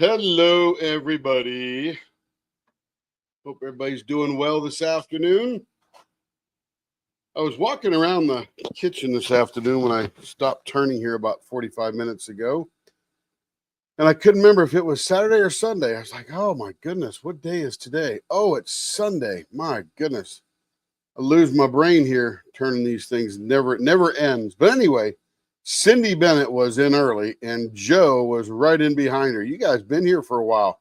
Hello, everybody. Hope everybody's doing well this afternoon. I was walking around the kitchen this afternoon when I stopped turning here about 45 minutes ago, and I couldn't remember if it was Saturday or Sunday. I was like, oh my goodness, what day is today? Oh, it's Sunday. My goodness. I lose my brain here turning these things. Never ends. But anyway, Cindy Bennett was in early, and Joe was right in behind her. You guys been here for a while.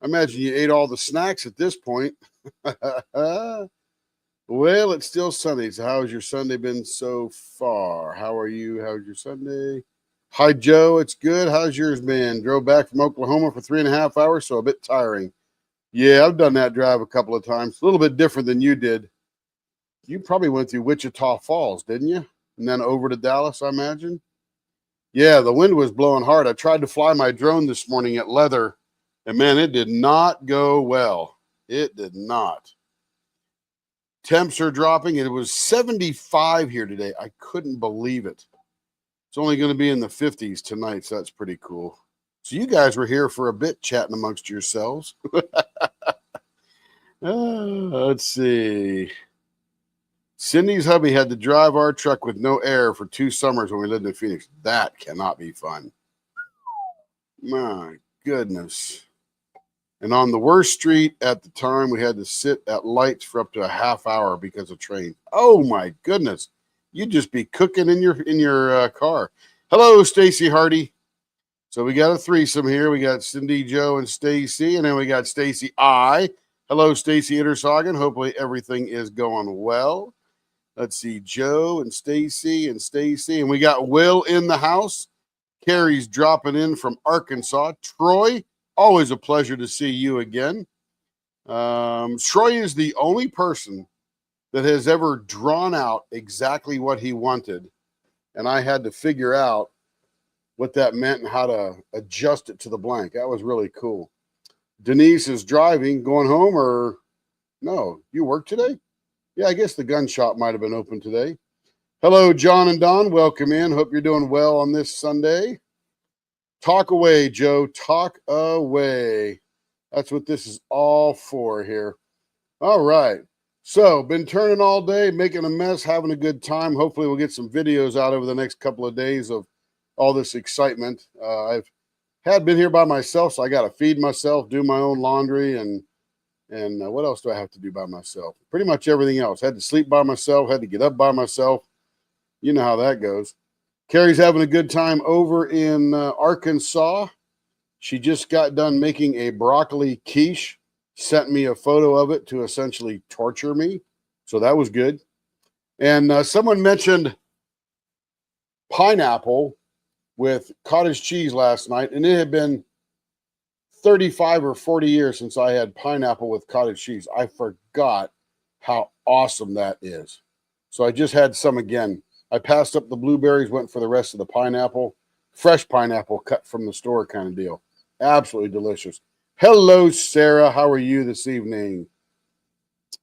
I imagine you ate all the snacks at this point. Well, it's still Sunday. So how's your Sunday been so far? How are you? How's your Sunday? Hi, Joe. It's good. How's yours been? Drove back from Oklahoma for 3.5 hours, so a bit tiring. Yeah, I've done that drive a couple of times. A little bit different than you did. You probably went through Wichita Falls, didn't you? And then over to Dallas, I imagine. Yeah, the wind was blowing hard. I tried to fly my drone this morning at Leather, and man, it did not go well. It did not. Temps are dropping. It was 75 here today. I couldn't believe it. It's only going to be in the 50s tonight, so that's pretty cool. So you guys were here for a bit chatting amongst yourselves. Let's see. Cindy's hubby had to drive our truck with no air for 2 summers when we lived in Phoenix. That cannot be fun. My goodness. And on the worst street at the time, we had to sit at lights for up to a half hour because of train. Oh my goodness. You'd just be cooking in your car. Hello, Stacy Hardy. So we got a threesome here. We got Cindy, Joe, and Stacy, and then we got Stacy I. Hello, Stacy Intersagen. Hopefully everything is going well. Let's see, Joe and Stacy, and we got Will in the house. Carrie's dropping in from Arkansas. Troy, always a pleasure to see you again. Troy is the only person that has ever drawn out exactly what he wanted, and I had to figure out what that meant and how to adjust it to the blank. That was really cool. Denise is driving, going home, or no, you work today? Yeah, I guess the gun shop might have been open today. Hello, John and Don. Welcome in. Hope you're doing well on this Sunday. Talk away, Joe. Talk away. That's what this is all for here. All right. So, been turning all day, making a mess, having a good time. Hopefully, we'll get some videos out over the next couple of days of all this excitement. I've had been here by myself, so I got to feed myself, do my own laundry, and what else do I have to do by myself? Pretty much everything else. Had to sleep by myself, had to get up by myself. You know how that goes. Carrie's having a good time over in Arkansas. She just got done making a broccoli quiche, sent me a photo of it to essentially torture me. So that was good. And someone mentioned pineapple with cottage cheese last night, and it had been 35 or 40 years since I had pineapple with cottage cheese. I forgot how awesome that is. So I just had some again. I passed up the blueberries, went for the rest of the pineapple. Fresh pineapple cut from the store kind of deal. Absolutely delicious. Hello, Sarah. How are you this evening?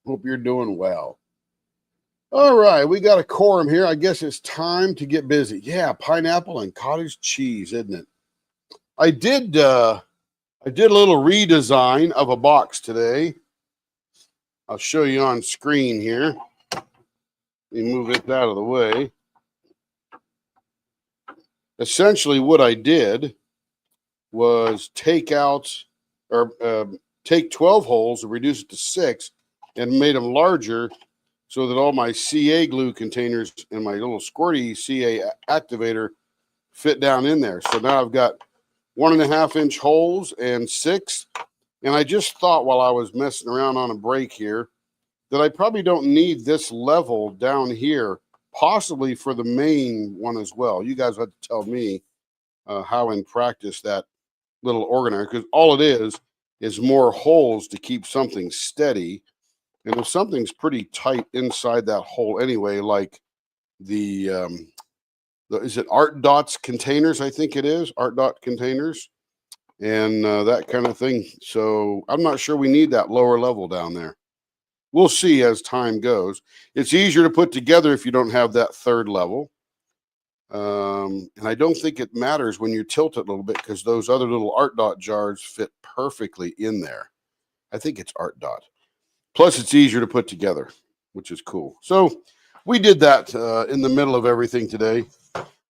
Hope you're doing well. All right, we got a quorum here. I guess it's time to get busy. Yeah, pineapple and cottage cheese, isn't it? I did a little redesign of a box today. I'll show you on screen here. Let me move it out of the way. Essentially, what I did was take 12 holes and reduce it to 6 and made them larger so that all my CA glue containers and my little squirty CA activator fit down in there. So now I've got 1.5-inch holes and 6. And I just thought while I was messing around on a break here that I probably don't need this level down here, possibly for the main one as well. You guys have to tell me how in practice that little organizer, because all it is more holes to keep something steady. And if something's pretty tight inside that hole anyway, like is it Art Dots containers? I think it is Art Dot containers and that kind of thing. So I'm not sure we need that lower level down there. We'll see as time goes. It's easier to put together if you don't have that third level. And I don't think it matters when you tilt it a little bit because those other little Art Dot jars fit perfectly in there. I think it's Art Dot. Plus, it's easier to put together, which is cool. So we did that in the middle of everything today.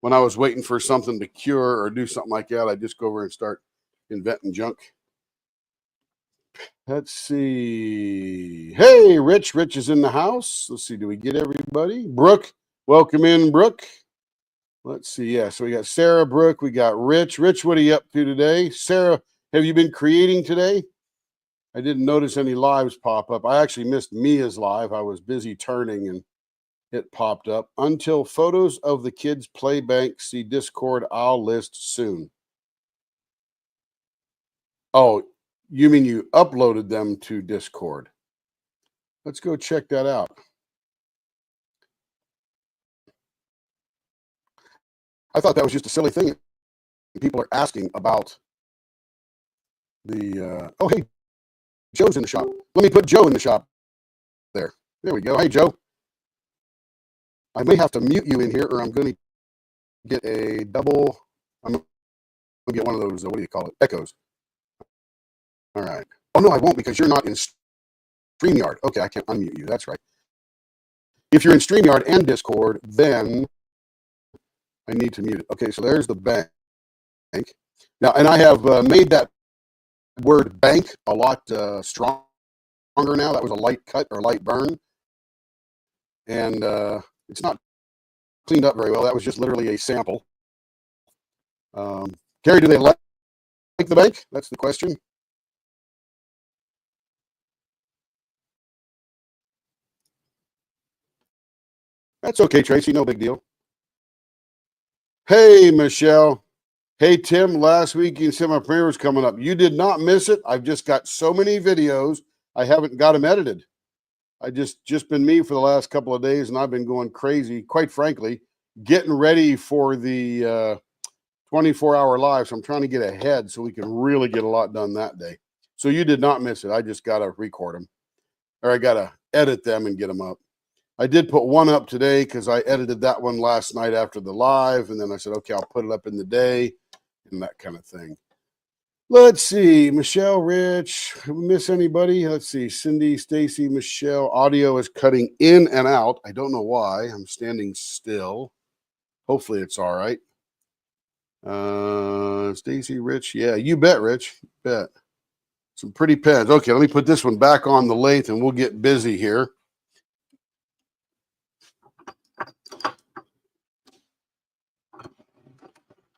When I was waiting for something to cure or do something like that, I just go over and start inventing junk. Let's see. Hey, Rich. Rich is in the house. Let's see. Do we get everybody? Brooke, welcome in, Brooke. Let's see. Yeah, so we got Sarah, Brooke, we got Rich. Rich, what are you up to today? Sarah, have you been creating today? I didn't notice any lives pop up. I actually missed Mia's live. I was busy turning and it popped up. Until photos of the kids' play bank, see Discord. I'll list soon. Oh, you mean you uploaded them to Discord? Let's go check that out. I thought that was just a silly thing. People are asking about the, oh, hey, Joe's in the shop. Let me put Joe in the shop there. There we go. Hey, Joe. I may have to mute you in here or I'm going to get a double, I'm going to get one of those, what do you call it? Echoes. All right. Oh, no, I won't because you're not in StreamYard. Okay, I can't unmute you. That's right. If you're in StreamYard and Discord, then I need to mute it. Okay, so there's the bank. Now, and I have made that word bank a lot stronger now. That was a light cut or light burn. And it's not cleaned up very well. That was just literally a sample. Gary, do they like the bank? That's the question. That's okay, Tracy. No big deal. Hey, Michelle. Hey, Tim. Last week you said my premiere was coming up. You did not miss it. I've just got so many videos. I haven't got them edited. I just been me for the last couple of days, and I've been going crazy, quite frankly, getting ready for the 24-hour live. So I'm trying to get ahead so we can really get a lot done that day. So you did not miss it. I just got to record them, or I got to edit them and get them up. I did put one up today because I edited that one last night after the live, and then I said, okay, I'll put it up in the day and that kind of thing. Let's see, Michelle, Rich, miss anybody? Let's see, Cindy, Stacy, Michelle. Audio is cutting in and out. I don't know why. I'm standing still. Hopefully it's all right. Stacy, Rich. Yeah, you bet, Rich. You bet. Some pretty pens. Okay, let me put this one back on the lathe and we'll get busy here.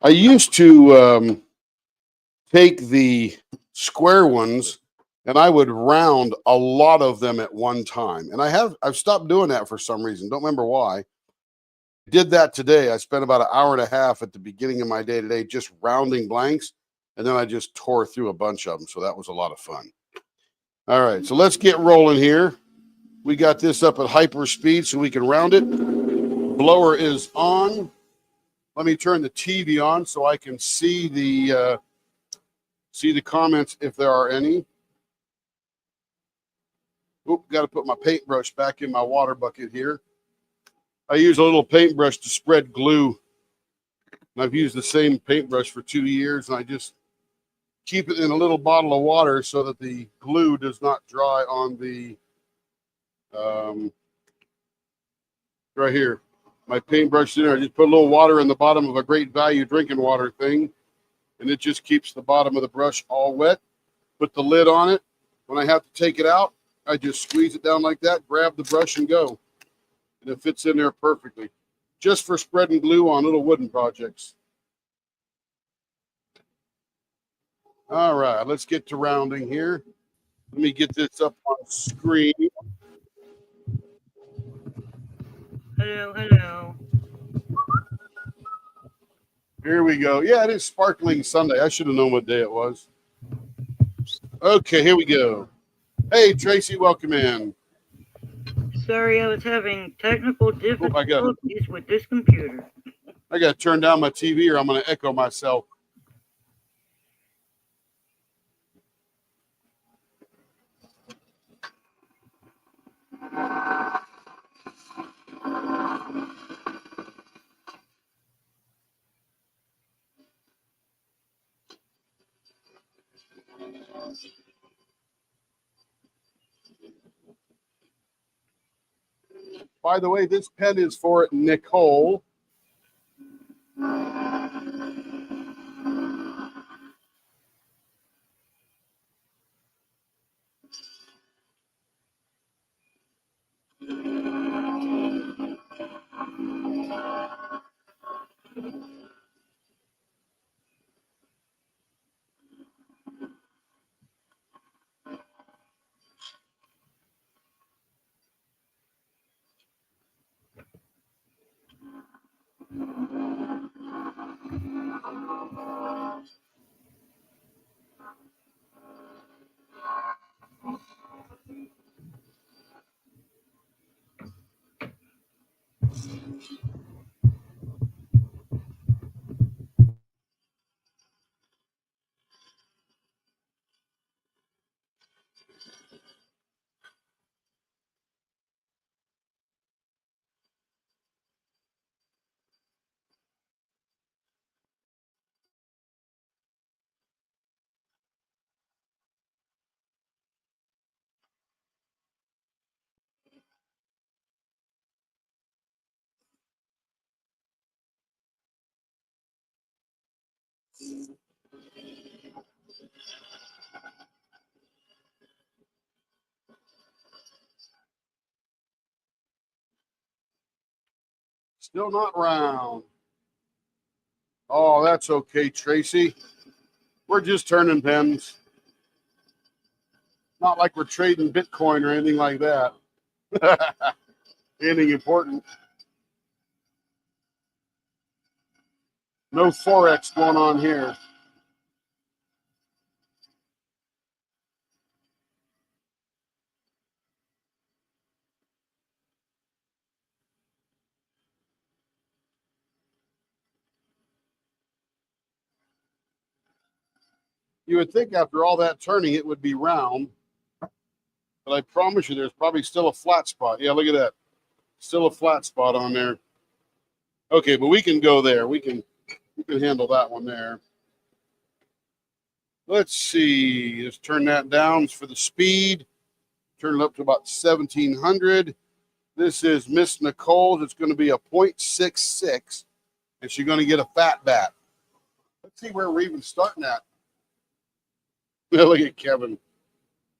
I used to take the square ones and I would round a lot of them at one time. And I've stopped doing that for some reason. Don't remember why. Did that today. I spent about an hour and a half at the beginning of my day today just rounding blanks. And then I just tore through a bunch of them. So that was a lot of fun. All right, so let's get rolling here. We got this up at hyper speed so we can round it. Blower is on. Let me turn the TV on so I can see the comments if there are any. Oop, got to put my paintbrush back in my water bucket here. I use a little paintbrush to spread glue. And I've used the same paintbrush for 2 years, and I just keep it in a little bottle of water so that the glue does not dry on the right here. My paintbrush in there. I just put a little water in the bottom of a Great Value drinking water thing, and it just keeps the bottom of the brush all wet. Put the lid on it. When I have to take it out, I just squeeze it down like that, grab the brush and go. And it fits in there perfectly. Just for spreading glue on little wooden projects. All right, let's get to rounding here. Let me get this up on screen. Hello, hello. Here we go. Yeah, it is Sparkling Sunday. I should have known what day it was. Okay, here we go. Hey, Tracy, welcome in. Sorry, I was having technical difficulties with this computer. I got to turn down my TV or I'm going to echo myself. By the way, this pen is for Nicole. Still not round. Oh, that's okay, Tracy. We're just turning pens. Not like we're trading Bitcoin or anything like that. Anything important. No Forex going on here. You would think after all that turning, it would be round. But I promise you, there's probably still a flat spot. Yeah, look at that. Still a flat spot on there. Okay, but we can go there. We can handle that one there. Let's see. Just turn that down for the speed. Turn it up to about 1700. This is Miss Nicole. It's going to be a 0.66, and she's going to get a fat bat. Let's see where we're even starting at. Look at Kevin.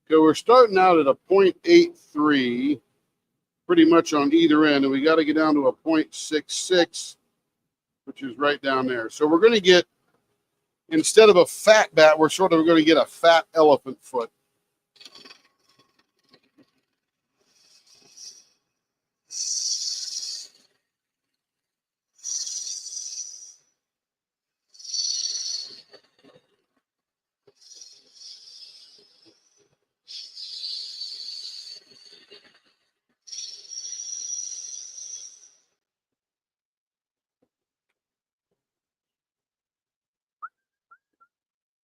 So we're starting out at a 0.83, pretty much on either end, and we got to get down to a 0.66, which is right down there. So we're going to get, instead of a fat bat, we're going to get a fat elephant foot.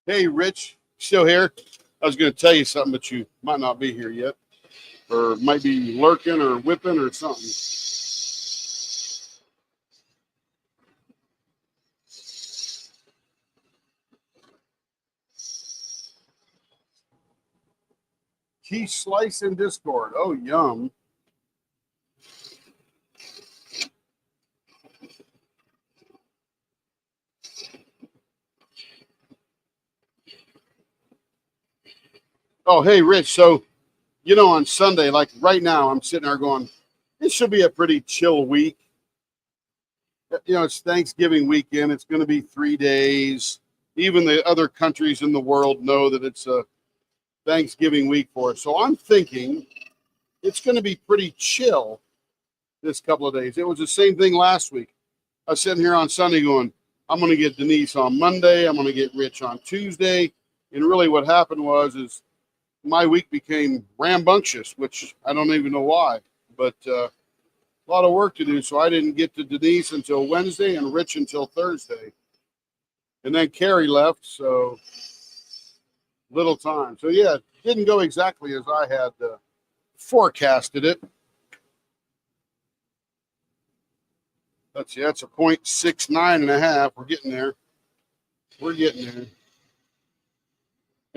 Hey, Rich, still here? I was going to tell you something, but you might not be here yet, or might be lurking or whipping or something. Key slice in Discord. Oh, yum. Oh, hey, Rich. So, on Sunday, like right now, I'm sitting there going, this should be a pretty chill week. It's Thanksgiving weekend. It's going to be 3 days. Even the other countries in the world know that it's a Thanksgiving week for us. So I'm thinking it's going to be pretty chill this couple of days. It was the same thing last week. I was sitting here on Sunday going, I'm going to get Denise on Monday. I'm going to get Rich on Tuesday. And really what happened is my week became rambunctious, which I don't even know why. But a lot of work to do. So I didn't get to Denise until Wednesday and Rich until Thursday. And then Carrie left, so little time. So, yeah, it didn't go exactly as I had forecasted it. Let's see, that's a 0.69.5. We're getting there.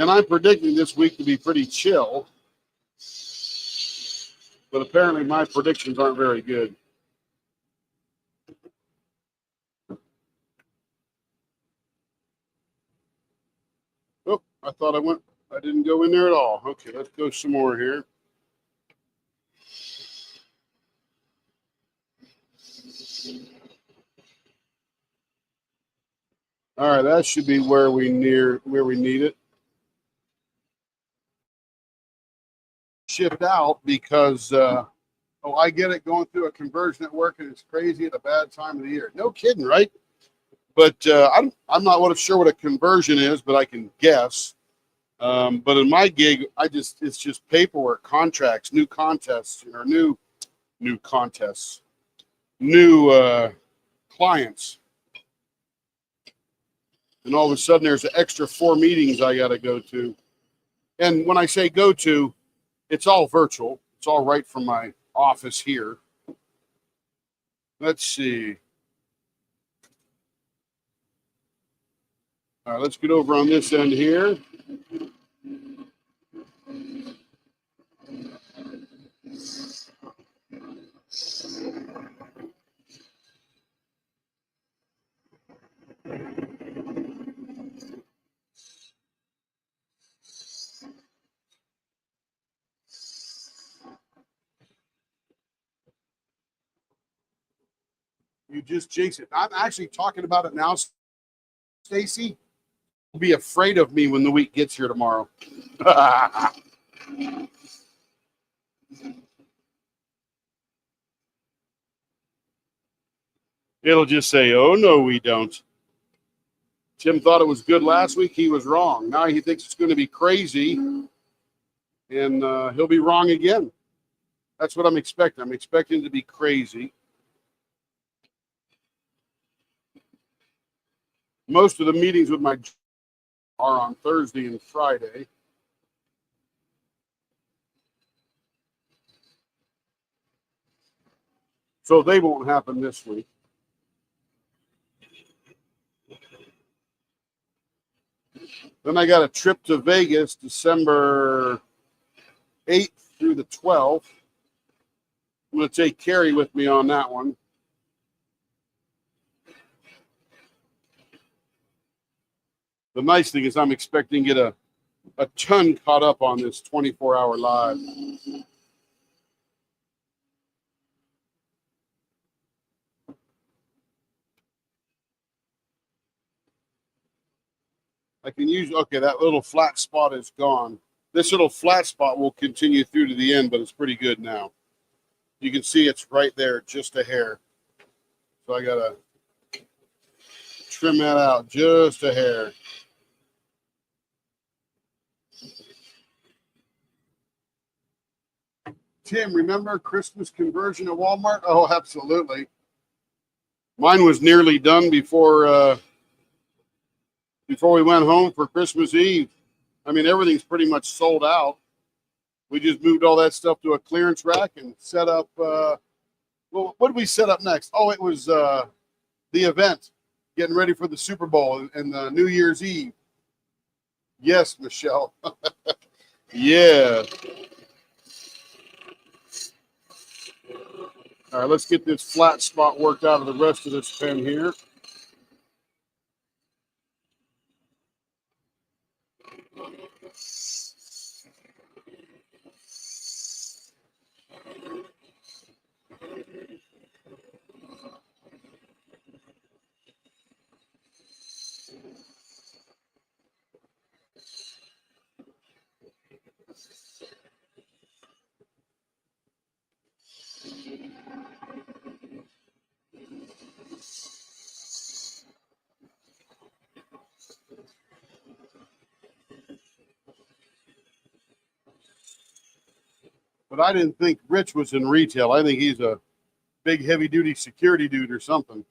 And I'm predicting this week to be pretty chill. But apparently my predictions aren't very good. Oh, I thought I didn't go in there at all. Okay, let's go some more here. All right, that should be where we need it. Shipped out because I get it, going through a conversion at work, and it's crazy at a bad time of the year. No kidding, right? But I'm not sure what a conversion is, but I can guess. But in my gig, it's just paperwork, contracts, new contests, or new contests, new clients. And all of a sudden there's an extra 4 meetings I got to go to. And when I say go to, it's all virtual. It's all right from my office here. Let's see. All right, let's get over on this end here. You just jinx it. I'm actually talking about it now, Stacy. You'll be afraid of me when the week gets here tomorrow. It'll just say, oh, no, we don't. Tim thought it was good last week. He was wrong. Now he thinks it's going to be crazy, and he'll be wrong again. That's what I'm expecting. I'm expecting it to be crazy. Most of the meetings with my are on Thursday and Friday. So they won't happen this week. Then I got a trip to Vegas December 8th through the 12th. I'm going to take Carrie with me on that one. The nice thing is I'm expecting to get a ton caught up on this 24-hour live. I can use, okay, that little flat spot is gone. This little flat spot will continue through to the end, but it's pretty good now. You can see it's right there, just a hair. So I got to trim that out just a hair. Tim, remember Christmas conversion at Walmart? Oh, absolutely. Mine was nearly done before we went home for Christmas Eve. I mean, everything's pretty much sold out. We just moved all that stuff to a clearance rack and set up. Well, what did we set up next? Oh, it was the event, getting ready for the Super Bowl and New Year's Eve. Yes, Michelle. Yeah. All right, let's get this flat spot worked out of the rest of this pen here. But I didn't think Rich was in retail. I think he's a big heavy-duty security dude or something.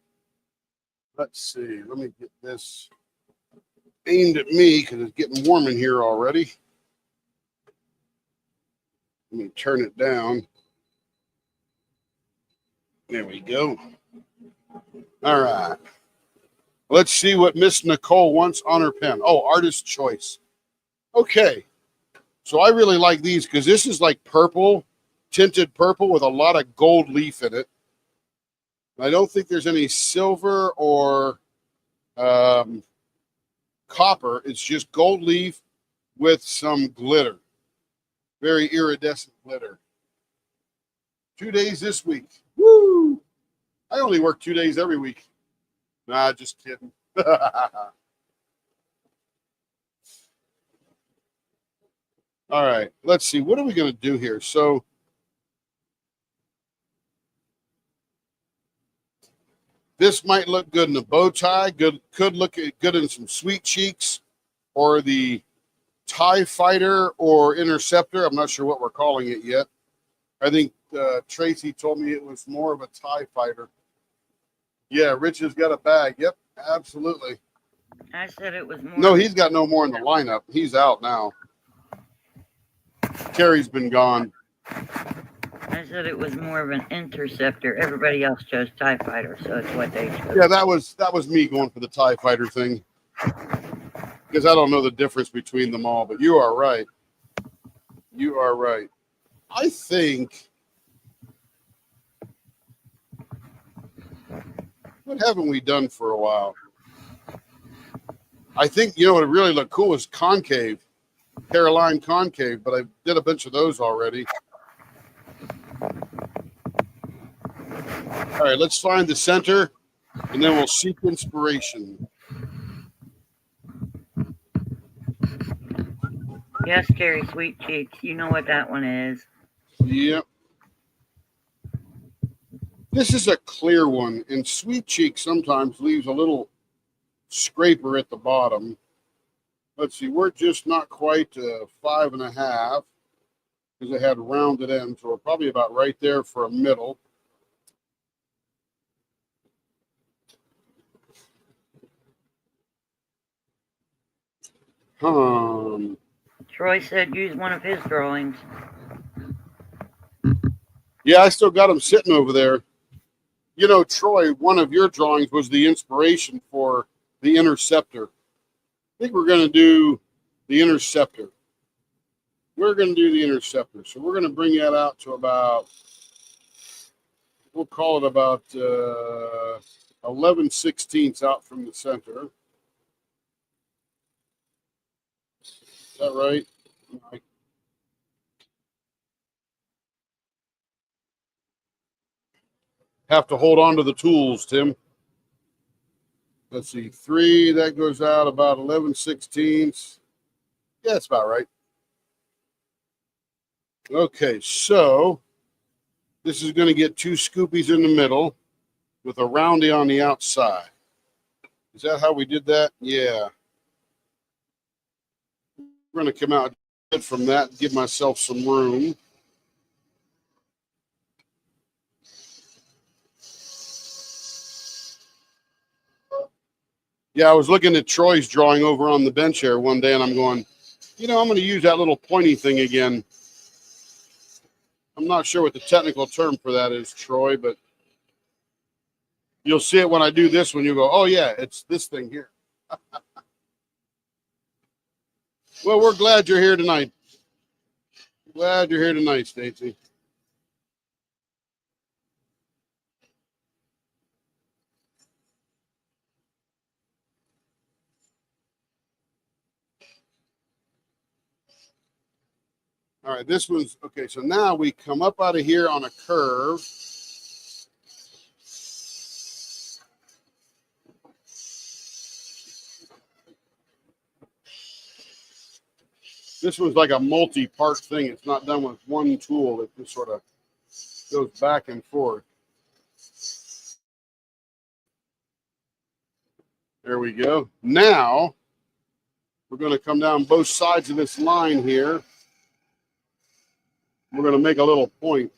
Let's see. Let me get this aimed at me because it's getting warm in here already. Let me turn it down. There we go. All right. Let's see what Miss Nicole wants on her pen. Oh, artist choice. Okay. So I really like these because this is like purple tinted purple with a lot of gold leaf in it. I don't think there's any silver or copper. It's just gold leaf with some glitter. Very iridescent glitter. 2 days this week. Woo! I only work 2 days every week. Nah, just kidding. All right, let's see. What are we going to do here? So this might look good in a bow tie. Could look good in some sweet cheeks or the TIE Fighter or Interceptor. I'm not sure what we're calling it yet. I think Tracy told me it was more of a TIE Fighter. Yeah, Rich has got a bag. Yep, absolutely. I said it was more. No, he's got no more in the lineup. He's out now. Carrie's been gone. I said it was more of an Interceptor. Everybody else chose TIE Fighter, so it's what they chose. Yeah, that was me going for the TIE Fighter thing. Because I don't know the difference between them all, but you are right. You are right. I think, what haven't we done for a while? I think, what would really look cool is concave, Caroline concave, but I did a bunch of those already. All right, let's find the center, and then we'll seek inspiration. Yes, Terry, Sweet Cheeks. You know what that one is. Yep. This is a clear one, and Sweet Cheek sometimes leaves a little scraper at the bottom. Let's see, we're just not quite 5.5 because it had rounded ends, so we're probably about right there for a middle. Troy said use one of his drawings. Yeah, I still got them sitting over there. Troy, one of your drawings was the inspiration for the Interceptor. I think we're going to do the Interceptor. We're going to do the Interceptor. So we're going to bring that out to about, we'll call it about 11/16 out from the center. Is that right? Have to hold on to the tools, Tim. Let's see, 3, that goes out about 11/16. Yeah, that's about right. Okay, so this is going to get 2 scoopies in the middle with a roundy on the outside. Is that how we did that? Yeah. We're going to come out from that and give myself some room. Yeah, I was looking at Troy's drawing over on the bench here one day, and I'm going, I'm going to use that little pointy thing again. I'm not sure what the technical term for that is, Troy, but you'll see it when I do this one. You go, oh, yeah, it's this thing here. Well, we're glad you're here tonight. Glad you're here tonight, Stacy. All right, this one's okay. So now we come up out of here on a curve. This one's like a multi-part thing. It's not done with one tool. It just sort of goes back and forth. There we go. Now we're going to come down both sides of this line here. We're going to make a little point.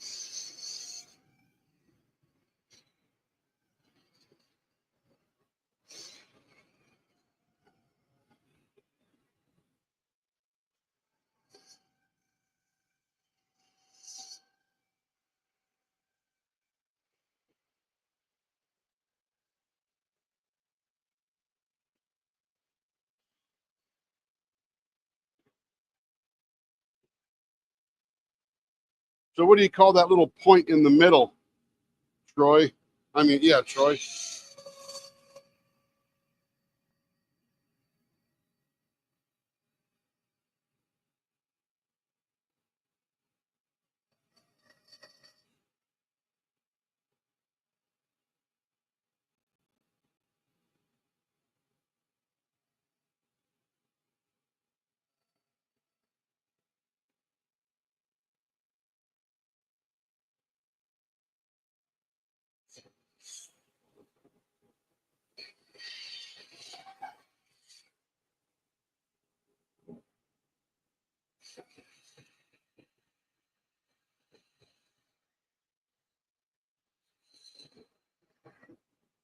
So what do you call that little point in the middle, Troy? I mean, yeah, Troy.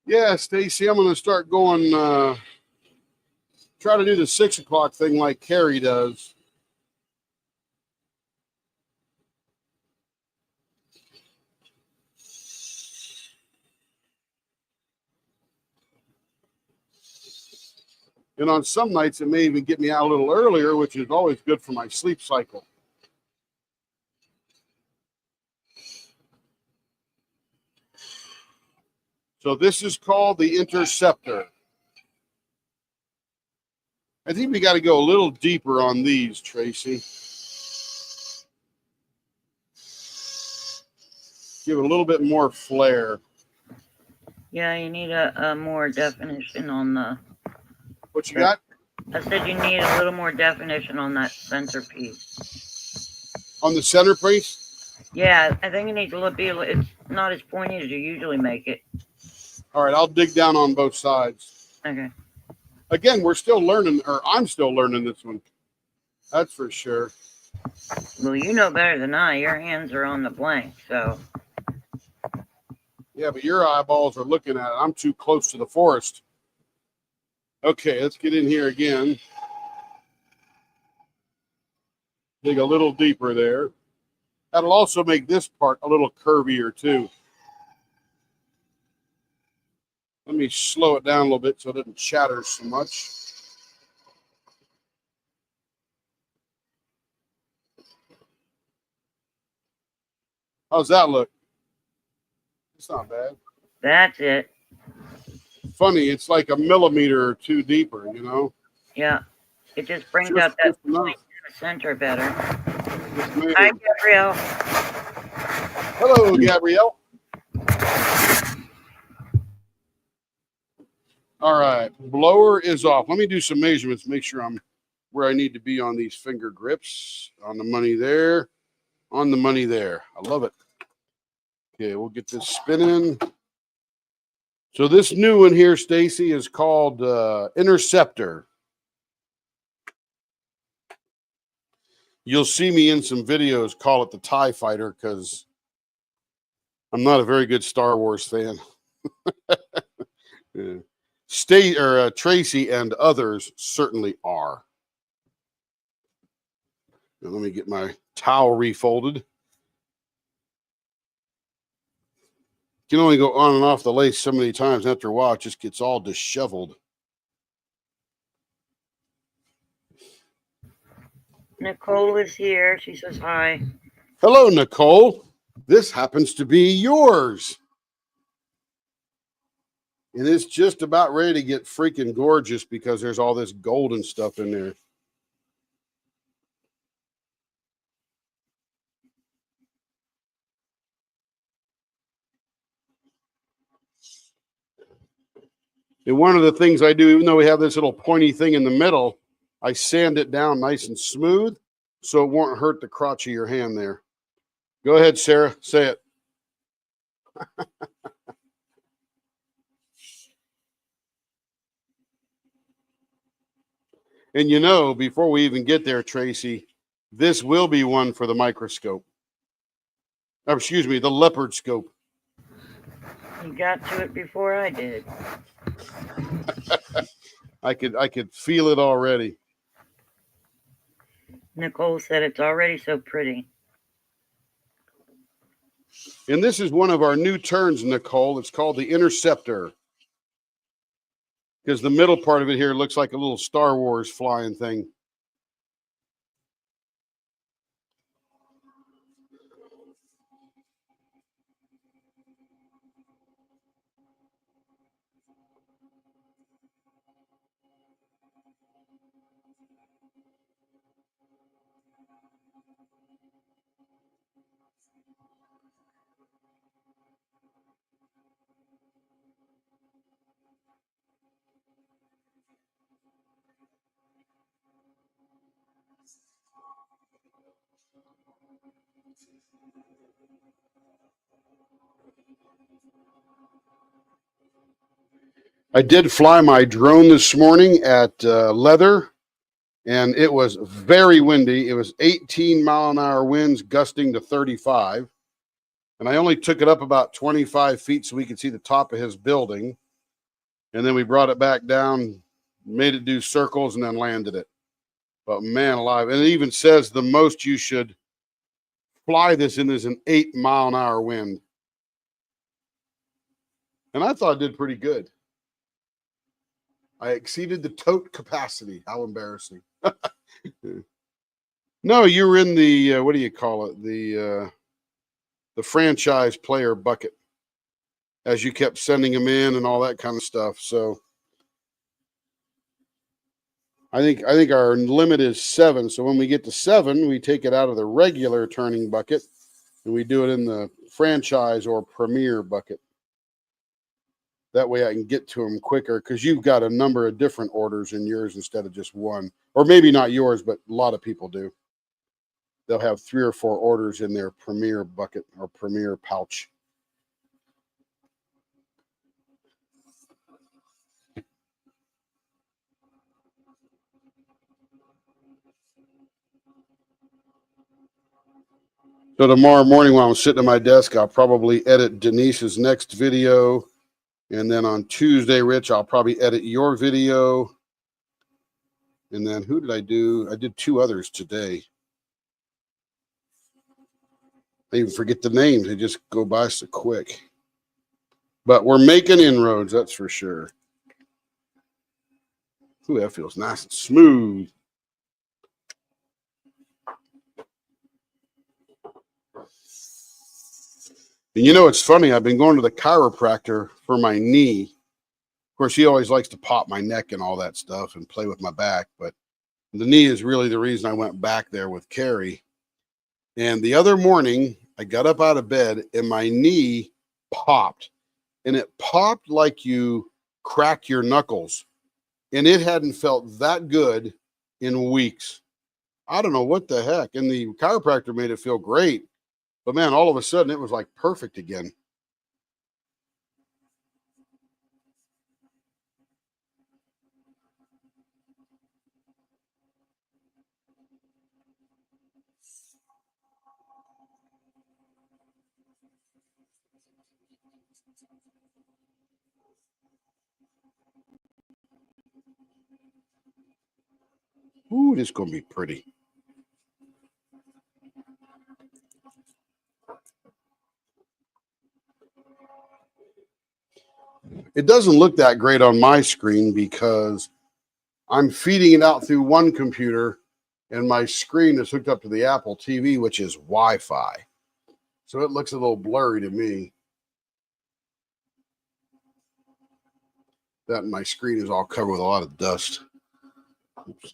Yeah, Stacy, I'm going to start going, try to do the 6 o'clock thing like Carrie does. And on some nights, it may even get me out a little earlier, which is always good for my sleep cycle. So this is called the Interceptor. I think we got to go a little deeper on these, Tracy. Give it a little bit more flair. Yeah, you need a more definition on the. What you got? I said you need a little more definition on that centerpiece. On the centerpiece? Yeah, I think it needs a little bit. It's not as pointy as you usually make it. All right, I'll dig down on both sides. Okay. Again, we're still learning, or I'm still learning this one. That's for sure. Well, you know better than I. Your hands are on the blank, so. Yeah, but your eyeballs are looking at it. I'm too close to the forest. Okay, let's get in here again. Dig a little deeper there. That'll also make this part a little curvier too. Let me slow it down a little bit so it doesn't chatter so much. How's that look? It's not bad. That's it. Funny, it's like a millimeter or two deeper, you know? Yeah. It just brings Just out that enough. point in the center better. Yes, ma'am. Hi, Gabrielle. Hello, Gabrielle. All right, blower is off. Let me do some measurements, make sure I'm where I need to be on these finger grips. On the money there, on the money there. I love it. Okay, we'll get this spinning. So this new one here, Stacy, is called Interceptor. You'll see me in some videos call it the TIE Fighter because I'm not a very good Star Wars fan. Yeah. Tracy and others certainly are. Now, let me get my towel refolded. You can only go on and off the lace so many times. After a while, it just gets all disheveled. Nicole is here. She says hi. Hello, Nicole. This happens to be yours. And it's just about ready to get freaking gorgeous because there's all this golden stuff in there. And one of the things I do, even though we have this little pointy thing in the middle, I sand it down nice and smooth so it won't hurt the crotch of your hand there. Go ahead, Sarah. Say it. And you know, before we even get there, Tracy, this will be one for the microscope. Oh, excuse me, the leopard scope. You got to it before I did. I could feel it already. Nicole said it's already so pretty. And this is one of our new turns, Nicole. It's called the Interceptor. Because the middle part of it here looks like a little Star Wars flying thing. I did fly my drone this morning at Leather, and it was very windy. It was 18-mile-an-hour winds gusting to 35. And I only took it up about 25 feet so we could see the top of his building. And then we brought it back down, made it do circles, and then landed it. But man alive. And it even says the most you should fly this in is an 8-mile-an-hour wind. And I thought I did pretty good. I exceeded the tote capacity. How embarrassing. No, you were in the, what do you call it? The franchise player bucket, as you kept sending them in and all that kind of stuff. So I think our limit is 7. So when we get to 7, we take it out of the regular turning bucket and we do it in the franchise or premier bucket. That way I can get to them quicker, because you've got a number of different orders in yours instead of just one. Or maybe not yours, but a lot of people do. They'll have 3 or 4 orders in their premier bucket or premier pouch. So tomorrow morning while I'm sitting at my desk, I'll probably edit Denise's next video. And then on Tuesday, Rich, I'll probably edit your video. And then who did I do? I did 2 others today. I even forget the names. They just go by so quick. But we're making inroads, that's for sure. Ooh, that feels nice and smooth. And you know, it's funny. I've been going to the chiropractor for my knee. Of course, he always likes to pop my neck and all that stuff and play with my back. But the knee is really the reason I went back there with Carrie. And the other morning, I got up out of bed and my knee popped. And it popped like you crack your knuckles. And it hadn't felt that good in weeks. I don't know what the heck. And the chiropractor made it feel great. But man, all of a sudden it was like perfect again. Ooh, this is going to be pretty. It doesn't look that great on my screen because I'm feeding it out through one computer and my screen is hooked up to the Apple TV, which is Wi-Fi. So it looks a little blurry to me. That my screen is all covered with a lot of dust. Oops.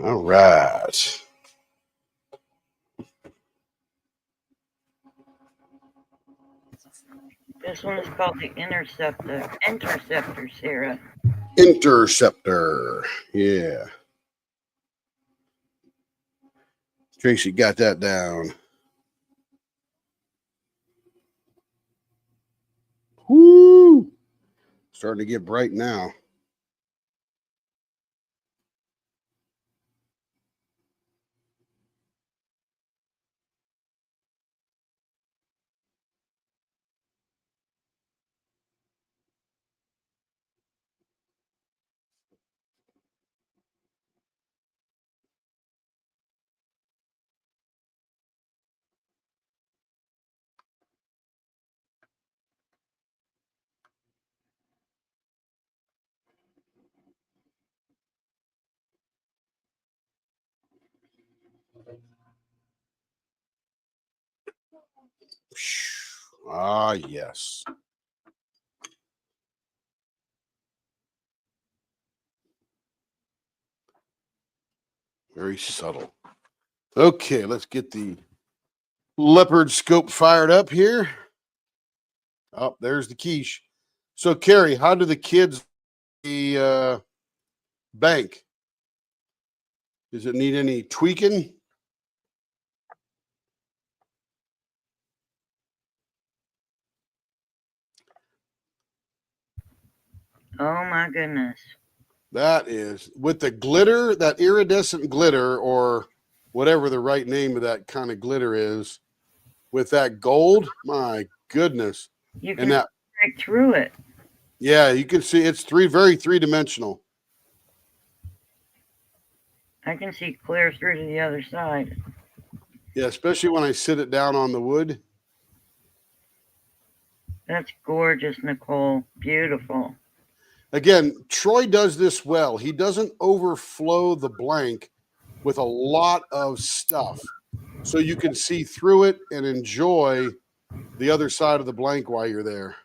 All right. This one is called the Interceptor, Sarah. Interceptor. Yeah. Tracy got that down. Woo! Starting to get bright now. Ah, yes. Very subtle. Okay, let's get the leopard scope fired up here. Oh, there's the quiche. So, Carrie, how do the kids the bank? Does it need any tweaking? Oh my goodness. That is with the glitter, that iridescent glitter, or whatever the right name of that kind of glitter is, with that gold. My goodness. You And can that, see right through it. yeah, you can see it's very three-dimensional. I can see clear through to the other side. Yeah, especially when I sit it down on the wood. That's gorgeous, Nicole. Beautiful. Again, Troy does this well. He doesn't overflow the blank with a lot of stuff. So you can see through it and enjoy the other side of the blank while you're there.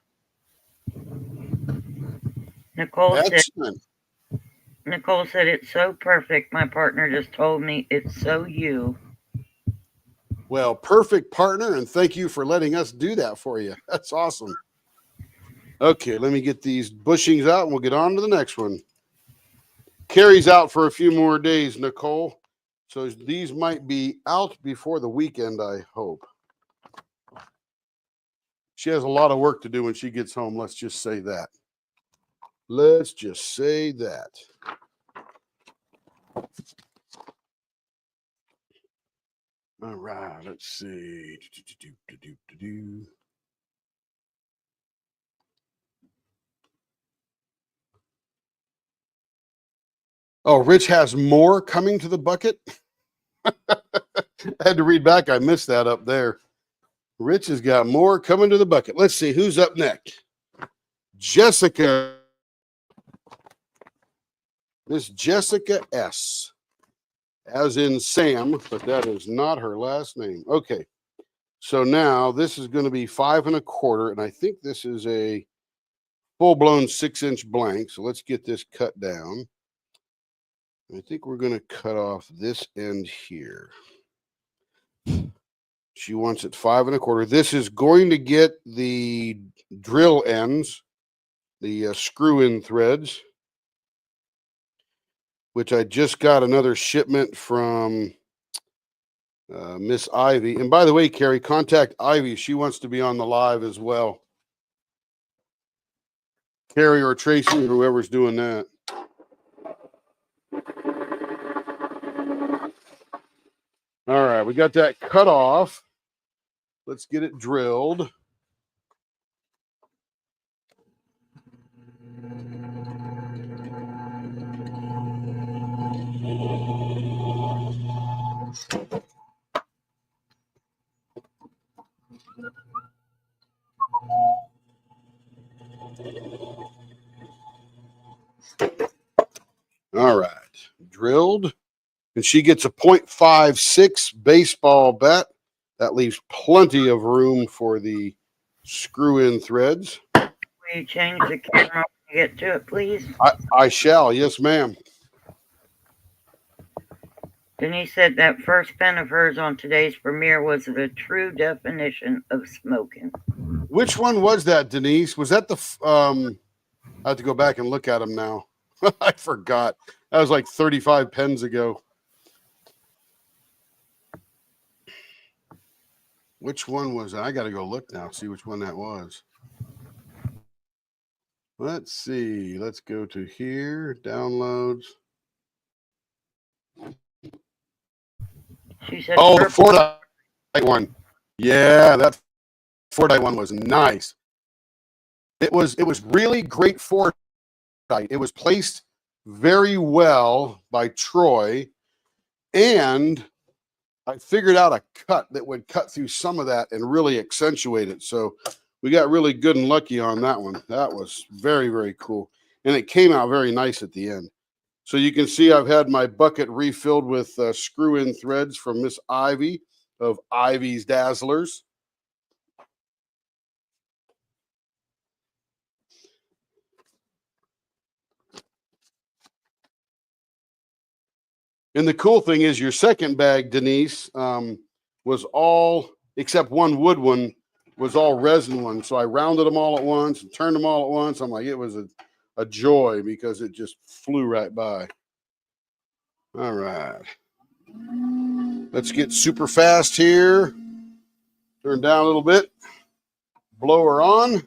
Nicole Excellent. said it's so perfect. My partner just told me it's so you. Well, perfect partner, and thank you for letting us do that for you. That's awesome. Okay, let me get these bushings out and we'll get on to the next one. Carrie's out for a few more days, Nicole. So these might be out before the weekend, I hope. She has a lot of work to do when she gets home. Let's just say that. Let's just say that. All right, let's see. Oh, Rich has more coming to the bucket. I had to read back. I missed that up there. Rich has got more coming to the bucket. Let's see who's up next. Jessica. Miss Jessica S. As in Sam, but that is not her last name. Okay. So now this is going to be 5 1/4, and I think this is a full-blown 6-inch blank. So let's get this cut down. I think we're going to cut off this end here. She wants it 5 1/4. This is going to get the drill ends, the screw-in threads, which I just got another shipment from Miss Ivy. And by the way, Carrie, contact Ivy. She wants to be on the live as well. Carrie or Tracy, whoever's doing that. All right, we got that cut off. Let's get it drilled. All right, drilled. And she gets a .56 baseball bat. That leaves plenty of room for the screw-in threads. Will you change the camera when you get to it, please? I shall. Yes, ma'am. Denise said that first pen of hers on today's premiere was the true definition of smoking. Which one was that, Denise? Was that the I have to go back and look at them now. I forgot. That was like 35 pens ago. Which one was that? I got to go look now, see which one that was. Let's see. Let's go to here, downloads. She said, oh, the 4-die one. Yeah, that 4-die one was nice. It was really great 4-die. It was placed very well by Troy, and I figured out a cut that would cut through some of that and really accentuate it. So we got really good and lucky on that one. That was very, very cool. And it came out very nice at the end. So you can see I've had my bucket refilled with screw-in threads from Miss Ivy of Ivy's Dazzlers. And the cool thing is your second bag, Denise, was all, except one wood one, was all resin one. So I rounded them all at once and turned them all at once. I'm like, it was a joy because it just flew right by. All right. Let's get super fast here. Turn down a little bit. Blower on.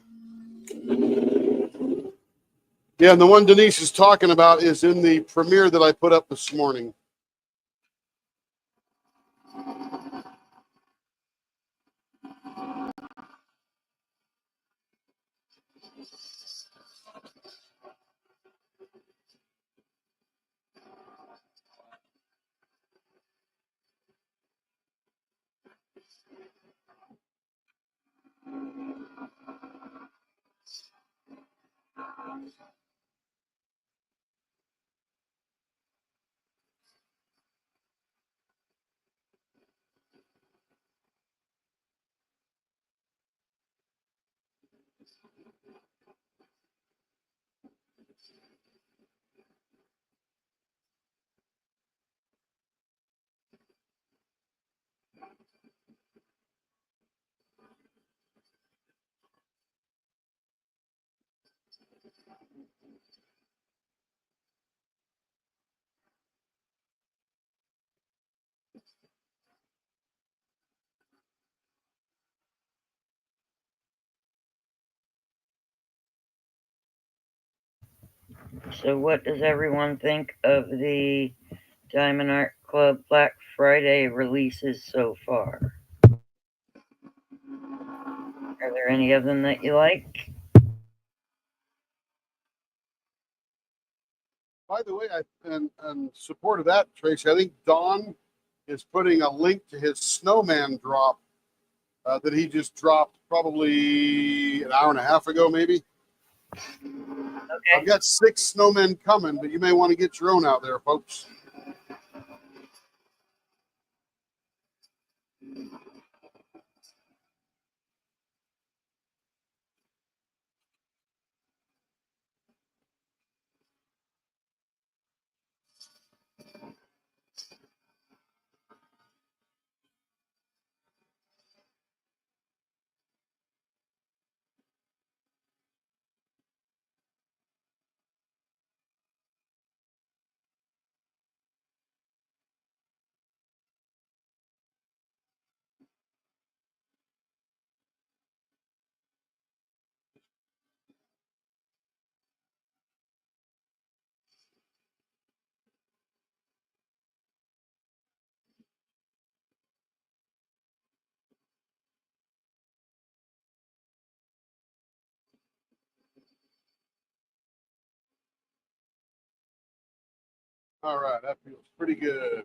Yeah, and the one Denise is talking about is in the premiere that I put up this morning. So what does everyone think of the Diamond Art Club Black Friday releases so far? Are there any of them that you like? By the way, in support of that, Tracy, I think Don is putting a link to his snowman drop that he just dropped probably an hour and a half ago, maybe. Okay. I've got 6 snowmen coming, but you may want to get your own out there, folks. All right, that feels pretty good.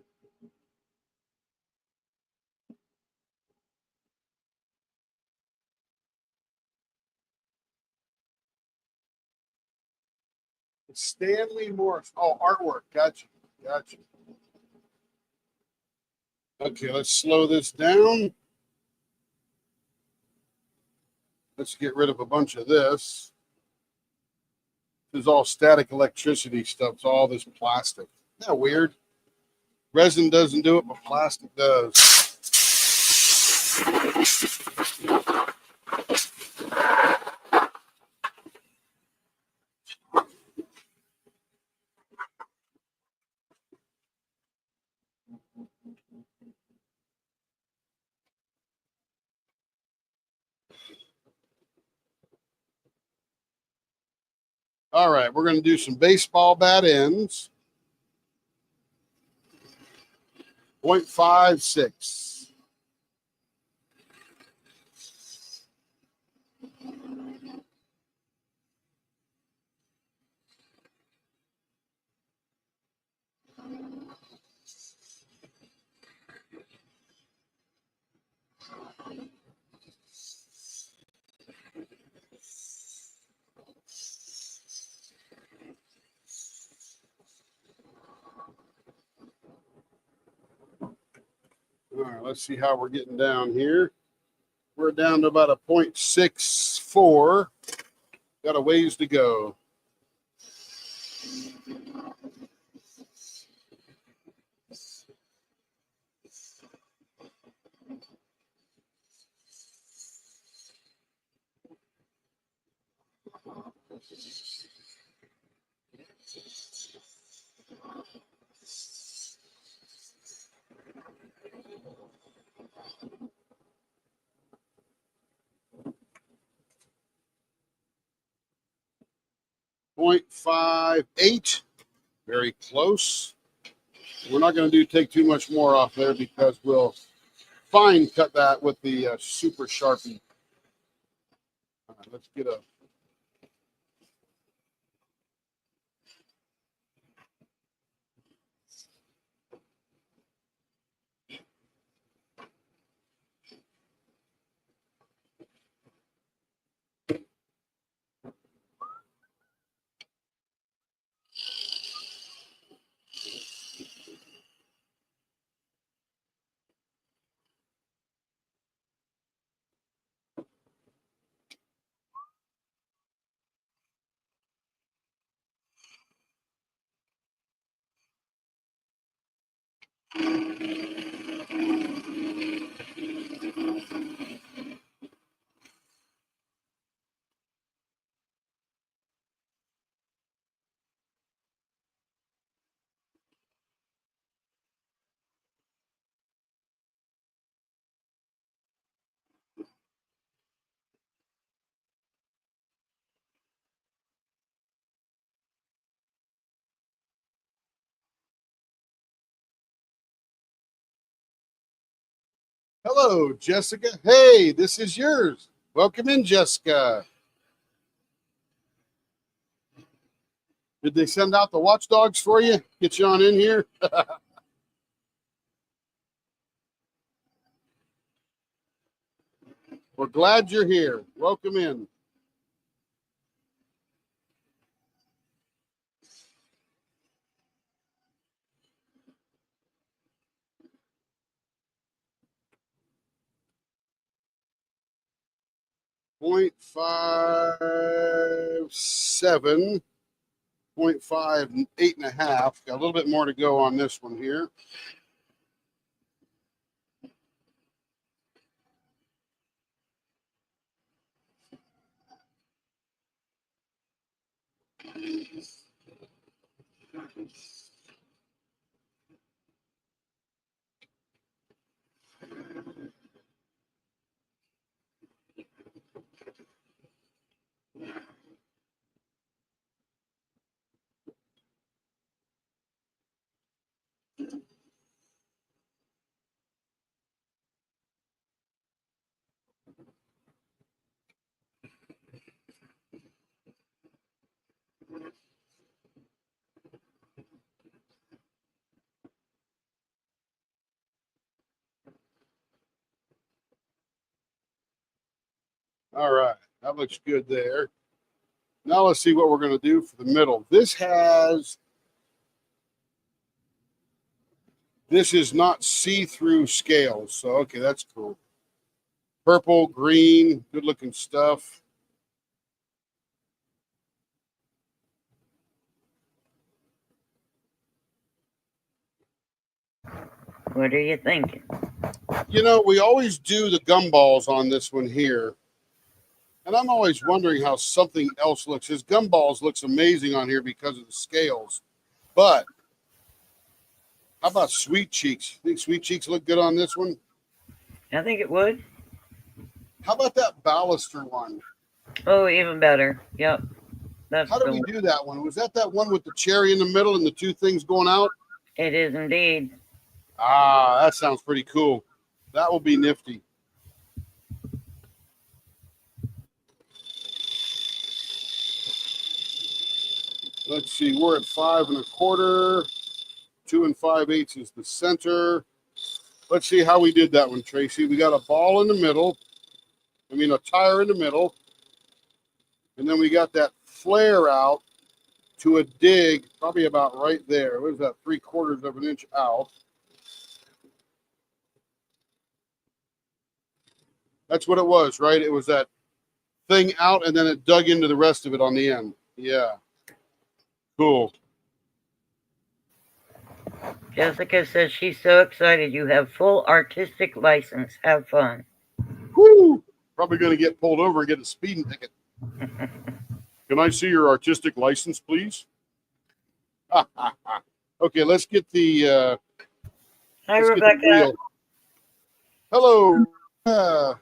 Stanley Morris. Oh, artwork. Gotcha. Gotcha. Okay, let's slow this down. Let's get rid of a bunch of this. This is all static electricity stuff. It's all this plastic. Isn't that weird? Resin doesn't do it, but plastic does. All right, we're going to do some baseball bat ends. 0.56. All right, let's see how we're getting down here. We're down to about a 0.64. Got a ways to go. .58, very close. We're not going to take too much more off there because we'll fine cut that with the super Sharpie. All right, let's get a 'Hello, Jessica. Hey, this is yours. Welcome in, Jessica. Did they send out the watchdogs for you? Get you on in here? We're glad you're here. Welcome in. .57, 0.58.5. Got a little bit more to go on this one here. All right, that looks good there. Now let's see what we're going to do for the middle. This is not see-through scales, so okay, that's cool. Purple, green, good looking stuff. What are you thinking? You know, we always do the gumballs on this one here. And I'm always wondering how something else looks. His gumballs looks amazing on here because of the scales. But how about Sweet Cheeks? Think Sweet Cheeks look good on this one? I think it would. How about that Ballaster one? Oh, even better. Yep. That's How did we do that one? Was that one with the cherry in the middle and the two things going out? It is indeed. Ah, that sounds pretty cool. That will be nifty. Let's see, we're at 5 1/4. 2 5/8 is the center. Let's see how we did that one, Tracy. We got a ball in the middle. A tire in the middle. And then we got that flare out to a dig, probably about right there. What is that, 3/4 of an inch out? That's what it was, right? It was that thing out, and then it dug into the rest of it on the end. Yeah. Cool. Jessica says she's so excited. You have full artistic license. Have fun. Woo! Probably going to get pulled over and get a speeding ticket. Can I see your artistic license, please? Okay, let's get the Hi, let's get the Rebecca. real. Hello. Uh,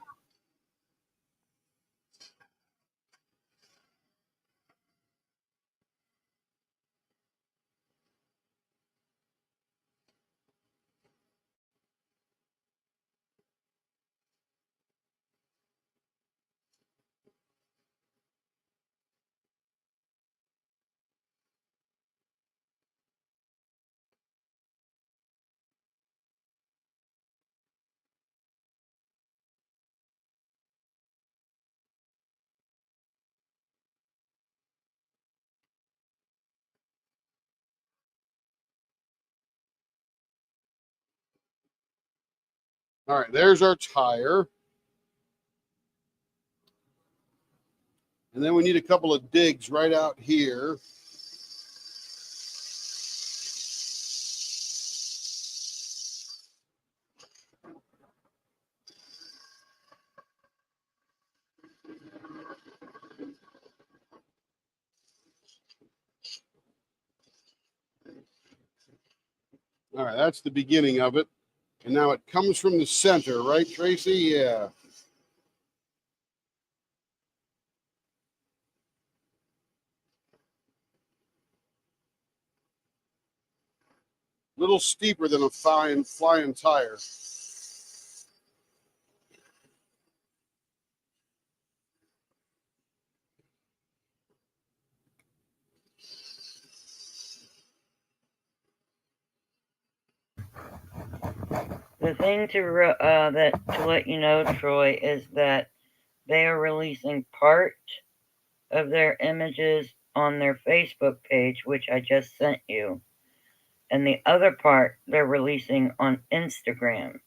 all right, there's our tire. And then we need a couple of digs right out here. All right, that's the beginning of it. And now it comes from the center, right, Tracy? Yeah. A little steeper than a flying tire. The thing to let you know, Troy, is that they are releasing part of their images on their Facebook page, which I just sent you, and the other part they're releasing on Instagram.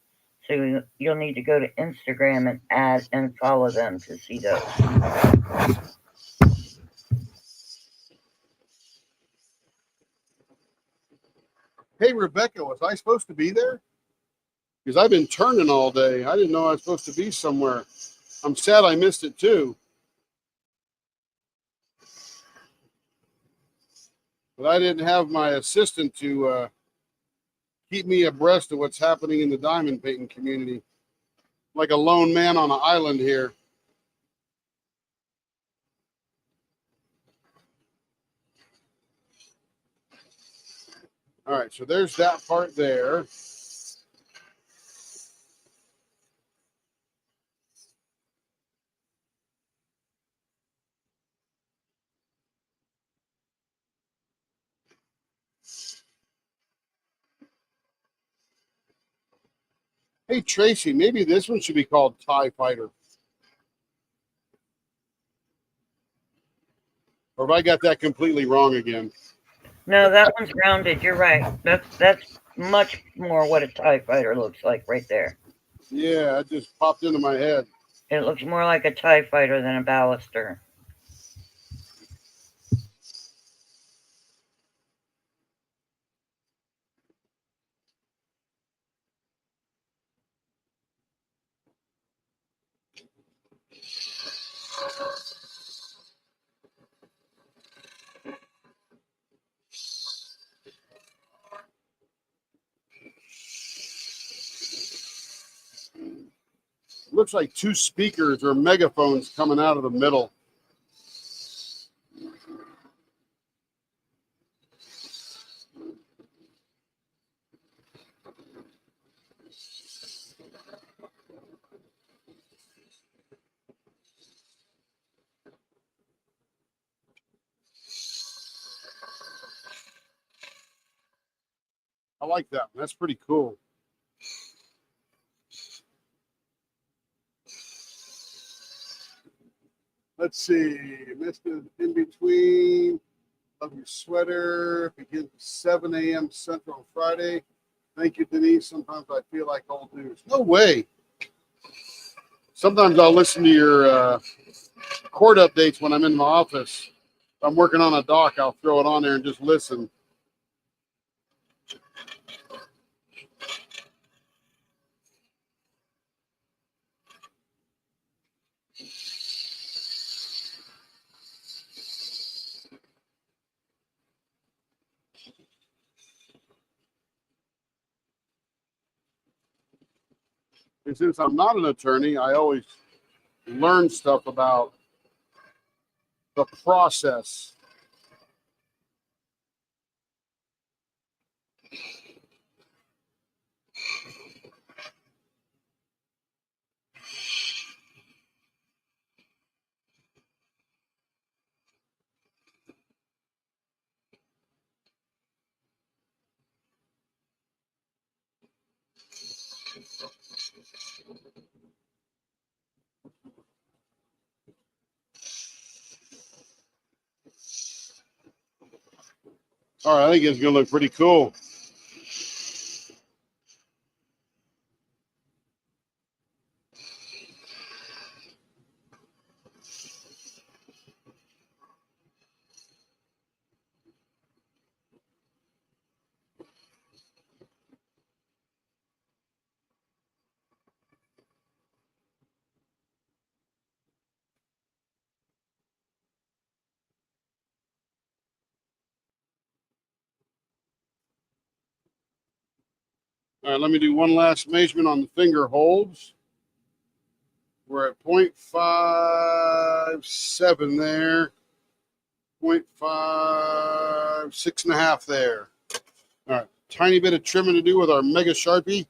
So you'll need to go to Instagram and add and follow them to see those. Hey, Rebecca, was I supposed to be there? Because I've been turning all day. I didn't know I was supposed to be somewhere. I'm sad I missed it too. But I didn't have my assistant to keep me abreast of what's happening in the diamond painting community. Like a lone man on an island here. All right, so there's that part there. Hey, Tracy, maybe this one should be called TIE Fighter. Or have I got that completely wrong again? No, that one's rounded. You're right. That's much more what a TIE fighter looks like right there. Yeah, it just popped into my head. It looks more like a TIE fighter than a ballister. Looks like two speakers or megaphones coming out of the middle. I like that one. That's pretty cool. Let's see. Missed it in between. Love your sweater. Begins at 7 a.m. Central Friday. Thank you, Denise. Sometimes I feel like old news. No way. Sometimes I'll listen to your court updates when I'm in my office. If I'm working on a doc, I'll throw it on there and just listen. And since I'm not an attorney, I always learn stuff about the process. All right, I think it's going to look pretty cool. All right, let me do one last measurement on the finger holds. We're at 0.57 there, 0.5, 6.5 there. All right, tiny bit of trimming to do with our Mega Sharpie.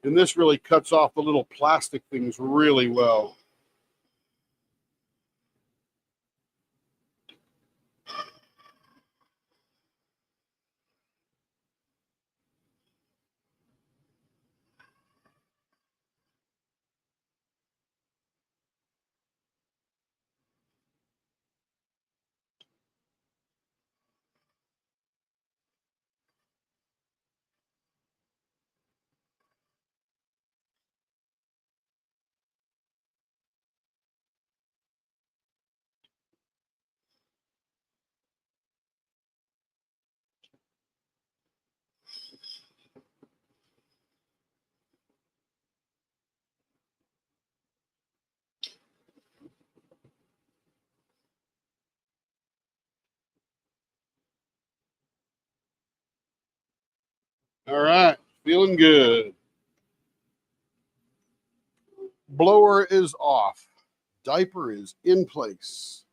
And this really cuts off the little plastic things really well. All right, feeling good. Blower is off. Diaper is in place.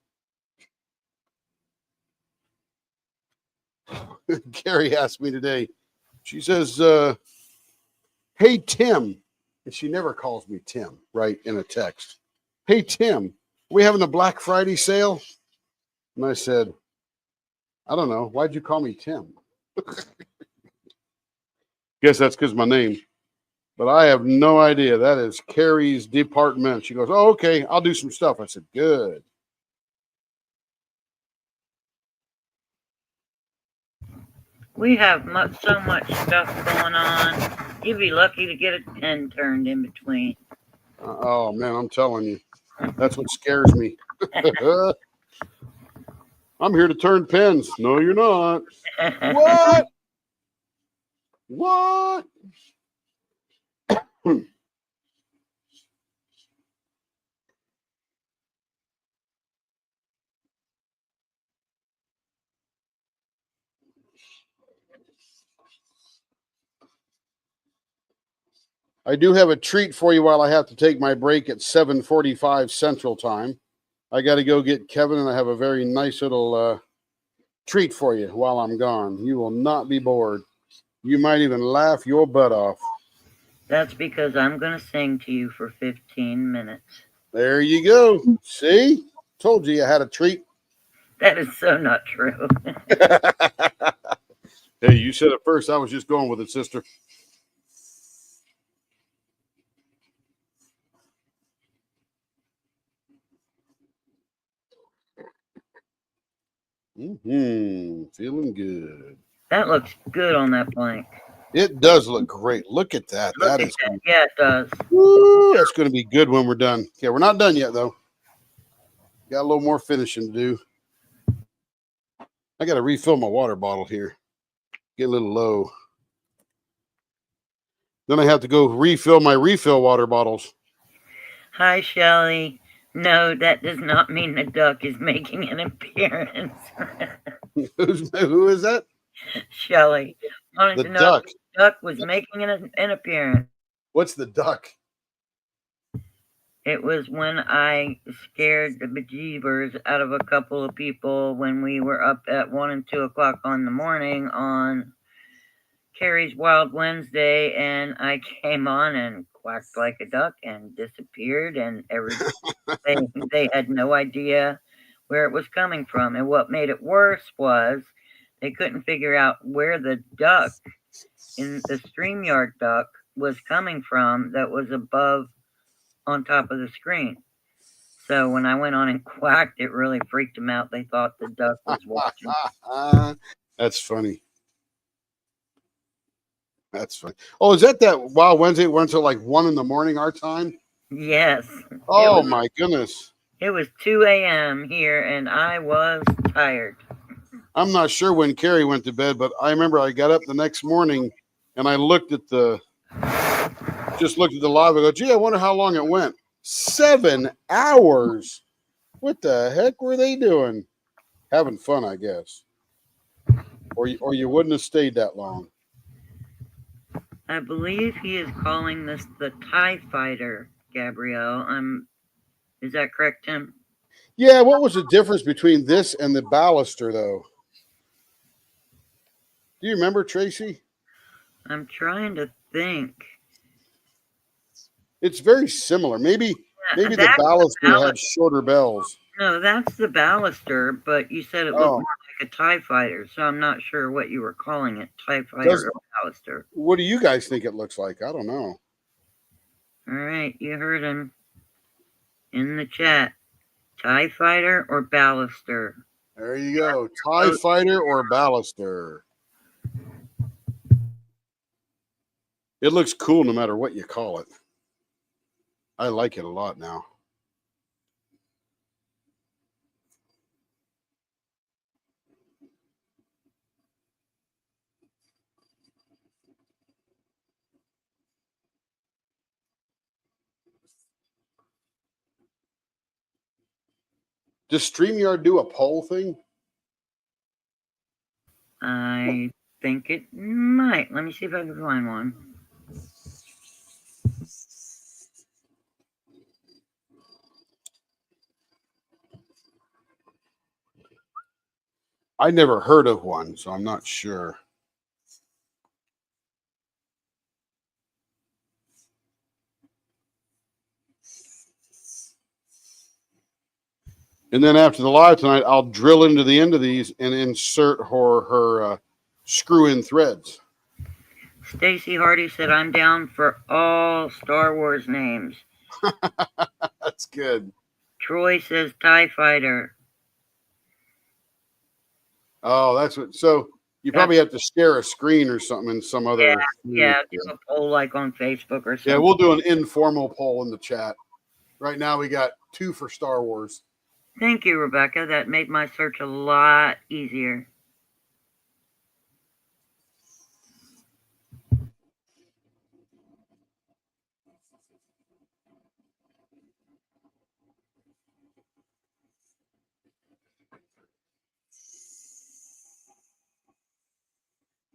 Carrie asked me today, she says, hey, Tim. And she never calls me Tim, right, in a text. Hey, Tim, are we having a Black Friday sale? And I said, I don't know. Why'd you call me Tim? Guess that's because my name. But I have no idea. That is Carrie's department. She goes, oh, okay, I'll do some stuff. I said, good. We have so much stuff going on. You'd be lucky to get a 10 turned in between. Oh, man, I'm telling you. That's what scares me. I'm here to turn pens. No, you're not. What? What? I do have a treat for you while I have to take my break at 7:45 Central Time. I got to go get Kevin, and I have a very nice little treat for you while I'm gone. You will not be bored. You might even laugh your butt off. That's because I'm going to sing to you for 15 minutes. There you go. See? Told you I had a treat. That is so not true. Hey, you said it first. I was just going with it, sister. Feeling good. That looks good on that blank. It does look great. Look at that. Look That at is that. Yeah, it does. Woo, that's going to be good when we're done. Okay, we're not done yet, though. Got a little more finishing to do. I got to refill my water bottle here. Get a little low. Then I have to go refill my refill water bottles. Hi, Shelly. No, that does not mean the duck is making an appearance. Who is that? Shelley wanted The to know if duck. the duck was making an appearance. What's the duck? It was when I scared the bejeebers out of a couple of people when we were up at 1 and 2 o'clock on the morning on Carrie's Wild Wednesday, and I came on and quacked like a duck and disappeared, and they had no idea where it was coming from. And what made it worse was they couldn't figure out where the duck in the StreamYard duck was coming from that was above on top of the screen. So when I went on and quacked, it really freaked them out. They thought the duck was watching. That's funny. That's funny. Oh, is that Wild Wednesday went until like 1 in the morning our time? Yes. Oh my goodness. It was 2 a.m. here, and I was tired. I'm not sure when Carrie went to bed, but I remember I got up the next morning and I looked at the live. I go, gee, I wonder how long it went. 7 hours. What the heck were they doing? Having fun, I guess. Or you wouldn't have stayed that long. I believe he is calling this the TIE Fighter, Gabrielle. Is that correct, Tim? Yeah, what was the difference between this and the Ballister, though? Do you remember, Tracy? I'm trying to think. It's very similar. Maybe the Ballister had shorter bells. No, that's the Ballister, but you said it looked more like a TIE Fighter, so I'm not sure what you were calling it, TIE Fighter or Ballister. What do you guys think it looks like? I don't know. All right, you heard him in the chat. TIE Fighter or Ballister? There you go. TIE Fighter or Ballister. It looks cool no matter what you call it. I like it a lot now. Does StreamYard do a poll thing? I think it might. Let me see if I can find one. I never heard of one, so I'm not sure. And then after the live tonight, I'll drill into the end of these and insert her screw-in threads. Stacy Hardy said, I'm down for all Star Wars names. That's good. Troy says TIE Fighter. Oh, that's what. So you probably have to share a screen or something in some other. Yeah, do a poll like on Facebook or something. Yeah, we'll do an informal poll in the chat. Right now we got 2 for Star Wars. Thank you, Rebecca. That made my search a lot easier.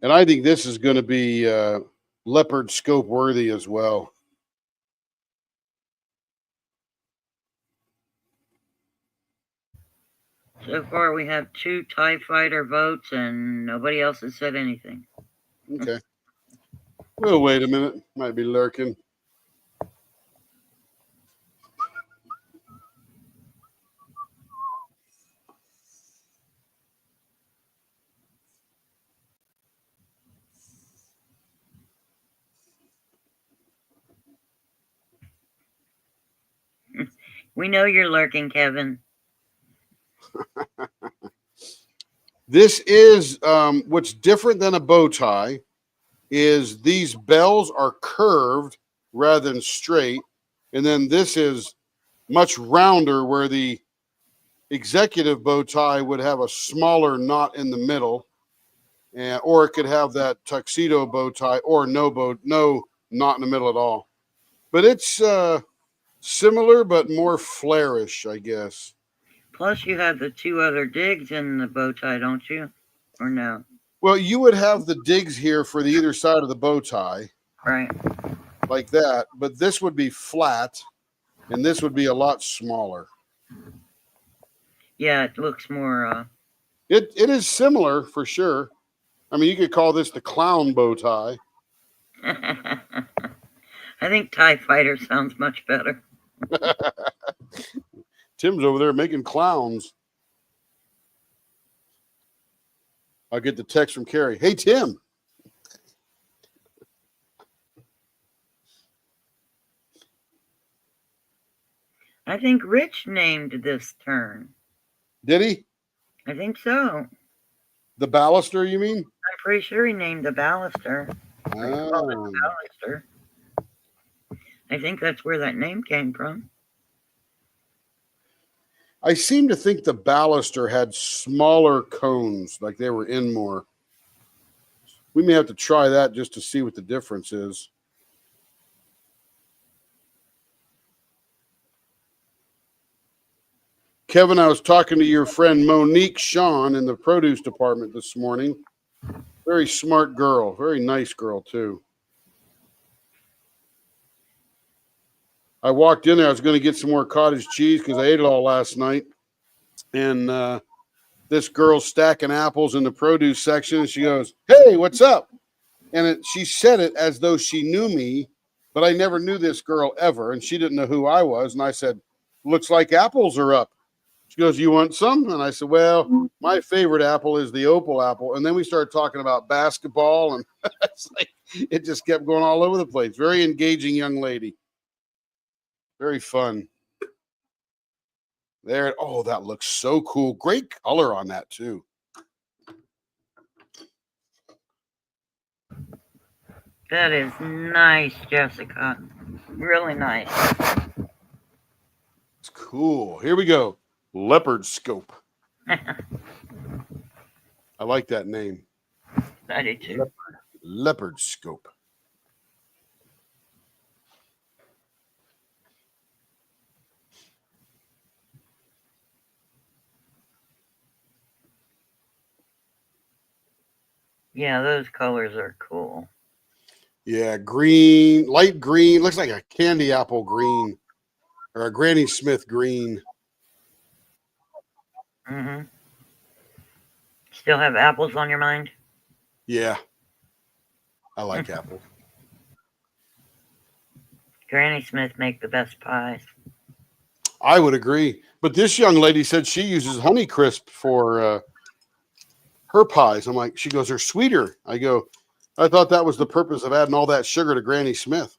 And I think this is going to be leopard scope worthy as well. So far, we have 2 TIE Fighter votes, and nobody else has said anything. Okay. Well, wait a minute. Might be lurking. We know you're lurking, Kevin. This is what's different than a bow tie is these bells are curved rather than straight. And then this is much rounder where the executive bow tie would have a smaller knot in the middle. Or it could have that tuxedo bow tie or no knot in the middle at all. But it's Similar, but more flairish, I guess. Plus, you have the two other digs in the bow tie, don't you? Or no? Well, you would have the digs here for the either side of the bow tie, Right. like that, but this would be flat, and this would be a lot smaller. Yeah, it looks more. It is similar for sure. I mean, you could call this the clown bow tie. I think TIE Fighter sounds much better. Tim's over there making clowns. I'll get the text from Carrie. Hey, Tim. I think Rich named this turn. Did he? I think so. The baluster, you mean? I'm pretty sure he named the baluster. Oh. Baluster. I think that's where that name came from. I seem to think the baluster had smaller cones, like they were in more. We may have to try that just to see what the difference is. Kevin, I was talking to your friend Monique Sean in the produce department this morning. Very smart girl, very nice girl, too. I walked in there. I was going to get some more cottage cheese because I ate it all last night. And this girl's stacking apples in the produce section. And she goes, "Hey, what's up?" And she said it as though she knew me, but I never knew this girl ever. And she didn't know who I was. And I said, "Looks like apples are up." She goes, "You want some?" And I said, "Well, my favorite apple is the opal apple." And then we started talking about basketball. And it's like, it just kept going all over the place. Very engaging young lady. Very fun. There. Oh, that looks so cool. Great color on that, too. That is nice, Jessica. Really nice. It's cool. Here we go. Leopard scope. I like that name. I do too. Leopard scope. Yeah, those colors are cool. Yeah, green, light green. Looks like a candy apple green or a Granny Smith green. Mm-hmm. Still have apples on your mind? Yeah. I like apples. Granny Smith make the best pies. I would agree. But this young lady said she uses Honeycrisp for her pies. I'm like, she goes, "They're sweeter." I go, "I thought that was the purpose of adding all that sugar to Granny Smith."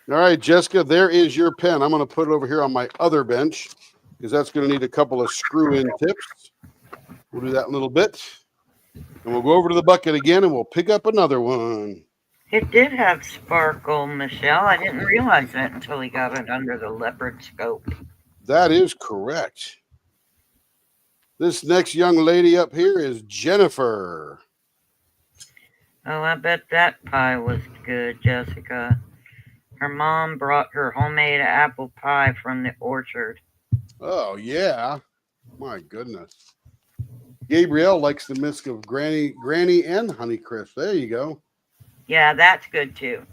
All right, Jessica, there is your pen. I'm going to put it over here on my other bench because that's going to need a couple of screw-in tips. We'll do that in a little bit. And we'll go over to the bucket again and we'll pick up another one. It did have sparkle, Michelle. I didn't realize that until he got it under the leopard scope. That is correct. This next young lady up here is Jennifer. Oh, I bet that pie was good, Jessica. Her mom brought her homemade apple pie from the orchard. Oh, yeah. My goodness. Gabrielle likes the mix of Granny and Honeycrisp. There you go. Yeah, that's good too.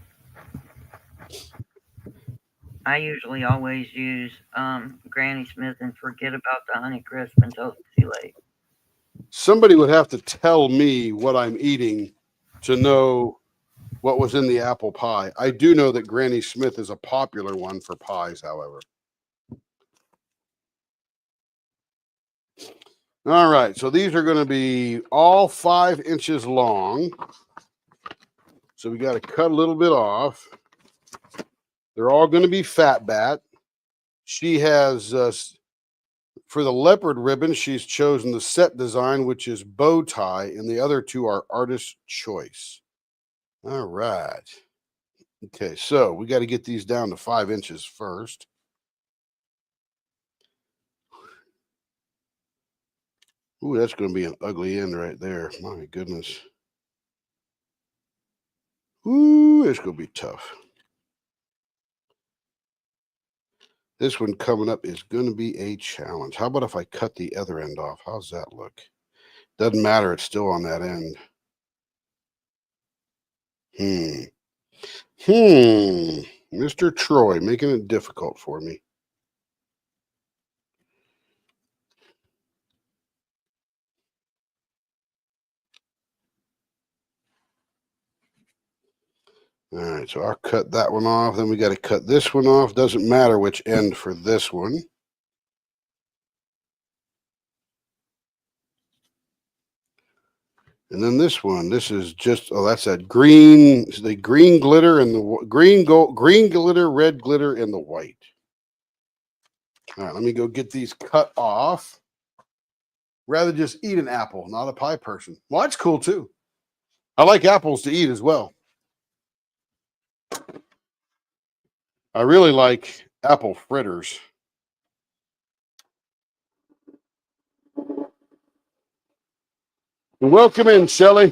I usually always use Granny Smith and forget about the Honeycrisp until it's too late. Somebody would have to tell me what I'm eating to know what was in the apple pie. I do know that Granny Smith is a popular one for pies, however. All right, so these are going to be all 5 inches long. So we got to cut a little bit off. They're all going to be fat bat. She has, for the leopard ribbon, she's chosen the set design, which is bow tie, and the other two are artist choice. All right. Okay, so we got to get these down to 5 inches first. Ooh, that's going to be an ugly end right there. My goodness. Ooh, it's going to be tough. This one coming up is going to be a challenge. How about if I cut the other end off? How's that look? Doesn't matter. It's still on that end. Mr. Troy making it difficult for me. All right, so I'll cut that one off. Then we got to cut this one off. Doesn't matter which end for this one. And then this one, this is just, oh, that's that green, the green glitter and the green glitter, red glitter, and the white. All right, let me go get these cut off. Rather just eat an apple, not a pie person. Well, that's cool too. I like apples to eat as well. I really like apple fritters. Welcome in, Shelley.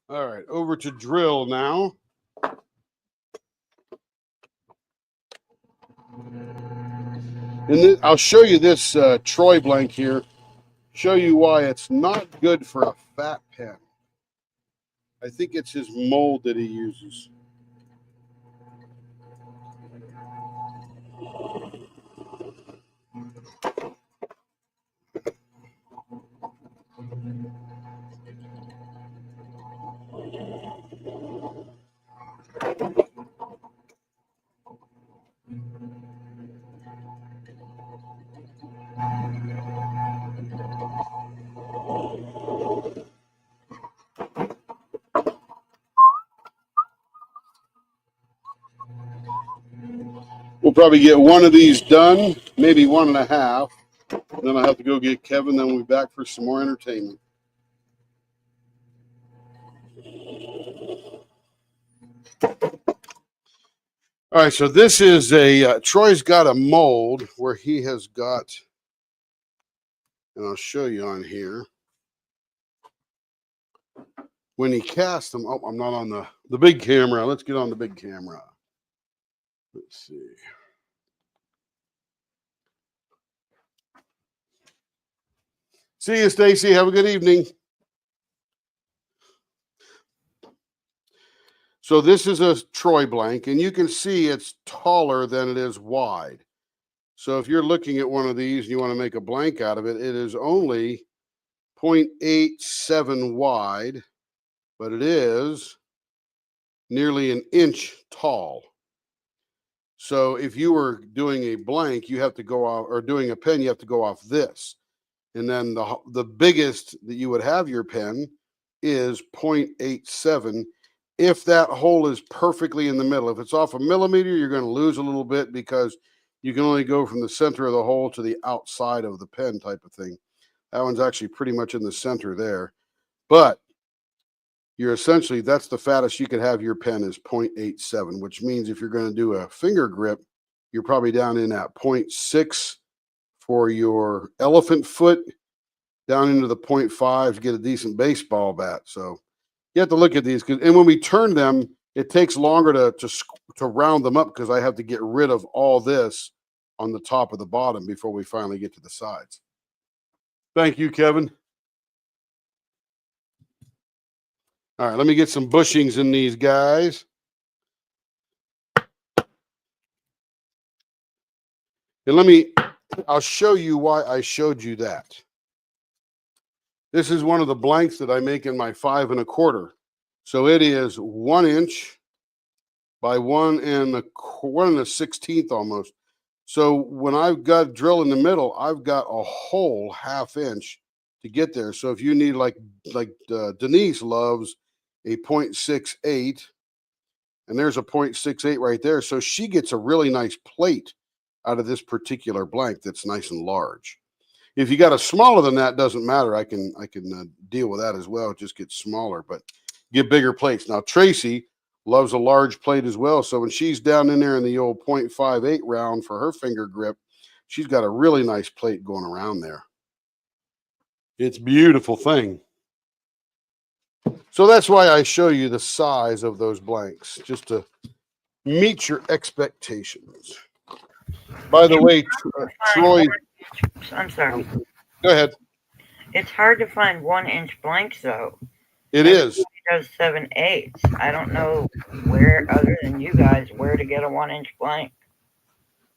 All right, over to drill now. And then I'll show you this Troy blank here. Show you why it's not good for a fat pen. I think it's his mold that he uses. We'll probably get one of these done, maybe 1.5. Then I'll have to go get Kevin. Then we'll be back for some more entertainment. All right, so this is a, Troy's got a mold where he has got, and I'll show you on here. When he cast them, oh, I'm not on the big camera. Let's get on the big camera. Let's see. See you, Stacy. Have a good evening. So this is a Troy blank, and you can see it's taller than it is wide. So if you're looking at one of these and you want to make a blank out of it, it is only 0.87 wide, but it is nearly an inch tall. So if you were doing a blank, you have to go off, or doing a pen, you have to go off this. And then the biggest that you would have your pen is 0.87. If that hole is perfectly in the middle. If it's off a millimeter, you're going to lose a little bit because you can only go from the center of the hole to the outside of the pen type of thing. That one's actually pretty much in the center there. But you're essentially, that's the fattest you could have your pen is 0.87, which means if you're going to do a finger grip, you're probably down in at 0.6 for your elephant foot, down into the 0.5 to get a decent baseball bat. So you have to look at these, and when we turn them, it takes longer to round them up because I have to get rid of all this on the top of the bottom before we finally get to the sides. Thank you, Kevin. All right, let me get some bushings in these guys. And I'll show you why I showed you that. This is one of the blanks that I make in my 5 1/4. So it is 1 inch by 1 1/16 almost. So when I've got drill in the middle, I've got a whole 1/2 inch to get there. So if you need like Denise loves a 0.68, And there's a 0.68 right there. So she gets a really nice plate out of this particular blank that's nice and large. If you got a smaller than that, doesn't matter. I can deal with that as well. It just gets smaller, but get bigger plates. Now Tracy loves a large plate as well. So when she's down in there in the old 0.58 round for her finger grip, she's got a really nice plate going around there. It's a beautiful thing. So that's why I show you the size of those blanks, just to meet your expectations. By the way, Troy. I'm sorry. Go ahead. It's hard to find 1-inch blanks though. It is. Does 7/8. I don't know where, other than you guys, where to get a 1-inch blank.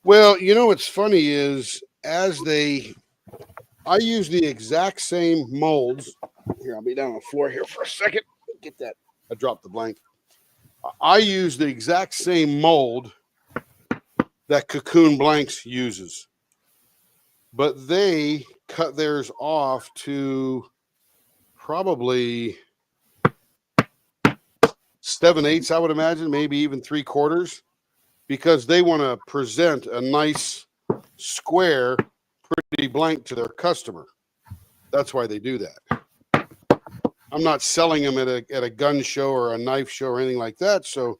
Well, you know what's funny is I use the exact same molds. Here, I'll be down on the floor here for a second. Get that. I dropped the blank. I use the exact same mold that Cocoon Blanks uses, but they cut theirs off to probably 7/8, I would imagine, maybe even 3/4, because they want to present a nice square, pretty blank to their customer. That's why they do that. I'm not selling them at a gun show or a knife show or anything like that, so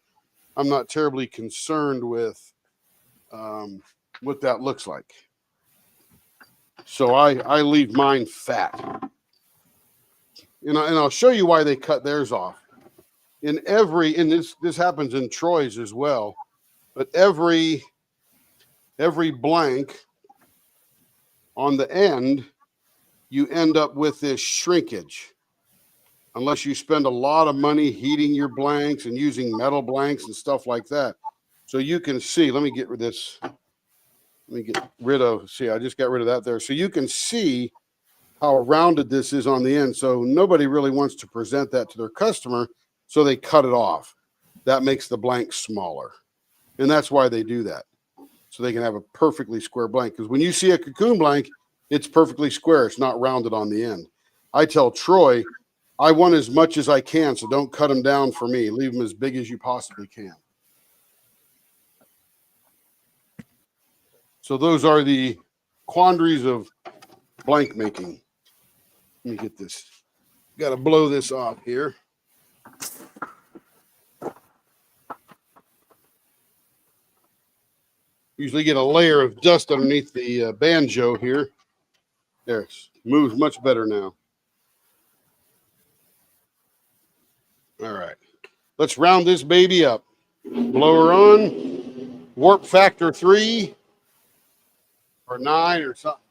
I'm not terribly concerned with what that looks like. So I leave mine fat. And I'll show you why they cut theirs off. And this happens in Troy's as well, but every blank on the end, you end up with this shrinkage. Unless you spend a lot of money heating your blanks and using metal blanks and stuff like that. So you can see, let me get rid of this. See, I just got rid of that there. So you can see how rounded this is on the end. So nobody really wants to present that to their customer, so they cut it off. That makes the blank smaller. And that's why they do that. So they can have a perfectly square blank. Because when you see a Cocoon blank, it's perfectly square. It's not rounded on the end. I tell Troy, I want as much as I can, so don't cut them down for me. Leave them as big as you possibly can. So those are the quandaries of blank making. Let me get this. Got to blow this off here. Usually get a layer of dust underneath the banjo here. There, it moves much better now. All right. Let's round this baby up. Blower on. Warp factor 3 or 9 or something.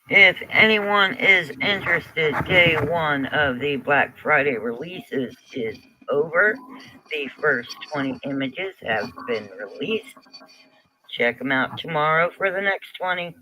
If anyone is interested, day one of the Black Friday releases is over. The first 20 images have been released. Check them out tomorrow for the next 20.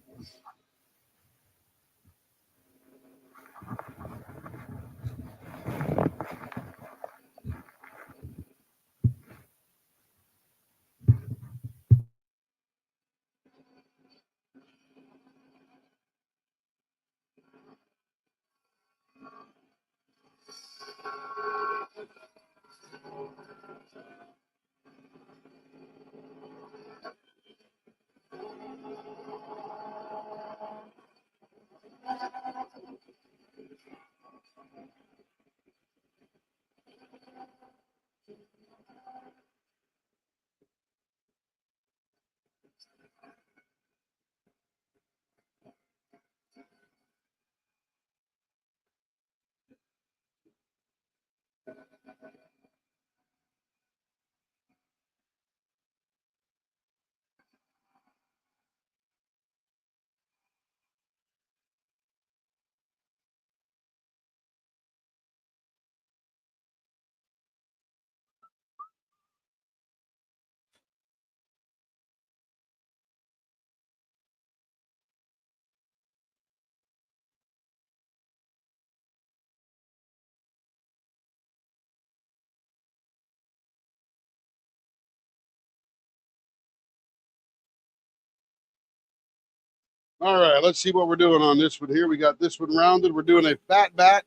All right, let's see what we're doing on this one here. We got this one rounded. We're doing a fat bat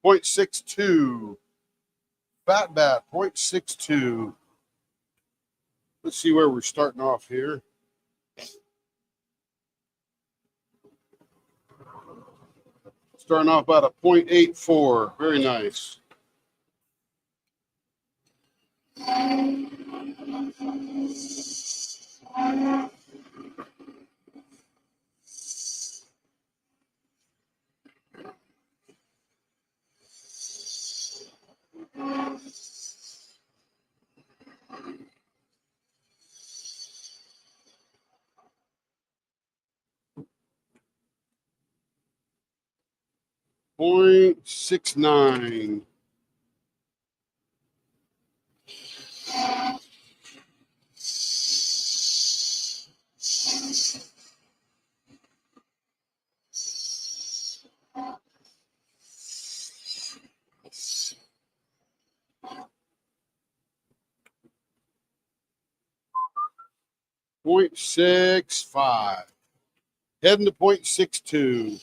0.62. Fat bat 0.62. Let's see where we're starting off here. Starting off about a 0.84. Very nice. .69. .65. Heading to 0.62.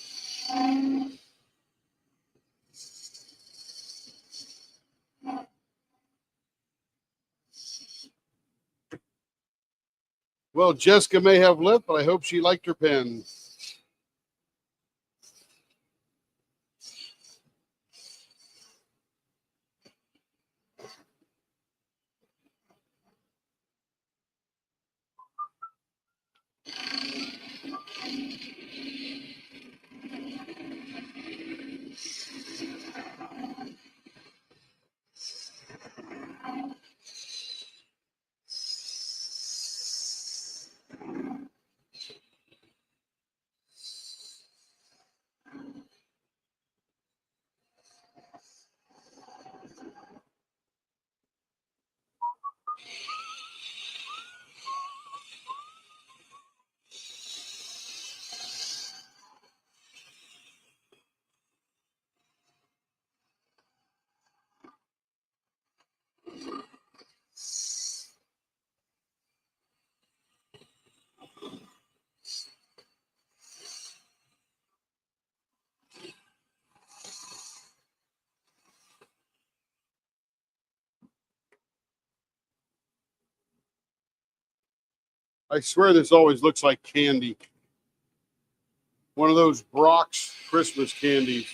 Well, Jessica may have left, but I hope she liked her pen. I swear this always looks like candy. One of those Brock's Christmas candies.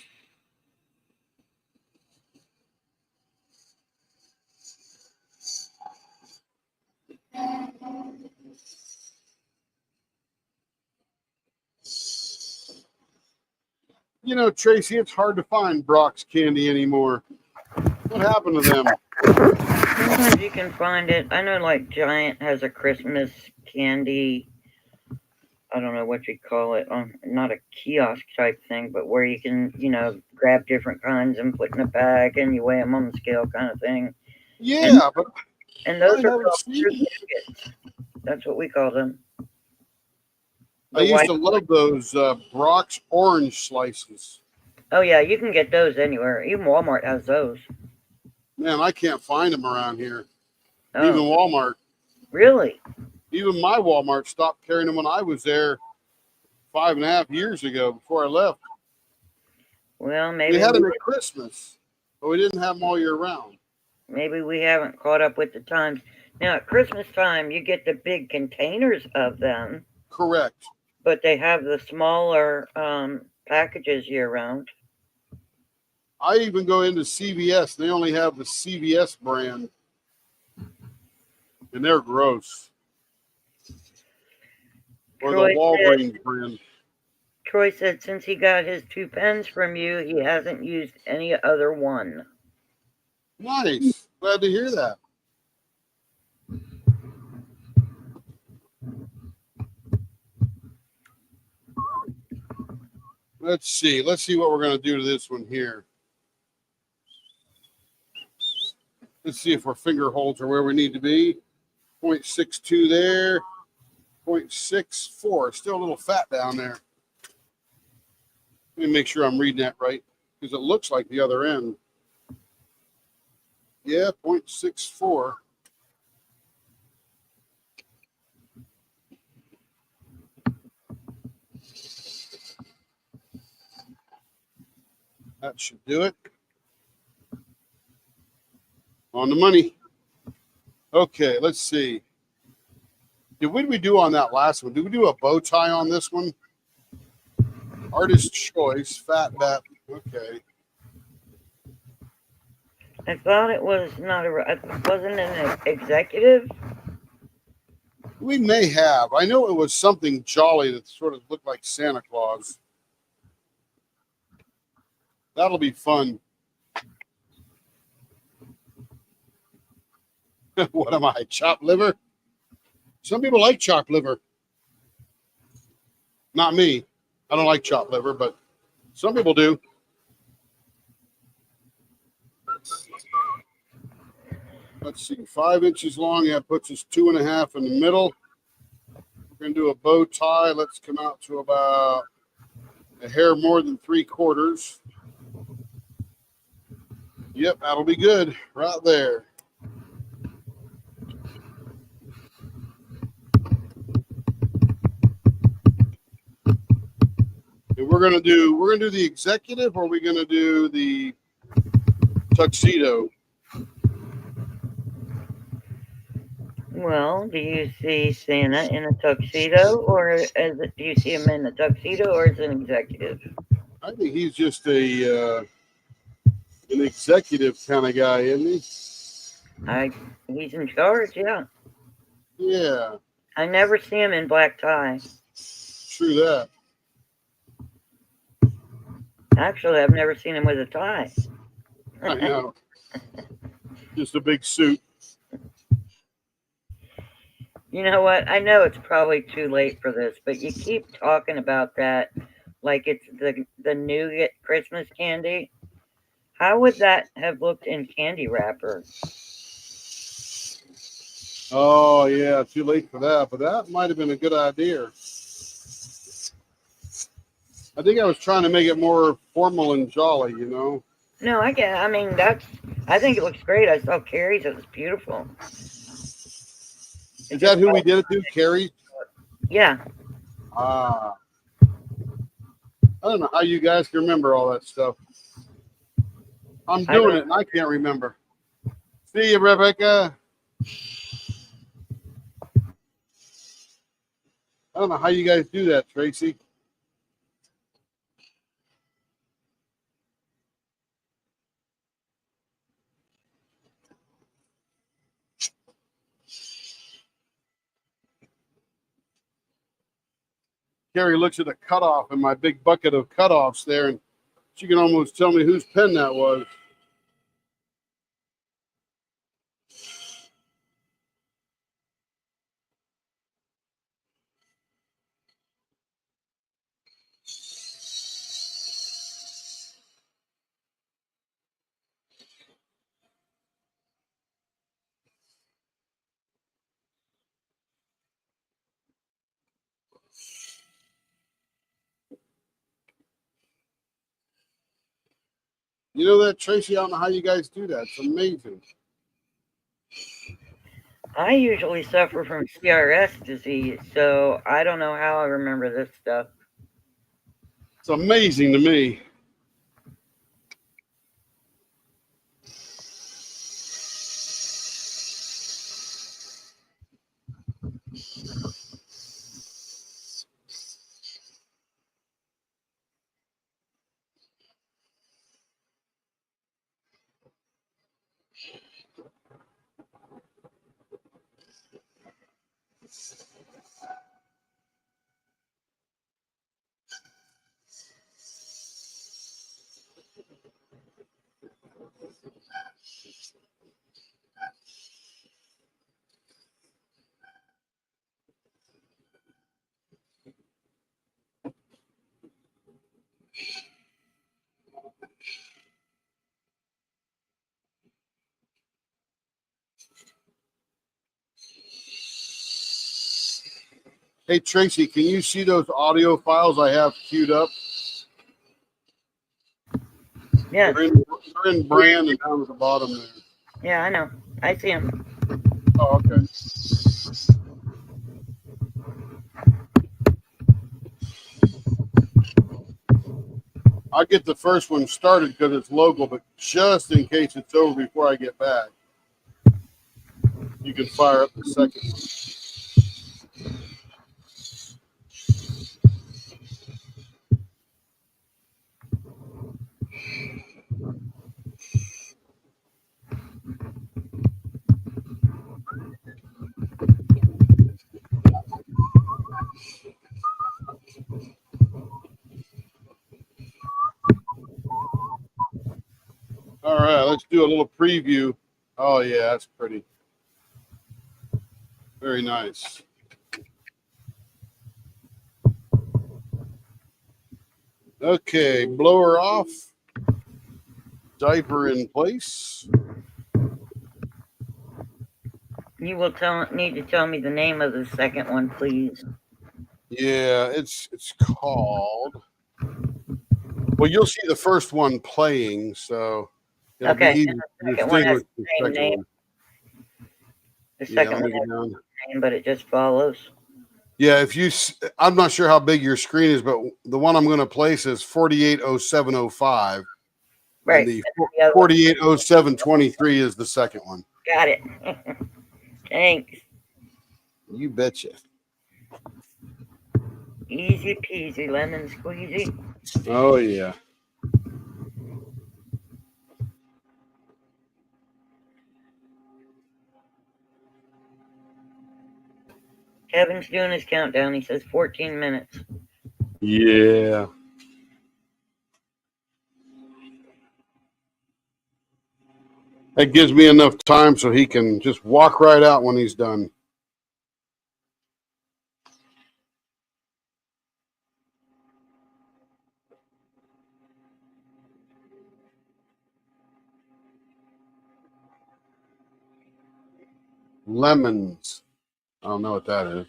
You know, Tracy, it's hard to find Brock's candy anymore. What happened to them? Sometimes you can find it. I know, like Giant has a Christmas candy. I don't know what you call it. Not a kiosk type thing, but where you can, grab different kinds and put in a bag and you weigh them on the scale, kind of thing. Yeah, but And those I are haven't called seen fruit it. biscuits. That's what we call them. I used to love those Brock's orange slices. Oh yeah, you can get those anywhere. Even Walmart has those. Man, I can't find them around here. Oh, Even Walmart. really? Even my Walmart stopped carrying them when I was there 5.5 years ago before I left. Well, maybe We had them at Christmas, but we didn't have them all year round. maybe we haven't caught up with the times. Now at Christmas time, you get the big containers of them. Correct. But they have the smaller packages year round. I even go into CVS. They only have the CVS brand, and they're gross. Or the Walgreens brand. Troy said since he got his 2 pens from you, he hasn't used any other one. Nice. Glad to hear that. Let's see. Let's see what we're going to do to this one here. Let's see if our finger holds are where we need to be. 0.62 there. 0.64. Still a little fat down there. Let me make sure I'm reading that right, because it looks like the other end. Yeah, 0.64. That should do it. On the money. Okay, let's see. What did we do on that last one? Did we do a bow tie on this one? Artist choice, fat bet. Okay. I thought it was not it wasn't an executive. We may have. I know it was something jolly that sort of looked like Santa Claus. That'll be fun. What am I? Chopped liver? Some people like chopped liver. Not me. I don't like chopped liver, but some people do. Let's see, 5 inches long. That puts us 2.5 in the middle. We're going to do a bow tie. Let's come out to about a hair more than 3/4. Yep, that'll be good right there. And we're gonna do the executive, or are we gonna do the tuxedo? Well, do you see Santa in a tuxedo, or do you see him in a tuxedo, or as an executive? I think he's just an executive kind of guy, isn't he? He's in charge, yeah. Yeah. I never see him in black tie. True that. Actually, I've never seen him with a tie. I know. Just a big suit. You know what? I know it's probably too late for this, but you keep talking about that like it's the new Christmas candy. How would that have looked in candy wrapper? Oh, yeah, too late for that, but that might have been a good idea. I think I was trying to make it more formal and jolly, you know? No, I think it looks great. I saw Carrie's. It was beautiful. Is that who we did it to, Carrie? Yeah. I don't know how you guys can remember all that stuff. I'm doing it and I can't remember. See you, Rebecca. I don't know how you guys do that, Tracy. Carrie looks at the cutoff in my big bucket of cutoffs there, and she can almost tell me whose pen that was. You know that, Tracy? I don't know how you guys do that. It's amazing. I usually suffer from CRS disease, so I don't know how I remember this stuff. It's amazing to me. Hey, Tracy, can you see those audio files I have queued up? Yeah. They're in brand and down at the bottom there. Yeah, I know. I see them. Oh, okay. I'll get the first one started because it's local, but just in case it's over before I get back, you can fire up the second one. All right, let's do a little preview. Oh, yeah, that's pretty. Very nice. Okay, blower off. Diaper in place. You will need to tell me the name of the second one, please. Yeah, it's called. Well, you'll see the first one playing, so it'll Okay, be easy and to the second one has distinguish the the same second name. one. The Yeah, second let one me has get down. the name, but it just follows. Yeah, I'm not sure how big your screen is, but the one I'm going to place is 480705, Right. and the The other one. 480723 is the second one. Got it. Thanks. You betcha. Easy peasy, lemon squeezy. Oh yeah. Kevin's doing his countdown. He says 14 minutes. Yeah. That gives me enough time so he can just walk right out when he's done. Lemons. I don't know what that is.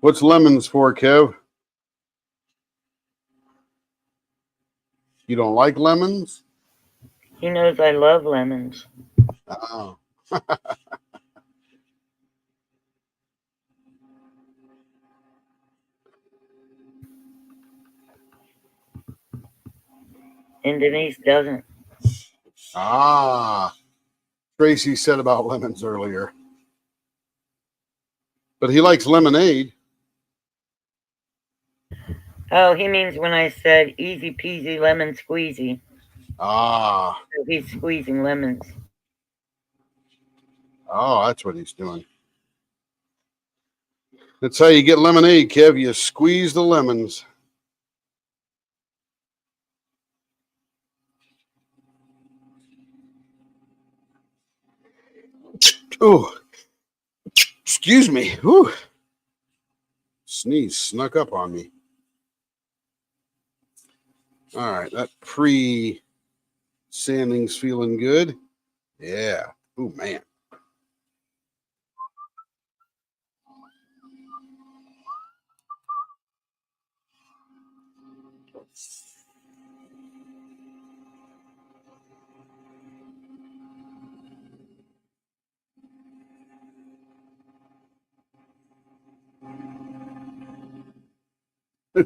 What's lemons for, Kev? You don't like lemons? He knows I love lemons. Oh. And Denise doesn't. Ah. Tracy said about lemons earlier. But he likes lemonade. Oh, he means when I said easy peasy lemon squeezy. Ah. So he's squeezing lemons. Oh, that's what he's doing. That's how you get lemonade, Kev. You squeeze the lemons. Oh, excuse me. Whew. Sneeze snuck up on me. All right, that pre-sanding's feeling good. Yeah. Oh, man.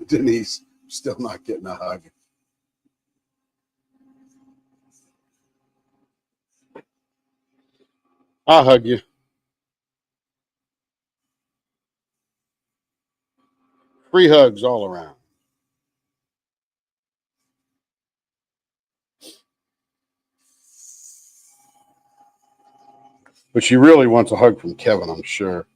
Denise still not getting a hug. I'll hug you. Free hugs all around. But she really wants a hug from Kevin, I'm sure.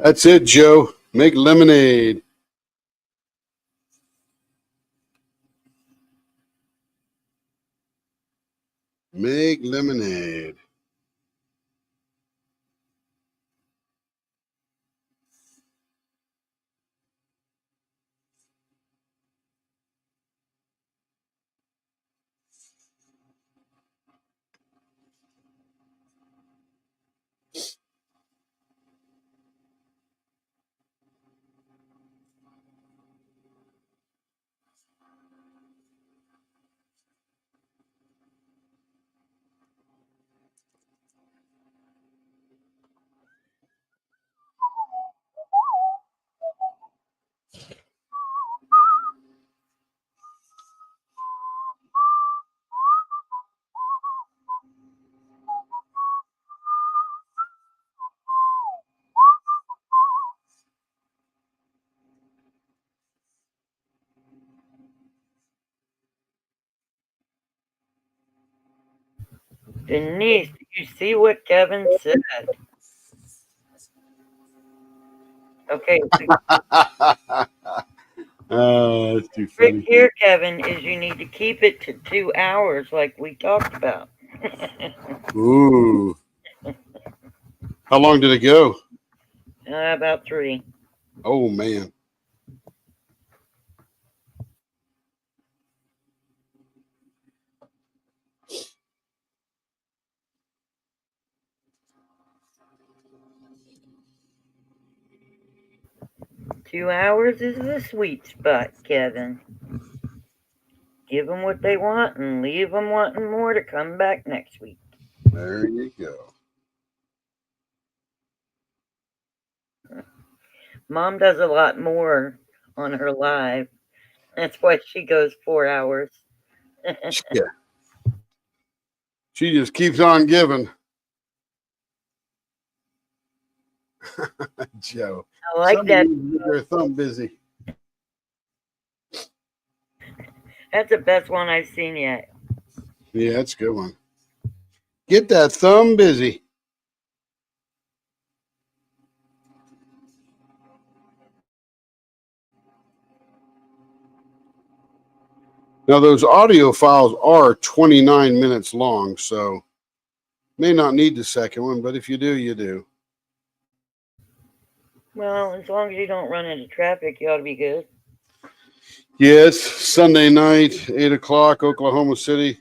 That's it, Joe. Make lemonade. Make lemonade. Denise, did you see what Kevin said? Okay, That's too trick funny. here, Kevin, is you need to keep it to 2 hours like we talked about. Ooh. How long did it go? About 3. Oh, man. Two hours is the sweet spot, Kevin. Give them what they want and leave them wanting more to come back next week. There you go. Mom does a lot more on her live. That's why she goes 4 hours. Yeah. She just keeps on giving. Joe. I like that. With their thumb busy. That's the best one I've seen yet. Yeah, that's a good one. Get that thumb busy. Now, those audio files are 29 minutes long, so may not need the second one, but if you do, you do. Well, as long as you don't run into traffic, you ought to be good. Yes, Sunday night, 8 o'clock, Oklahoma City.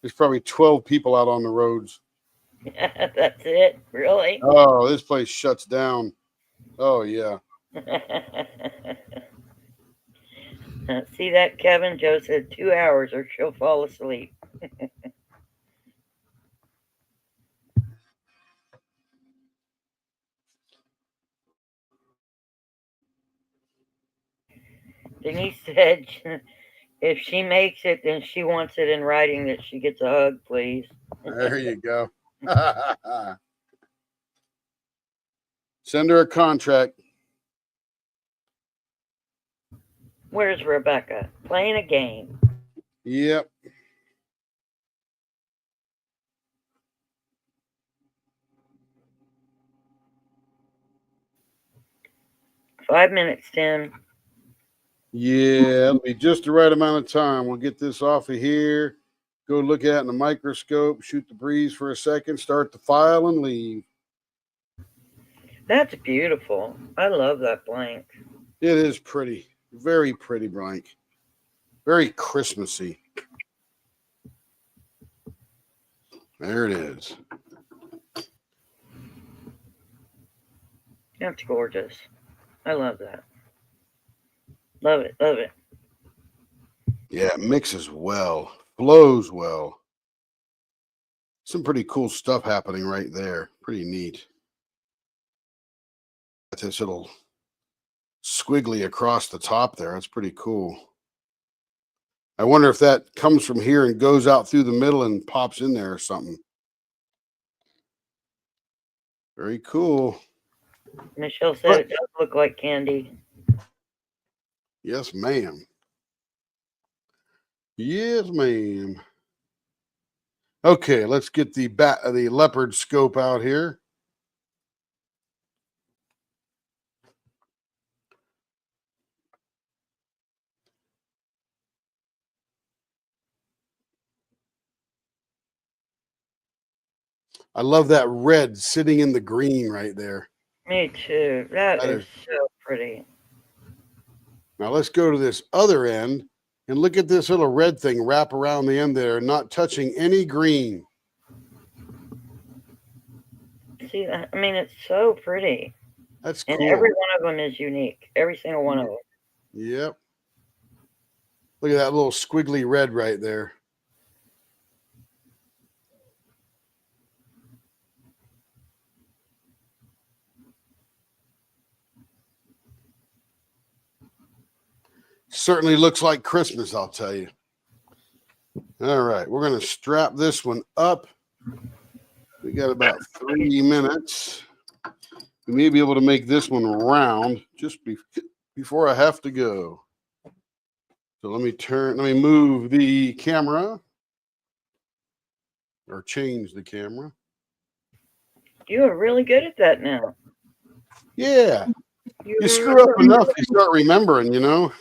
There's probably 12 people out on the roads. That's it? Really? Oh, this place shuts down. Oh, yeah. See that, Kevin? Joe said 2 hours or she'll fall asleep. Denise said if she makes it, then she wants it in writing that she gets a hug, please. There you go. Send her a contract. Where's Rebecca? Playing a game. Yep. Five minutes, Tim. Yeah, it'll be just the right amount of time. We'll get this off of here, go look at it in the microscope, shoot the breeze for a second, start the file, and leave. That's beautiful. I love that blank. It is pretty. Very pretty blank. Very Christmassy. There it is. That's gorgeous. I love that. Love it. Love it. Yeah, it mixes well, flows well. Some pretty cool stuff happening right there. Pretty neat. This little squiggly across the top there. That's pretty cool. I wonder if that comes from here and goes out through the middle and pops in there or something. Very cool. Michelle said it does look like candy. Yes, ma'am. Yes, ma'am. Okay, let's get the leopard scope out here. I love that red sitting in the green right there. Me too. That is so pretty. Now let's go to this other end and look at this little red thing wrap around the end there, not touching any green. See, I mean, it's so pretty. That's and cool. Every one of them is unique. Every single one of them. Yep. Look at that little squiggly red right there. Certainly looks like Christmas, I'll tell you. All right, we're going to strap this one up. We got about 3 minutes. We may be able to make this one round just before I have to go. So let me move the camera. or change the camera. You are really good at that now. Yeah. You You screw up remember, enough, you start remembering, you know.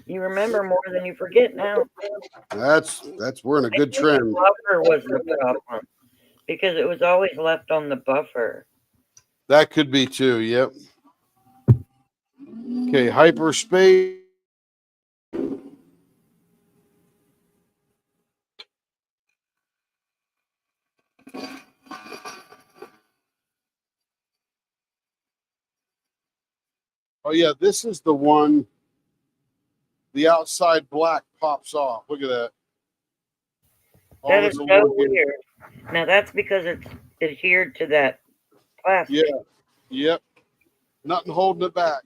you remember more than you forget now. That's we're in a good The trend. buffer was the problem because it was always left on the buffer. That could be too. Yep. Okay, hyperspace. Oh yeah, this is the one. The outside black pops off. Look at that. All That this is so along here. weird. Now that's because it's adhered to that plastic. Yeah. Yep. Nothing holding it back.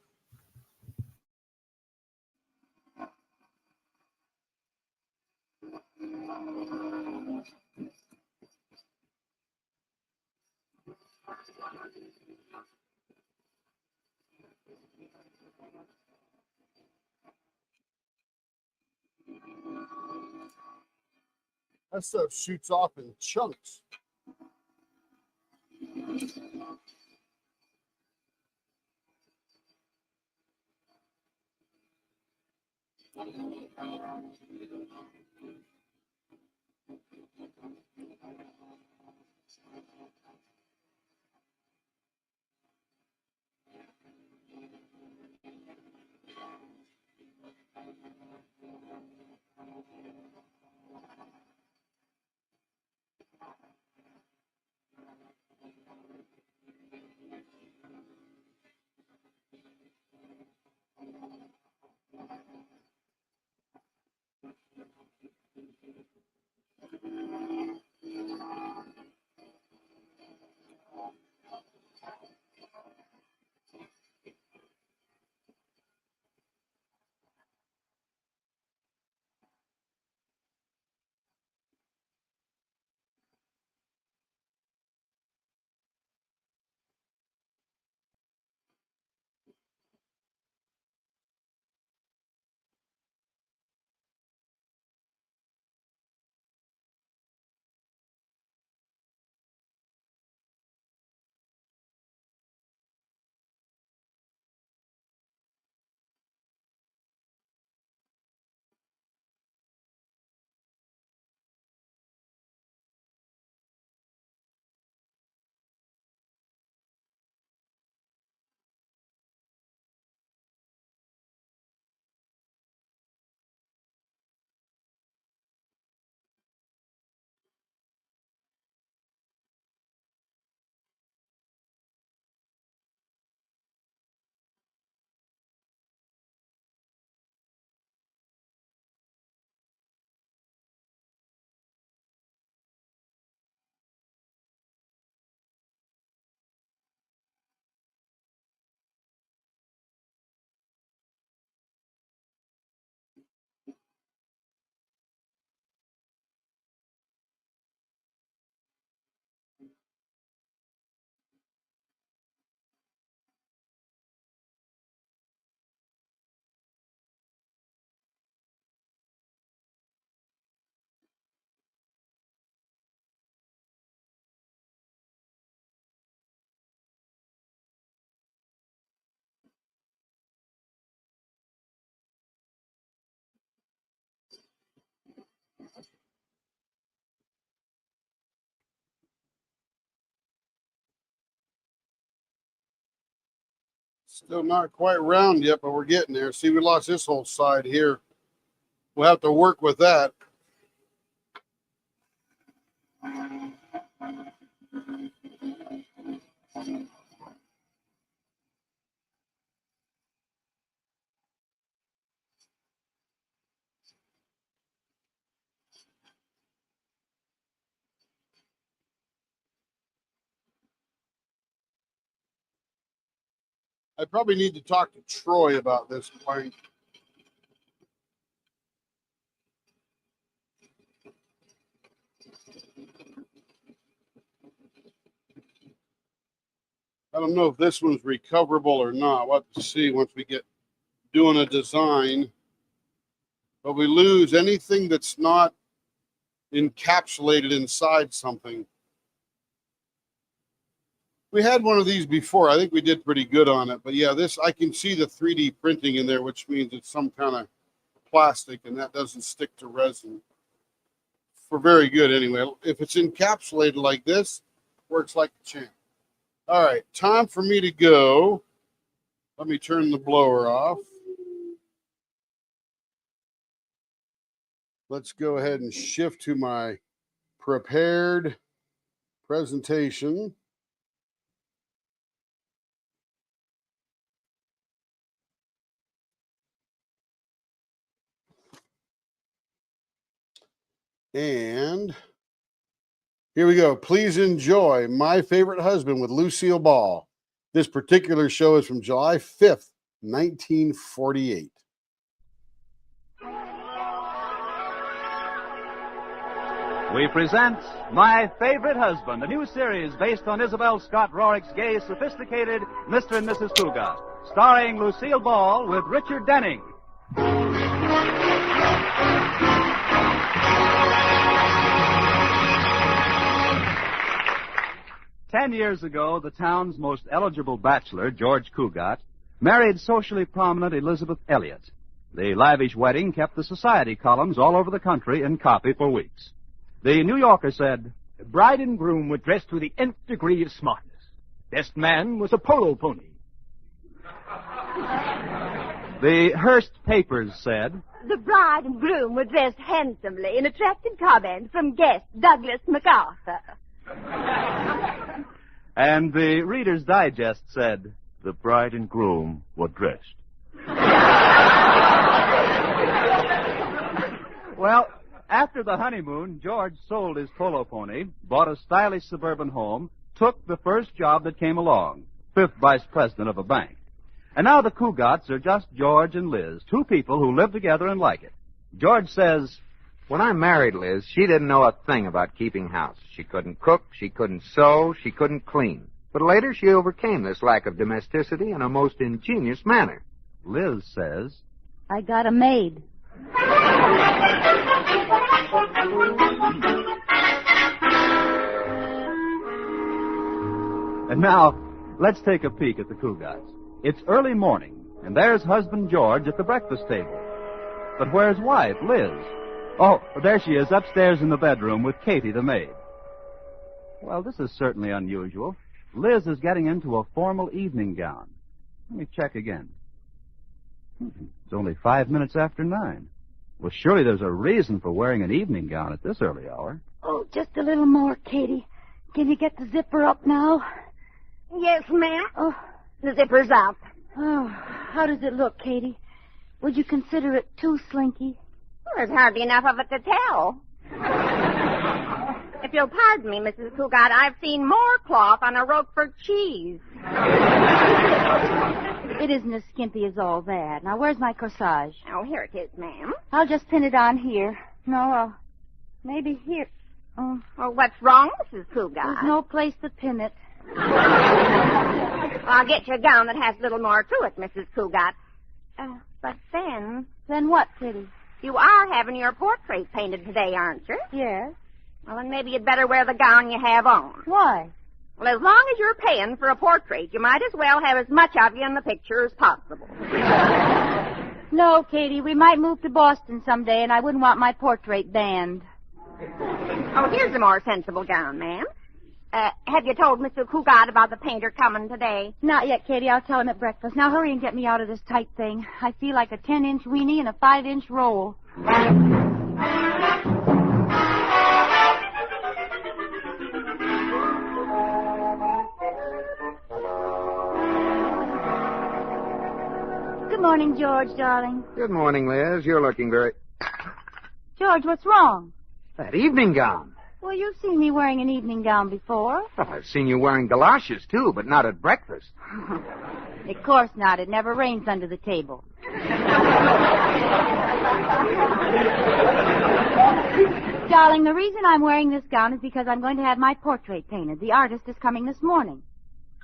That stuff shoots off in chunks. Still not quite round yet, but we're getting there. See, we lost this whole side here. We'll have to work with that. I probably need to talk to Troy about this plank. I don't know if this one's recoverable or not. We'll have to see once we get doing a design. But we lose anything that's not encapsulated inside something. We had one of these before. I think we did pretty good on it. But yeah, this, I can see the 3D printing in there, which means it's some kind of plastic, and that doesn't stick to resin. For very good anyway. If it's encapsulated like this, works like a champ. All right, time for me to go. Let me turn the blower off. Let's go ahead and shift to my prepared presentation. And here we go. Please enjoy My Favorite Husband with Lucille Ball. This particular show is from July 5th, 1948. We present My Favorite Husband, a new series based on Isabel Scott Rorick's gay, sophisticated Mr. and Mrs. Cougat, starring Lucille Ball with Richard Denning. 10 years ago, the town's most eligible bachelor, George Cougat, married socially prominent Elizabeth Elliot. The lavish wedding kept the society columns all over the country in copy for weeks. The New Yorker said, "The bride and groom were dressed to the nth degree of smartness. Best man was a polo pony." The Hearst papers said, "The bride and groom were dressed handsomely, an attractive comment from guest Douglas MacArthur." and the Reader's Digest said, "The bride and groom were dressed." Well, after the honeymoon, George sold his polo pony, bought a stylish suburban home, took the first job that came along, 5th vice president of a bank. And now the Cougats are just George and Liz, two people who live together and like it. George says, "When I married Liz, she didn't know a thing about keeping house. She couldn't cook, she couldn't sew, she couldn't clean. But later she overcame this lack of domesticity in a most ingenious manner." Liz says, "I got a maid." And now, let's take a peek at the Cougats. It's early morning, and there's husband George at the breakfast table. But where's wife, Liz? Oh, there she is, upstairs in the bedroom with Katie, the maid. Well, this is certainly unusual. Liz is getting into a formal evening gown. Let me check again. It's only 5 minutes after 9. Well, surely there's a reason for wearing an evening gown at this early hour. "Oh, just a little more, Katie. Can you get the zipper up now?" "Yes, ma'am. Oh, The zipper's up." oh, how does it look, Katie? Would you consider it too slinky? Well, there's hardly enough of it to tell. If you'll pardon me, Mrs. Cougat, I've seen more cloth on a Roquefort cheese. It isn't as skimpy as all that. Now, where's my corsage? Oh, here it is, ma'am. I'll just pin it on here. No, maybe here. Oh, Well, what's wrong, Mrs. Cougat? there's no place to pin it. I'll get you a gown that has a little more to it, Mrs. Cougat. But then, Then what, Kitty? you are having your portrait painted today, aren't you? Yes. Well, then maybe you'd better wear the gown you have on. Why? Well, as long as you're paying for a portrait, you might as well have as much of you in the picture as possible. No, Katie, we might move to Boston someday, and I wouldn't want my portrait banned. Oh, here's a more sensible gown, ma'am. Have you told Mr. Cougat about the painter coming today? Not yet, Katie. I'll tell him at breakfast. Now hurry and get me out of this tight thing. I feel like a 10-inch weenie in a 5-inch roll. Good morning, George, darling. Good morning, Liz. You're looking very... George, what's wrong? That evening gown. Well, you've seen me wearing an evening gown before. Well, I've seen you wearing galoshes, too, but not at breakfast. Of course not. It never rains under the table. Darling, the reason I'm wearing this gown is because I'm going to have my portrait painted. The artist is coming this morning.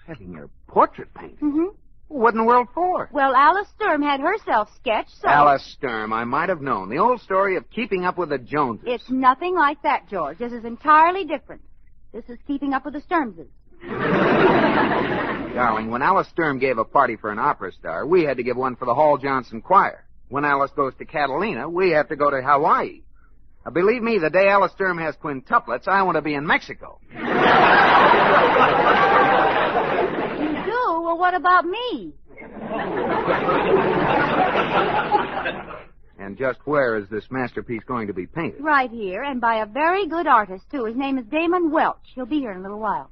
Having your portrait painted? Mm-hmm. What in the world for? Well, Alice Sturm had herself sketched, so... Alice Sturm, I might have known. The old story of keeping up with the Joneses. It's nothing like that, George. This is entirely different. This is keeping up with the Sturmses. Darling, when Alice Sturm gave a party for an opera star, we had to give one for the Hall Johnson Choir. When Alice goes to Catalina, we have to go to Hawaii. Now, believe me, the day Alice Sturm has quintuplets, I want to be in Mexico. You do? Well, what about me? And just where is this masterpiece going to be painted? Right here, and by a very good artist, too. His name is Damon Welch. He'll be here in a little while.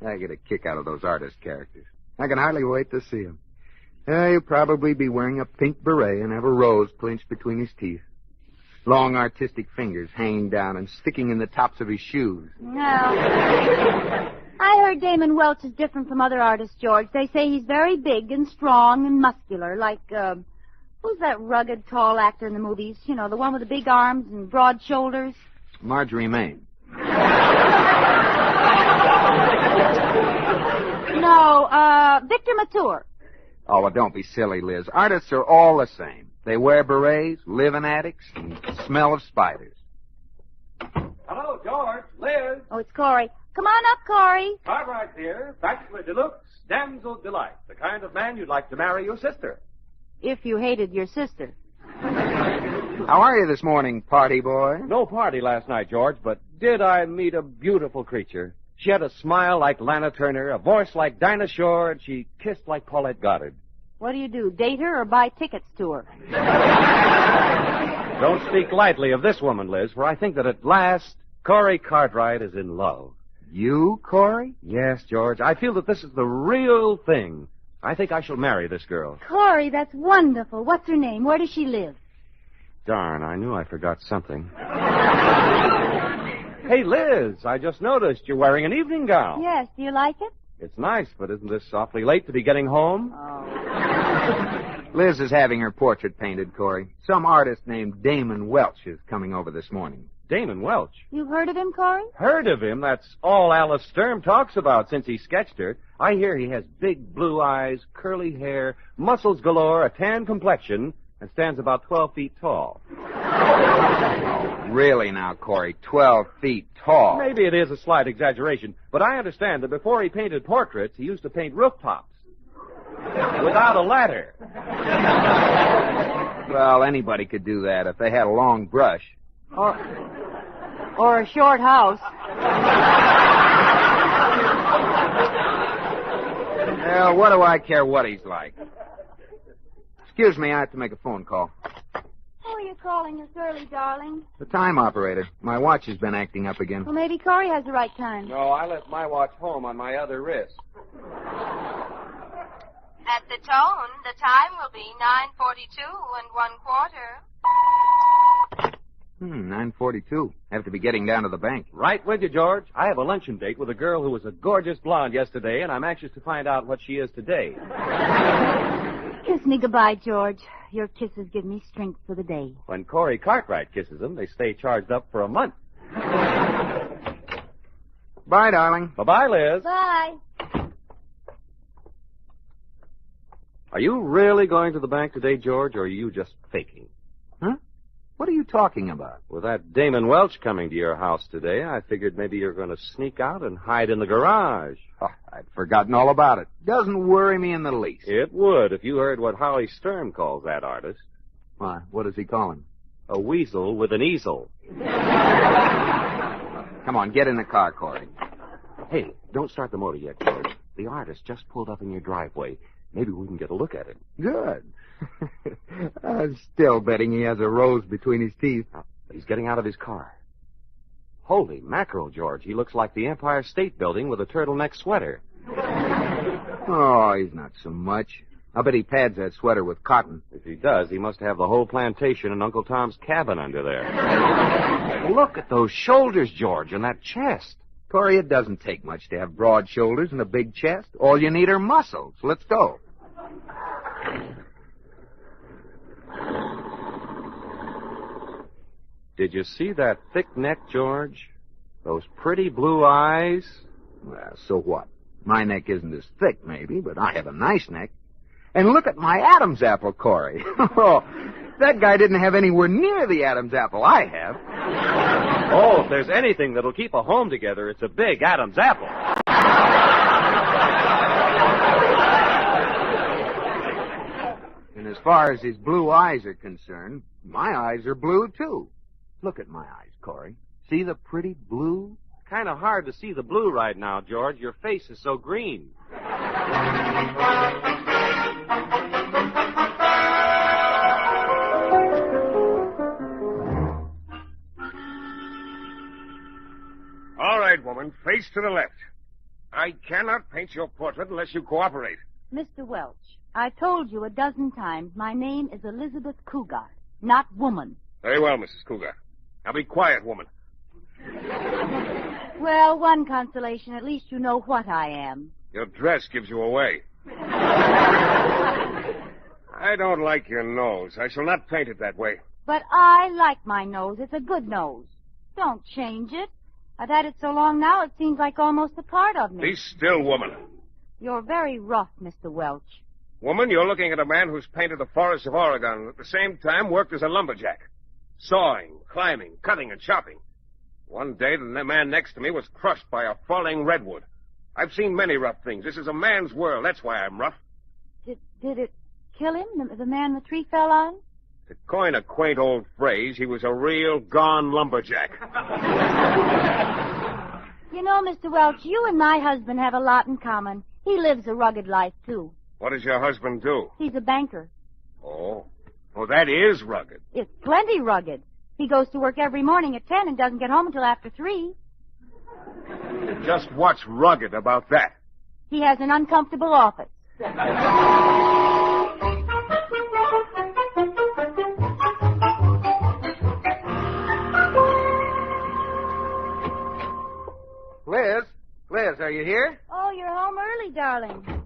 I get a kick out of those artist characters. I can hardly wait to see him. He'll probably be wearing a pink beret and have a rose clinched between his teeth. Long artistic fingers hanging down and sticking in the tops of his shoes. No. I heard Damon Welch is different from other artists, George. They say he's very big and strong and muscular, like, who's that rugged, tall actor in the movies? You know, the one with the big arms and broad shoulders? Marjorie Main. No, Victor Mature. Oh, well, don't be silly, Liz. Artists are all the same. They wear berets, live in attics, and smell of spiders. Hello, George. Liz. Oh, it's Corey. Come on up, Corey. Cartwright here. Bachelor deluxe. Damsel delight. The kind of man you'd like to marry your sister. If you hated your sister. How are you this morning, party boy? No party last night, George, but did I meet a beautiful creature? She had a smile like Lana Turner, a voice like Dinah Shore, and she kissed like Paulette Goddard. What do? Date her or buy tickets to her? Don't speak lightly of this woman, Liz, for I think that at last Corey Cartwright is in love. You, Corey? Yes, George. I feel that this is the real thing. I think I shall marry this girl. Corey, that's wonderful. What's her name? Where does she live? Darn, I knew I forgot something. Hey, Liz, I just noticed you're wearing an evening gown. Yes, do you like it? It's nice, but isn't this awfully late to be getting home? Oh. Liz is having her portrait painted, Corey. Some artist named Damon Welch is coming over this morning. Damon Welch. You've heard of him, Corey? Heard of him? That's all Alice Sturm talks about since he sketched her. I hear he has big blue eyes, curly hair, muscles galore, a tan complexion, and stands about 12 feet tall. Really now, Corey, 12 feet tall. Maybe it is a slight exaggeration, but I understand that before he painted portraits, he used to paint rooftops. Without a ladder. Well, anybody could do that if they had a long brush. Or a short house. Well, what do I care what he's like? Excuse me, I have to make a phone call. Oh, you're calling us early, darling. The time operator. My watch has been acting up again. Well, maybe Corey has the right time. No, I left my watch home on my other wrist. At the tone, the time will be 9:42 and 1/4. 9:42. Have to be getting down to the bank. Right with you, George. I have a luncheon date with a girl who was a gorgeous blonde yesterday, and I'm anxious to find out what she is today. Kiss me goodbye, George. Your kisses give me strength for the day. When Corey Cartwright kisses them, they stay charged up for a month. Bye, darling. Bye-bye, Liz. Bye. Are you really going to the bank today, George, or are you just faking? Huh? What are you talking about? With that Damon Welch coming to your house today, I figured maybe you're going to sneak out and hide in the garage. Oh, I'd forgotten all about it. Doesn't worry me in the least. It would if you heard what Holly Sturm calls that artist. Why, what does he call him? A weasel with an easel. Come on, get in the car, Corey. Hey, don't start the motor yet, George. The artist just pulled up in your driveway. Maybe we can get a look at it. Good. I'm still betting he has a rose between his teeth. He's getting out of his car. Holy mackerel, George. He looks like the Empire State Building with a turtleneck sweater. Oh, he's not so much. I bet he pads that sweater with cotton. If he does, he must have the whole plantation and Uncle Tom's cabin under there. Look at those shoulders, George, and that chest. Corey, it doesn't take much to have broad shoulders and a big chest. All you need are muscles. Let's go. Did you see that thick neck, George? Those pretty blue eyes? Well, so what? My neck isn't as thick, maybe, but I have a nice neck. And look at my Adam's apple, Corey. Oh, that guy didn't have anywhere near the Adam's apple I have. Oh, if there's anything that'll keep a home together, it's a big Adam's apple. And as far as his blue eyes are concerned, my eyes are blue, too. Look at my eyes, Corey. See the pretty blue? Kind of hard to see the blue right now, George. Your face is so green. All right, woman, face to the left. I cannot paint your portrait unless you cooperate. Mr. Welch, I've told you a dozen times my name is Elizabeth Cougar, not woman. Very well, Mrs. Cougar. Now be quiet, woman. Well, one consolation, at least you know what I am. Your dress gives you away. I don't like your nose. I shall not paint it that way. But I like my nose. It's a good nose. Don't change it. I've had it so long now it seems like almost a part of me. Be still, woman. You're very rough, Mr. Welch. Woman, you're looking at a man who's painted the forests of Oregon and at the same time worked as a lumberjack. Sawing, climbing, cutting, and chopping. One day, the man next to me was crushed by a falling redwood. I've seen many rough things. This is a man's world. That's why I'm rough. Did it kill him, the man the tree fell on? To coin a quaint old phrase, he was a real gone lumberjack. You know, Mr. Welch, you and my husband have a lot in common. He lives a rugged life, too. What does your husband do? He's a banker. Oh, that is rugged. It's plenty rugged. He goes to work every morning at 10 and doesn't get home until after 3. Just what's rugged about that? He has an uncomfortable office. Liz, are you here? Oh, you're home early, darling.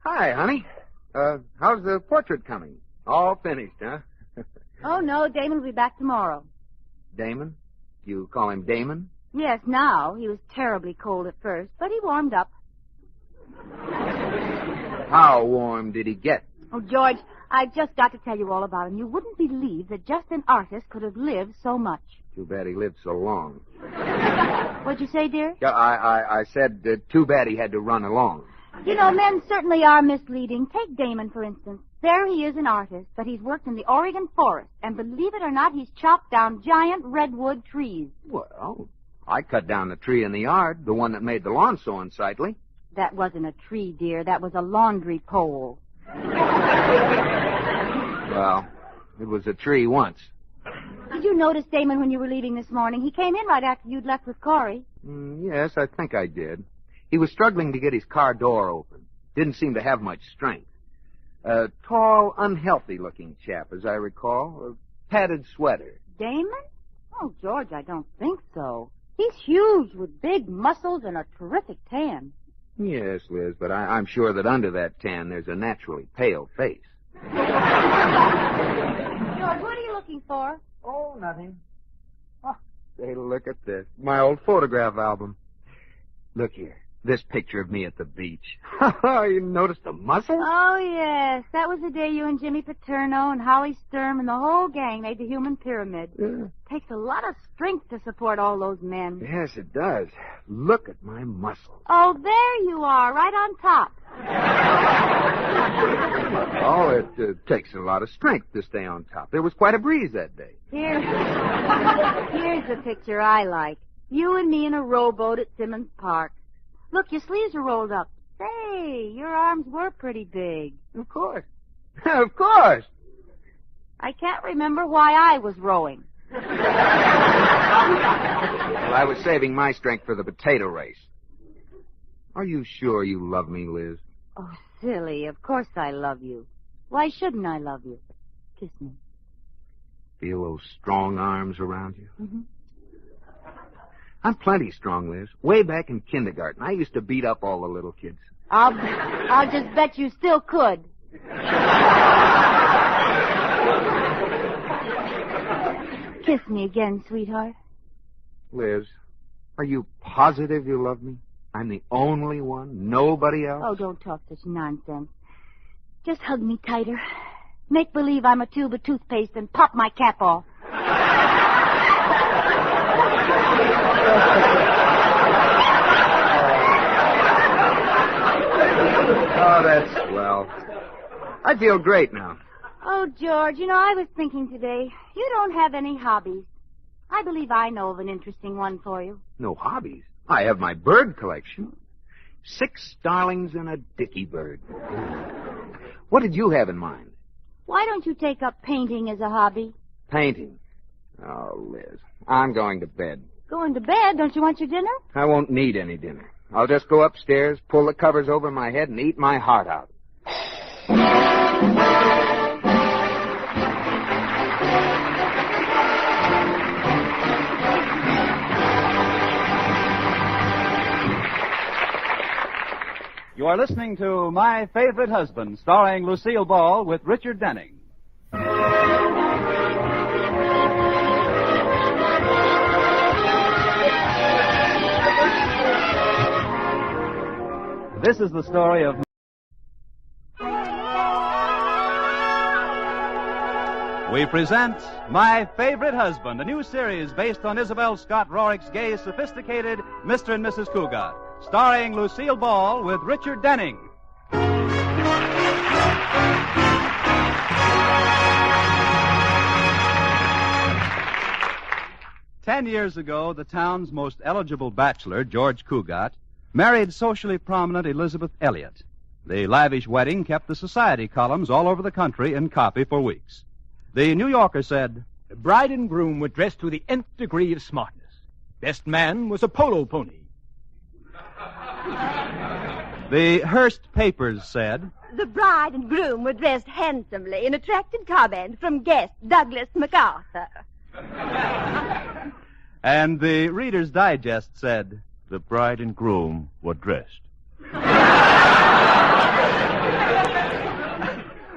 Hi, honey. How's the portrait coming? All finished, huh? Oh, no, Damon will be back tomorrow. Damon? You call him Damon? Yes, now. He was terribly cold at first, but he warmed up. How warm did he get? Oh, George, I've just got to tell you all about him. You wouldn't believe that just an artist could have lived so much. Too bad he lived so long. What'd you say, dear? Yeah, I said too bad he had to run along. You know, men certainly are misleading. Take Damon, for instance. There he is, an artist, but he's worked in the Oregon forest, and believe it or not, he's chopped down giant redwood trees. Well, I cut down the tree in the yard, the one that made the lawn so unsightly. That wasn't a tree, dear. That was a laundry pole. Well, it was a tree once. Did you notice Damon when you were leaving this morning? He came in right after you'd left with Corey. Yes, I think I did. He was struggling to get his car door open. Didn't seem to have much strength. A tall, unhealthy-looking chap, as I recall. A padded sweater. Damon? Oh, George, I don't think so. He's huge with big muscles and a terrific tan. Yes, Liz, but I'm sure that under that tan there's a naturally pale face. George, what are you looking for? Oh, nothing. Oh, say, look at this. My old photograph album. Look here. This picture of me at the beach. You noticed the muscles? Oh, yes. That was the day you and Jimmy Paterno and Holly Sturm and the whole gang made the human pyramid. Yeah. Takes a lot of strength to support all those men. Yes, it does. Look at my muscles. Oh, there you are, right on top. Oh, it takes a lot of strength to stay on top. There was quite a breeze that day. Here's the picture I like. You and me in a rowboat at Simmons Park. Look, your sleeves are rolled up. Say, your arms were pretty big. Of course. Of course. I can't remember why I was rowing. Well, I was saving my strength for the potato race. Are you sure you love me, Liz? Oh, silly. Of course I love you. Why shouldn't I love you? Kiss me. Feel those strong arms around you? Mm-hmm. I'm plenty strong, Liz. Way back in kindergarten, I used to beat up all the little kids. I'll just bet you still could. Kiss me again, sweetheart. Liz, are you positive you love me? I'm the only one, nobody else? Oh, don't talk such nonsense. Just hug me tighter. Make believe I'm a tube of toothpaste and pop my cap off. Oh, that's swell. I feel great now. Oh, George, I was thinking today, you don't have any hobbies. I believe I know of an interesting one for you. No hobbies. I have my bird collection. 6 starlings and a dicky bird. What did you have in mind? Why don't you take up painting as a hobby? Painting. Oh, Liz, I'm going to bed. Going to bed? Don't you want your dinner? I won't need any dinner. I'll just go upstairs, pull the covers over my head, and eat my heart out. You are listening to My Favorite Husband, starring Lucille Ball with Richard Denning. This is the story of... We present My Favorite Husband, a new series based on Isabel Scott Rorick's gay, sophisticated Mr. and Mrs. Cougat, starring Lucille Ball with Richard Denning. Ten years ago, the town's most eligible bachelor, George Cougat, married socially prominent Elizabeth Elliott. The lavish wedding kept the society columns all over the country in copy for weeks. The New Yorker said, The bride and groom were dressed to the nth degree of smartness. Best man was a polo pony. The Hearst papers said, The bride and groom were dressed handsomely in attracted comment from guest Douglas MacArthur. and the Reader's Digest said, The bride and groom were dressed.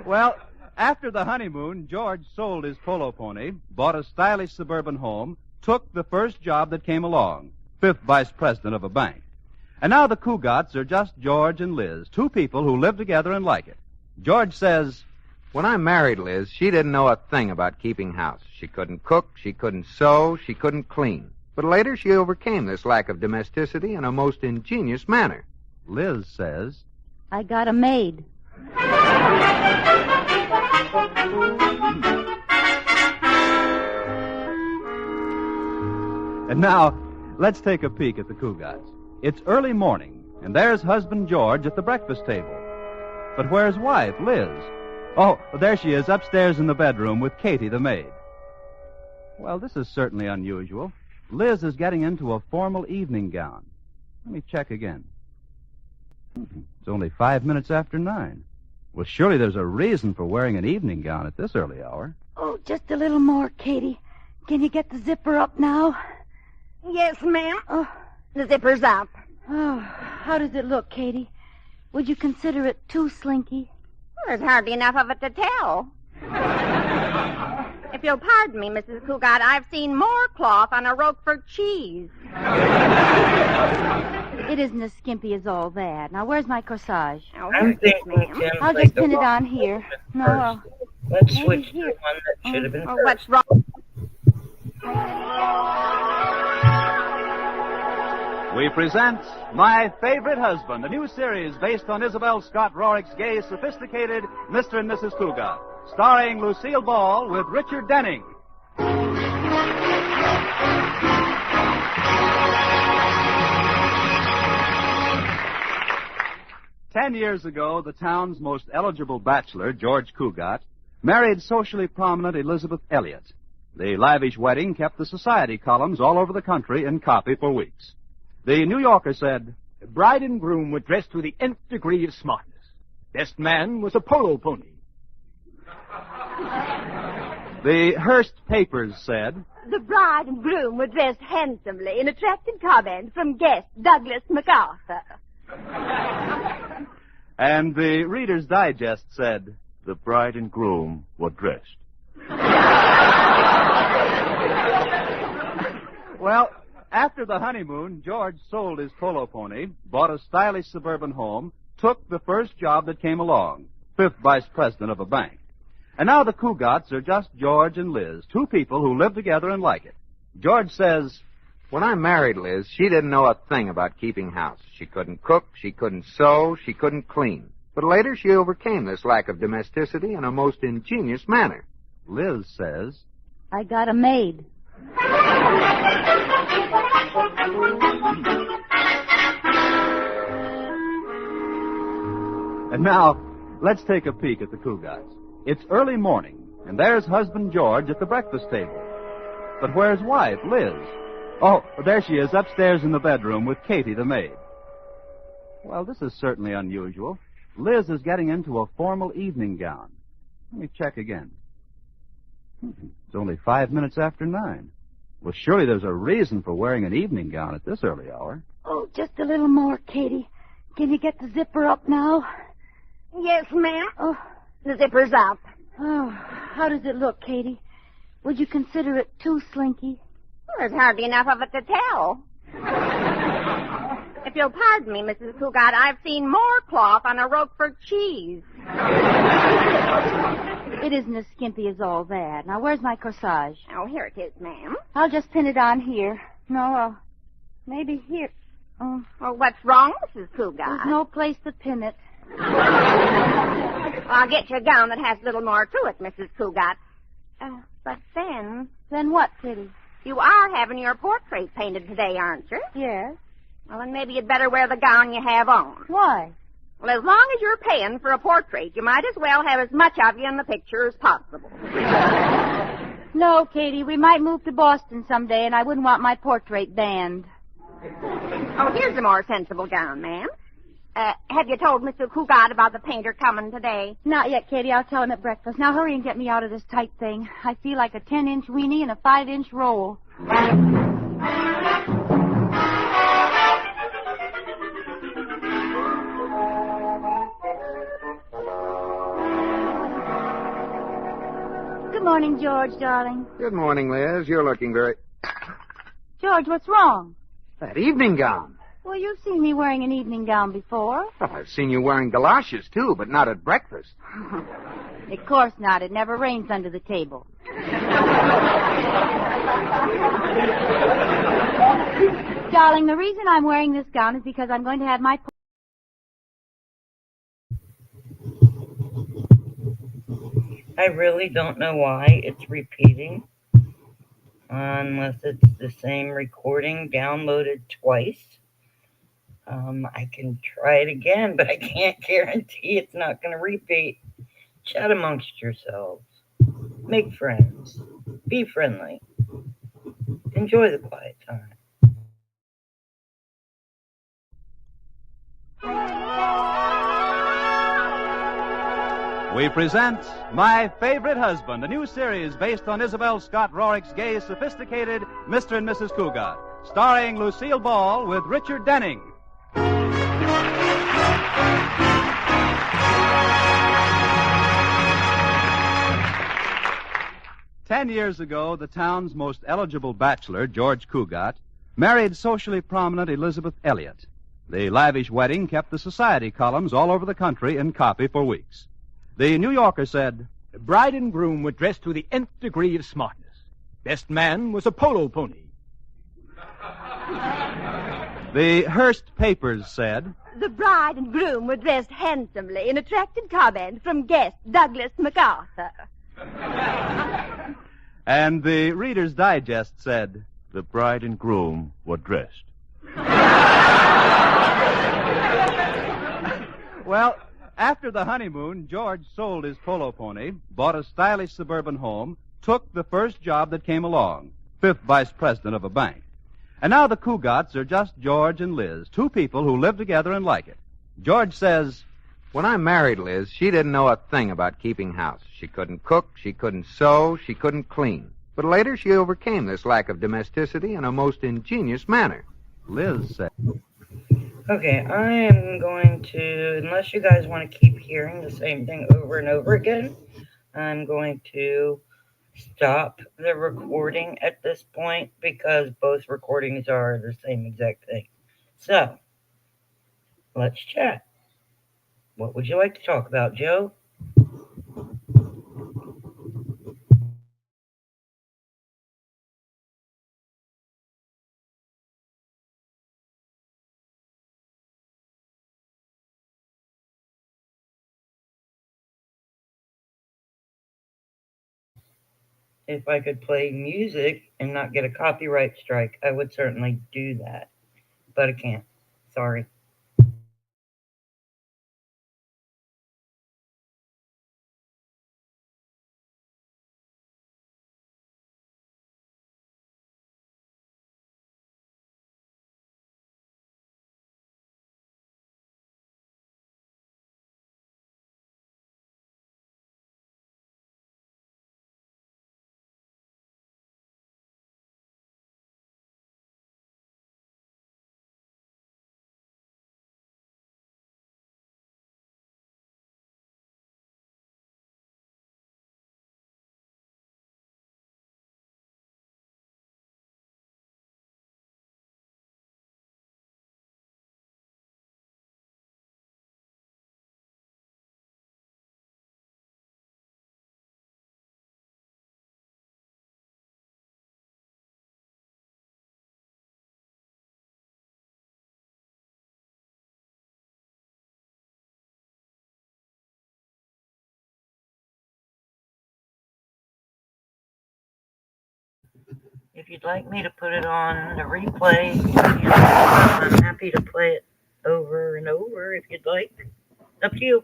Well, after the honeymoon, George sold his polo pony, bought a stylish suburban home, took the first job that came along, 5th vice president of a bank. And now the Cougats are just George and Liz, 2 people who live together and like it. George says, When I married Liz, she didn't know a thing about keeping house. She couldn't cook, she couldn't sew, she couldn't clean. But later she overcame this lack of domesticity in a most ingenious manner. Liz says, I got a maid. And now, let's take a peek at the Cougats. It's early morning, and there's husband George at the breakfast table. But where's wife, Liz? Oh, there she is upstairs in the bedroom with Katie, the maid. Well, this is certainly unusual. Liz is getting into a formal evening gown. Let me check again. It's only 5 minutes after 9. Well, surely there's a reason for wearing an evening gown at this early hour. Oh, just a little more, Katie. Can you get the zipper up now? Yes, ma'am. Oh, The zipper's up. oh, how does it look, Katie? Would you consider it too slinky? There's hardly enough of it to tell. If you'll pardon me, Mrs. Cougat, I've seen more cloth on a Roquefort cheese. It isn't as skimpy as all that. Now, where's my corsage? Oh, I'm here it is, thinking ma'am. Tim I'll played just the pin it wrong on here. No, first. well, Let's maybe switch to the here. one that should have been Oh, first. what's wrong? We present My Favorite Husband, a new series based on Isabel Scott Rorick's gay, sophisticated Mr. and Mrs. Cougat, starring Lucille Ball with Richard Denning. 10 years ago, the town's most eligible bachelor, George Cougat, married socially prominent Elizabeth Elliott. The lavish wedding kept the society columns all over the country in copy for weeks. The New Yorker said, The bride and groom were dressed to the nth degree of smartness. Best man was a polo pony. The Hearst papers said, The bride and groom were dressed handsomely in attracted comment from guest Douglas MacArthur. and the Reader's Digest said, the bride and groom were dressed. Well, after the honeymoon, George sold his polo pony, bought a stylish suburban home, took the first job that came along, fifth vice president of a bank. And now the Cougats are just George and Liz, two people who live together and like it. George says, when I married Liz, she didn't know a thing about keeping house. She couldn't cook, she couldn't sew, she couldn't clean. But later she overcame this lack of domesticity in a most ingenious manner. Liz says, I got a maid. And now, let's take a peek at the Cougats. It's early morning, and there's husband George at the breakfast table. But where's wife, Liz? Oh, there she is, upstairs in the bedroom with Katie, the maid. Well, this is certainly unusual. Liz is getting into a formal evening gown. Let me check again. It's only 5 minutes after 9. Well, surely there's a reason for wearing an evening gown at this early hour. Oh, just a little more, Katie. Can you get the zipper up now? Yes, ma'am. Oh, the zipper's up. Oh, how does it look, Katie? Would you consider it too slinky? Well, there's hardly enough of it to tell. If you'll pardon me, Mrs. Cougat, I've seen more cloth on a Roquefort cheese. It isn't as skimpy as all that. Now, where's my corsage? Oh, here it is, ma'am. I'll just pin it on here. No, maybe here. Oh. Well, what's wrong, Mrs. Cougat? There's no place to pin it. I'll get you a gown that has a little more to it, Mrs. Cougat. But then... Then what, Kitty? You are having your portrait painted today, aren't you? Yes. Well, then maybe you'd better wear the gown you have on. Why? Well, as long as you're paying for a portrait, you might as well have as much of you in the picture as possible. No, Katie, we might move to Boston someday, and I wouldn't want my portrait banned. Oh, here's a more sensible gown, ma'am. Have you told Mr. Cougat about the painter coming today? Not yet, Katie. I'll tell him at breakfast. Now hurry and get me out of this tight thing. I feel like a 10-inch weenie in a 5-inch roll. Good morning, George, darling. Good morning, Liz. You're looking very... George, what's wrong? That evening gown. Well, you've seen me wearing an evening gown before. Oh, I've seen you wearing galoshes, too, but not at breakfast. Of course not. It never rains under the table. Darling, the reason I'm wearing this gown is because I'm going to have my... I really don't know why it's repeating. Unless it's the same recording downloaded twice. I can try it again, but I can't guarantee it's not going to repeat. Chat amongst yourselves. Make friends. Be friendly. Enjoy the quiet time. We present My Favorite Husband, a new series based on Isabel Scott Rorick's gay, sophisticated Mr. and Mrs. Cougat, starring Lucille Ball with Richard Denning. 10 years ago, the town's most eligible bachelor, George Cougat, married socially prominent Elizabeth Elliott. The lavish wedding kept the society columns all over the country in copy for weeks. The New Yorker said, "The bride and groom were dressed to the nth degree of smartness. Best man was a polo pony." The Hearst papers said, "The bride and groom were dressed handsomely, an attractive comment from guest Douglas MacArthur." and the Reader's Digest said, "The bride and groom were dressed." Well, after the honeymoon, George sold his polo pony, bought a stylish suburban home, took the first job that came along, fifth vice president of a bank. And now the Cougats are just George and Liz, two people who live together and like it. George says, when I married Liz, she didn't know a thing about keeping house. She couldn't cook, she couldn't sew, she couldn't clean. But later she overcame this lack of domesticity in a most ingenious manner. Liz said, Okay, I am going to, unless you guys want to keep hearing the same thing over and over again, I'm going to stop the recording at this point because both recordings are the same exact thing. So, let's chat. What would you like to talk about, Joe? if I could play music and not get a copyright strike, I would certainly do that. But I can't. Sorry. If you'd like me to put it on the replay, I'm happy to play it over and over if you'd like. Up to you.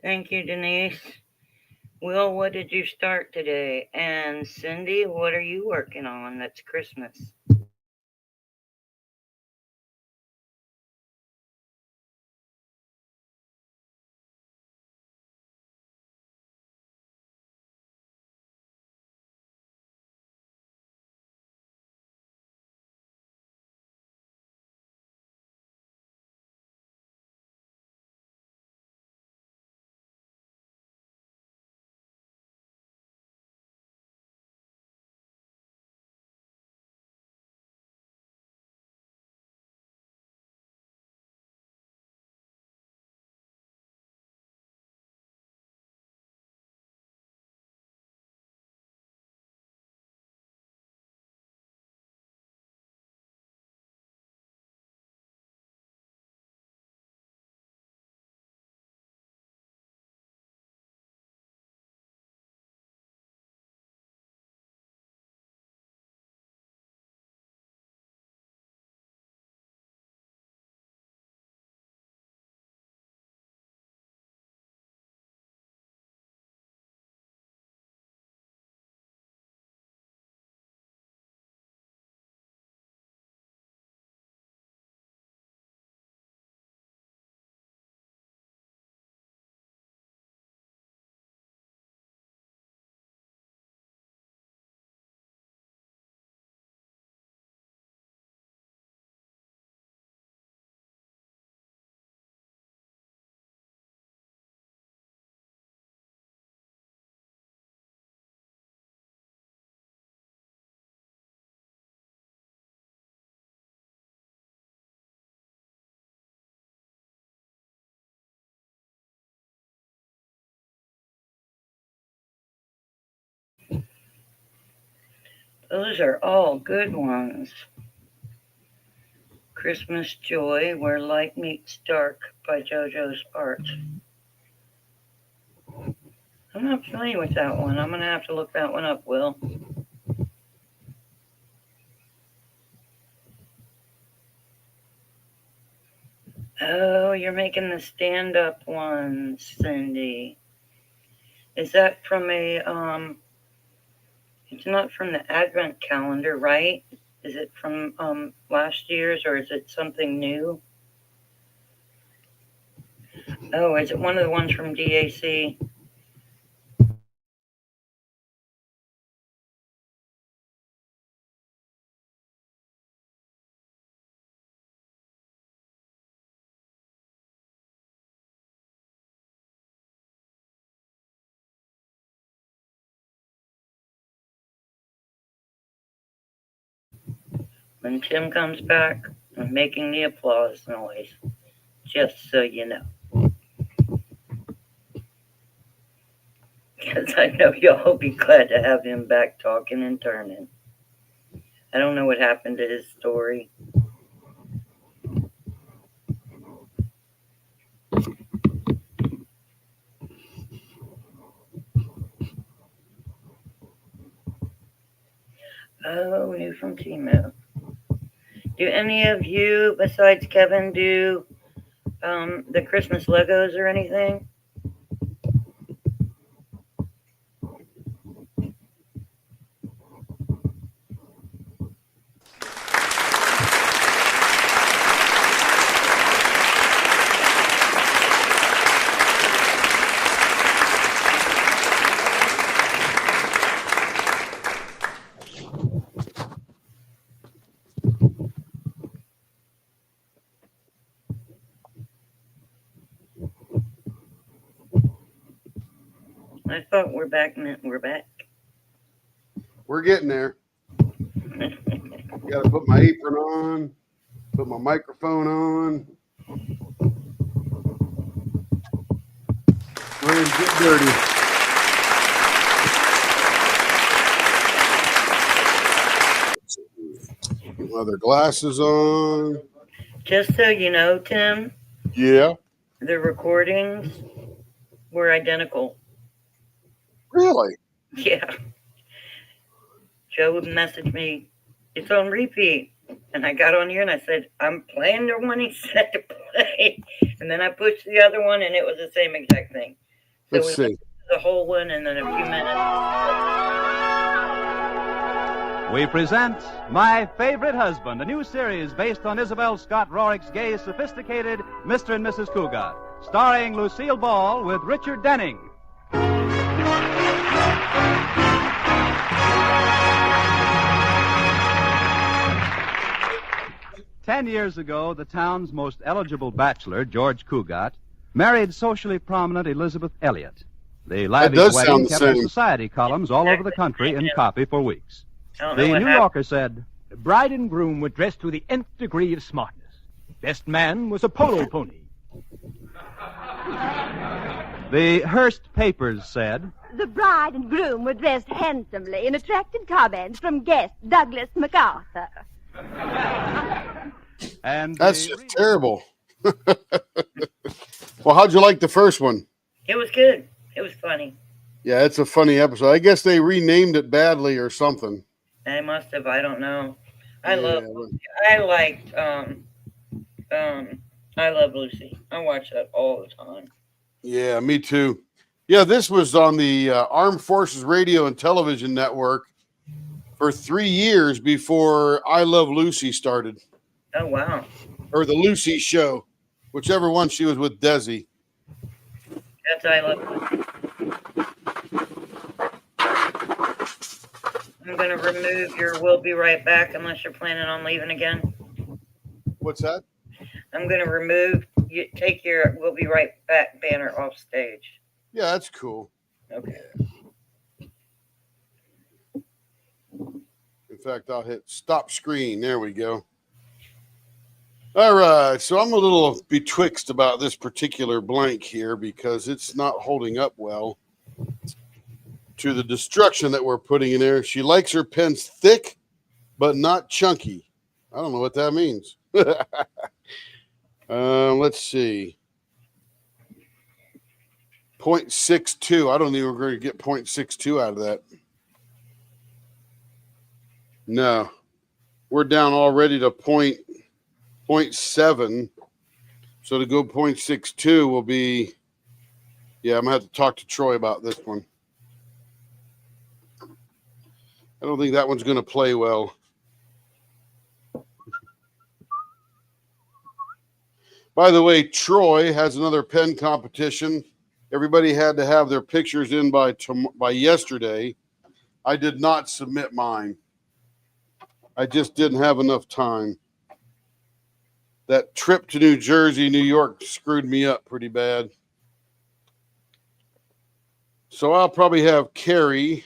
Thank you, Denise. Will, what did you start today? And Cindy, what are you working on that's Christmas? Those are all good ones. Christmas Joy, Where Light Meets Dark by JoJo's Art. I'm not familiar with that one. I'm going to have to look that one up, Will. Oh, you're making the stand-up ones, Cindy. Is that from a, it's not from the Advent calendar, right? Is it from last year's, or is it something new? Oh, is it one of the ones from DAC? When Tim comes back, I'm making the applause noise, just so you know. Because I know y'all will be glad to have him back talking and turning. I don't know what happened to his story. Oh, new from Timo. Do any of you, besides Kevin, do the Christmas Legos or anything? I thought we're back. We're back. We're getting there. Got to put my apron on, put my microphone on. Ready to get dirty. Put my other glasses on. Just so you know, Tim. Yeah. The recordings were identical. Really? Yeah. Joe would message me, it's on repeat. And I got on here and I said, I'm playing the one he said to play. And then I pushed the other one and it was the same exact thing. So Let's see. The whole one and then a few minutes. We present My Favorite Husband, a new series based on Isabel Scott Rorick's gay, sophisticated Mr. and Mrs. Cougat, starring Lucille Ball with Richard Denning. 10 years ago, the town's most eligible bachelor, George Cougat, married socially prominent Elizabeth Elliott. The lavish wedding kept the society columns all over the country in copy for weeks. The New Yorker said, Bride and groom were dressed to the nth degree of smartness. Best man was a polo pony. The Hearst papers said, The bride and groom were dressed handsomely in attracted comments from guest Douglas MacArthur. And that's just terrible. Well, how'd you like the first one? It was good. It was funny. Yeah, it's a funny episode. I guess they renamed it badly or something. I must have. I don't know. I liked I Love Lucy. I watch that all the time. Yeah, me too. Yeah, this was on the Armed Forces Radio and Television Network for 3 years before I Love Lucy started. Oh, wow. Or the Lucy Show, whichever one she was with Desi. That's I Love Lucy. I'm going to remove your We'll Be Right Back unless you're planning on leaving again. What's that? I'm going to remove, take your We'll Be Right Back banner off stage. Yeah, that's cool. Okay. In fact, I'll hit stop screen. There we go. All right. So I'm a little betwixt about this particular blank here because it's not holding up well. to the destruction that we're putting in there. She likes her pens thick, but not chunky. I don't know what that means. Let's see. 0.62. I don't think we're going to get 0.62 out of that. No. We're down already to 0.7. So to go 0.62 will be, yeah, I'm going to have to talk to Troy about this one. I don't think that one's going to play well. By the way, Troy has another pen competition. Everybody had to have their pictures in by yesterday. I did not submit mine. I just didn't have enough time. That trip to New Jersey, New York screwed me up pretty bad. So I'll probably have Carrie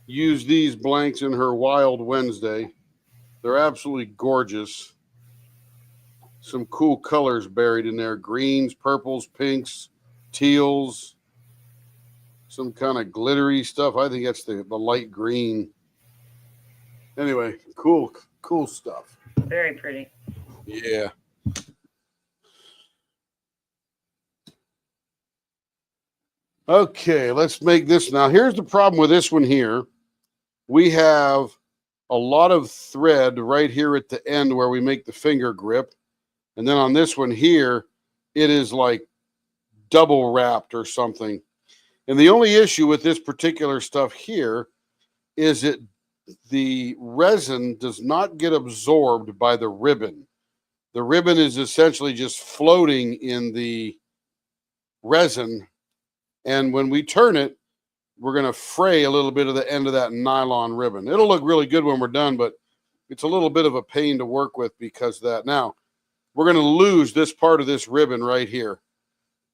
use these blanks in her Wild Wednesday. They're absolutely gorgeous. Some cool colors buried in there. Greens, purples, pinks, teals. Some kind of glittery stuff. I think that's the light green. Anyway, cool stuff. Very pretty. Yeah. Okay, let's make this. Now, here's the problem with this one here. We have a lot of thread right here at the end where we make the finger grip. And then on this one here, it is like double wrapped or something. And the only issue with this particular stuff here is the resin does not get absorbed by the ribbon. The ribbon is essentially just floating in the resin. And when we turn it, we're going to fray a little bit of the end of that nylon ribbon. It'll look really good when we're done, but it's a little bit of a pain to work with because of that. Now, we're going to lose this part of this ribbon right here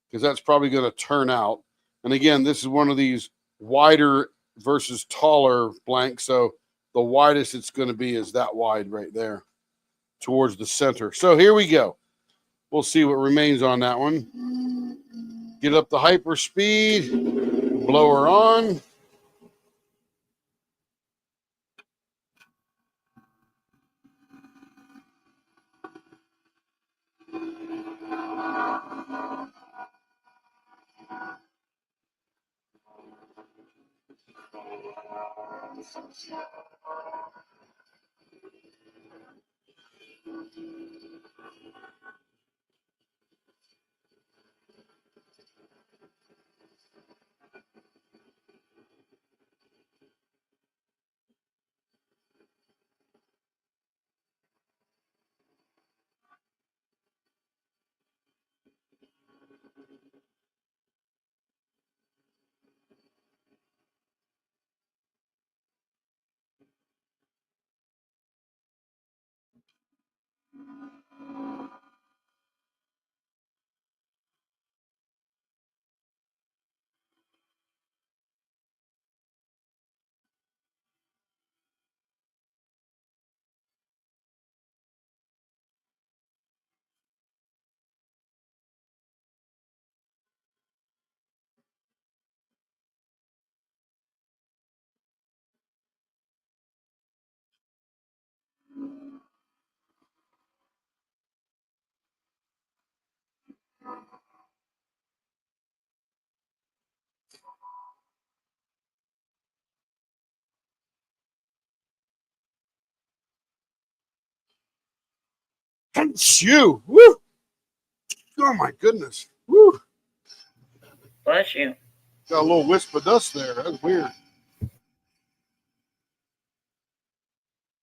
because that's probably going to turn out. And again, this is one of these wider versus taller blanks. So the widest it's going to be is that wide right there towards the center. So here we go. We'll see what remains on that one. Get up the hyper speed, blow her on. Shoo! Woo! Oh my goodness! Woo! Bless you. Got a little wisp of dust there. That's weird.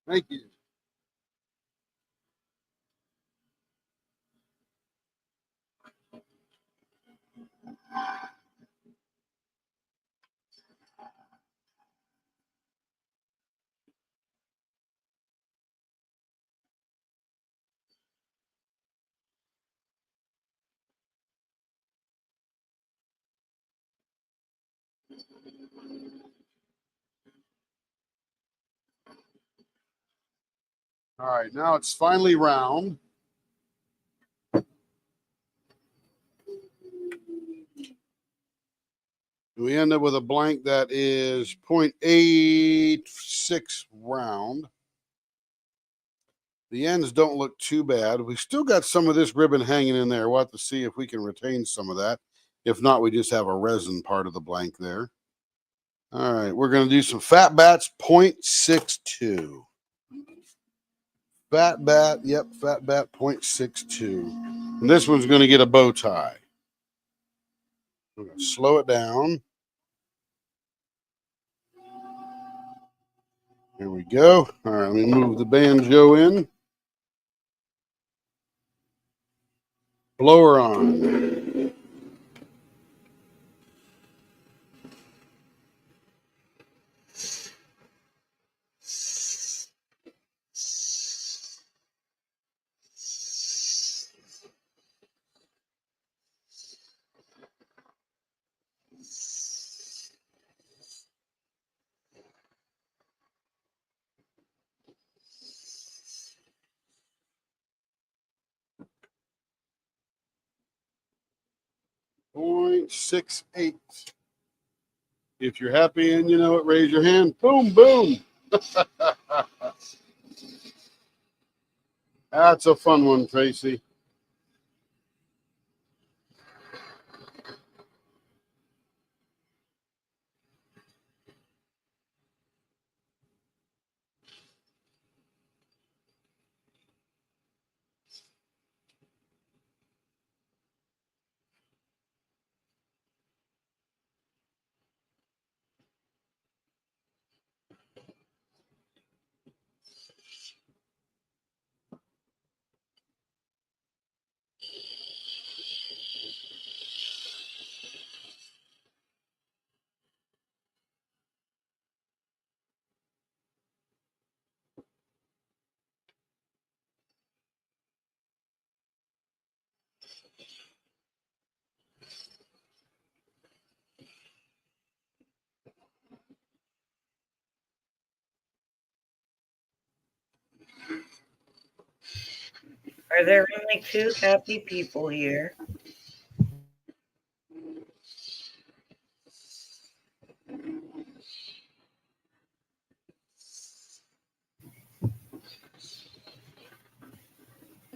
Thank you. All right, now it's finally round. We end up with a blank that is 0.86 round. The ends don't look too bad. We still got some of this ribbon hanging in there. We'll have to see if we can retain some of that. If not, we just have a resin part of the blank there. All right, we're going to do some fat bats, 0.62. Fat bat, yep, fat bat, 0.62. And this one's going to get a bow tie. We're going to slow it down. Here we go. All right, let me move the banjo in. Blower on. .68. If you're happy and you know it, raise your hand. Boom, boom. That's a fun one, Tracy. Are there only two happy people here?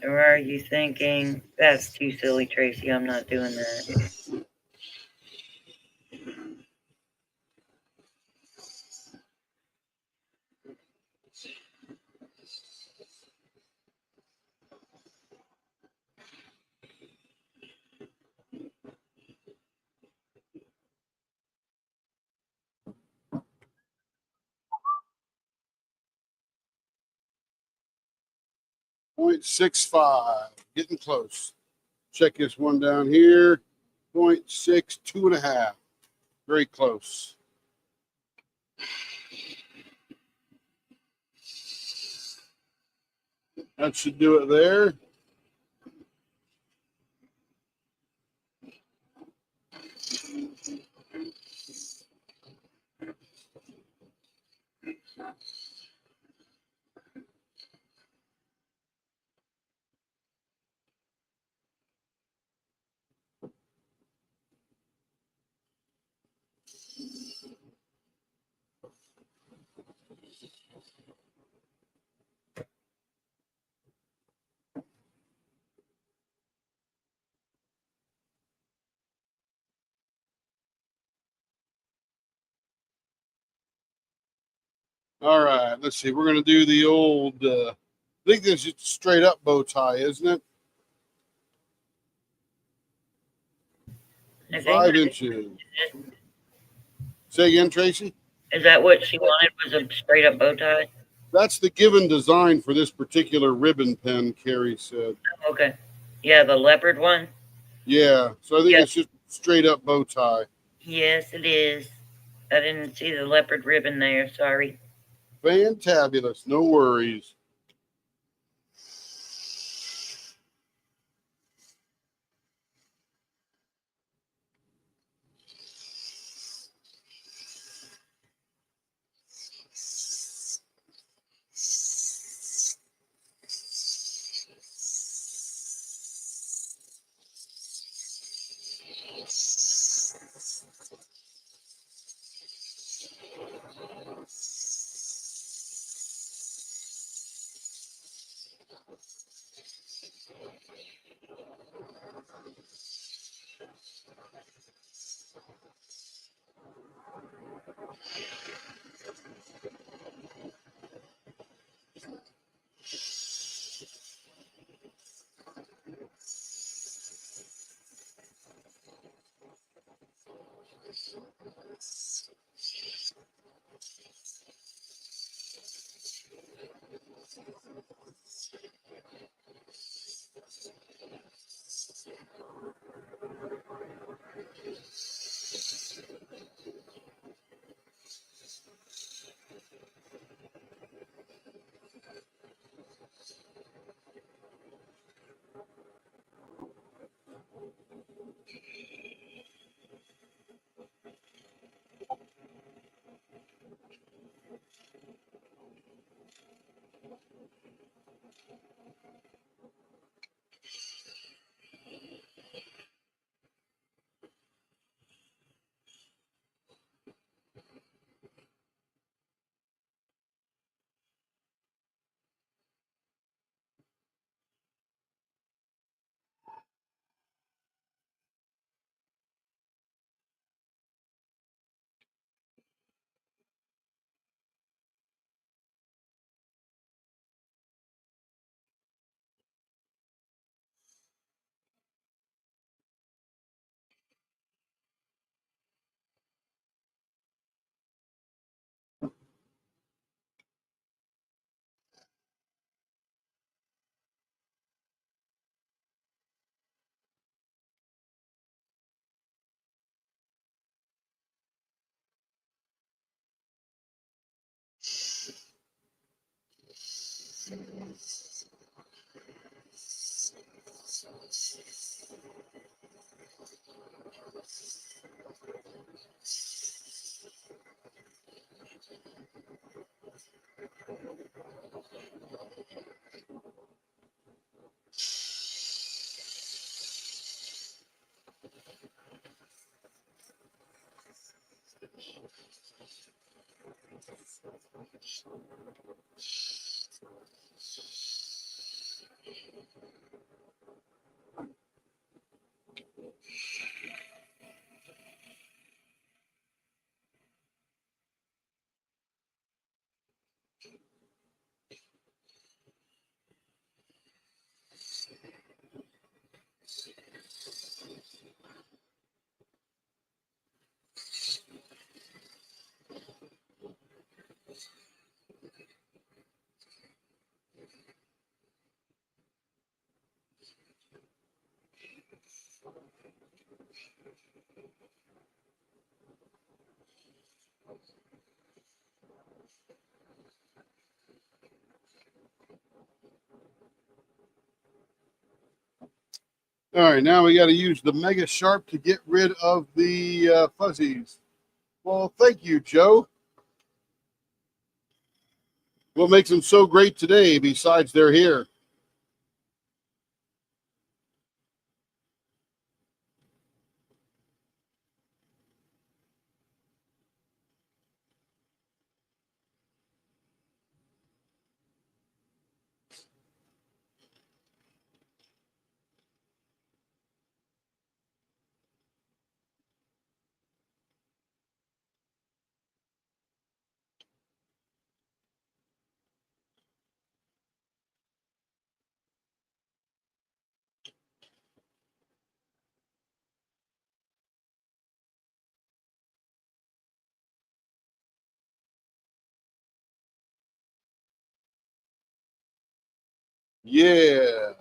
Or are you thinking, that's too silly, Tracy, I'm not doing that? .65. Getting close. Check this one down here. 0.62.5. Very close. That should do it there. All right, let's see. We're going to do the old, I think this is straight up bow tie, isn't it? I think 5 inches. Say again, Tracy? Is that what she wanted, was a straight up bow tie? That's the given design for this particular ribbon pen, Carrie said. Okay. Yeah, the leopard one? Yeah, so I think it's just straight up bow tie. Yes, it is. I didn't see the leopard ribbon there, sorry. Fantabulous, no worries. All right, now we got to use the Mega Sharp to get rid of the fuzzies. Well, thank you, Joe. What makes them so great today besides they're here? Yeah.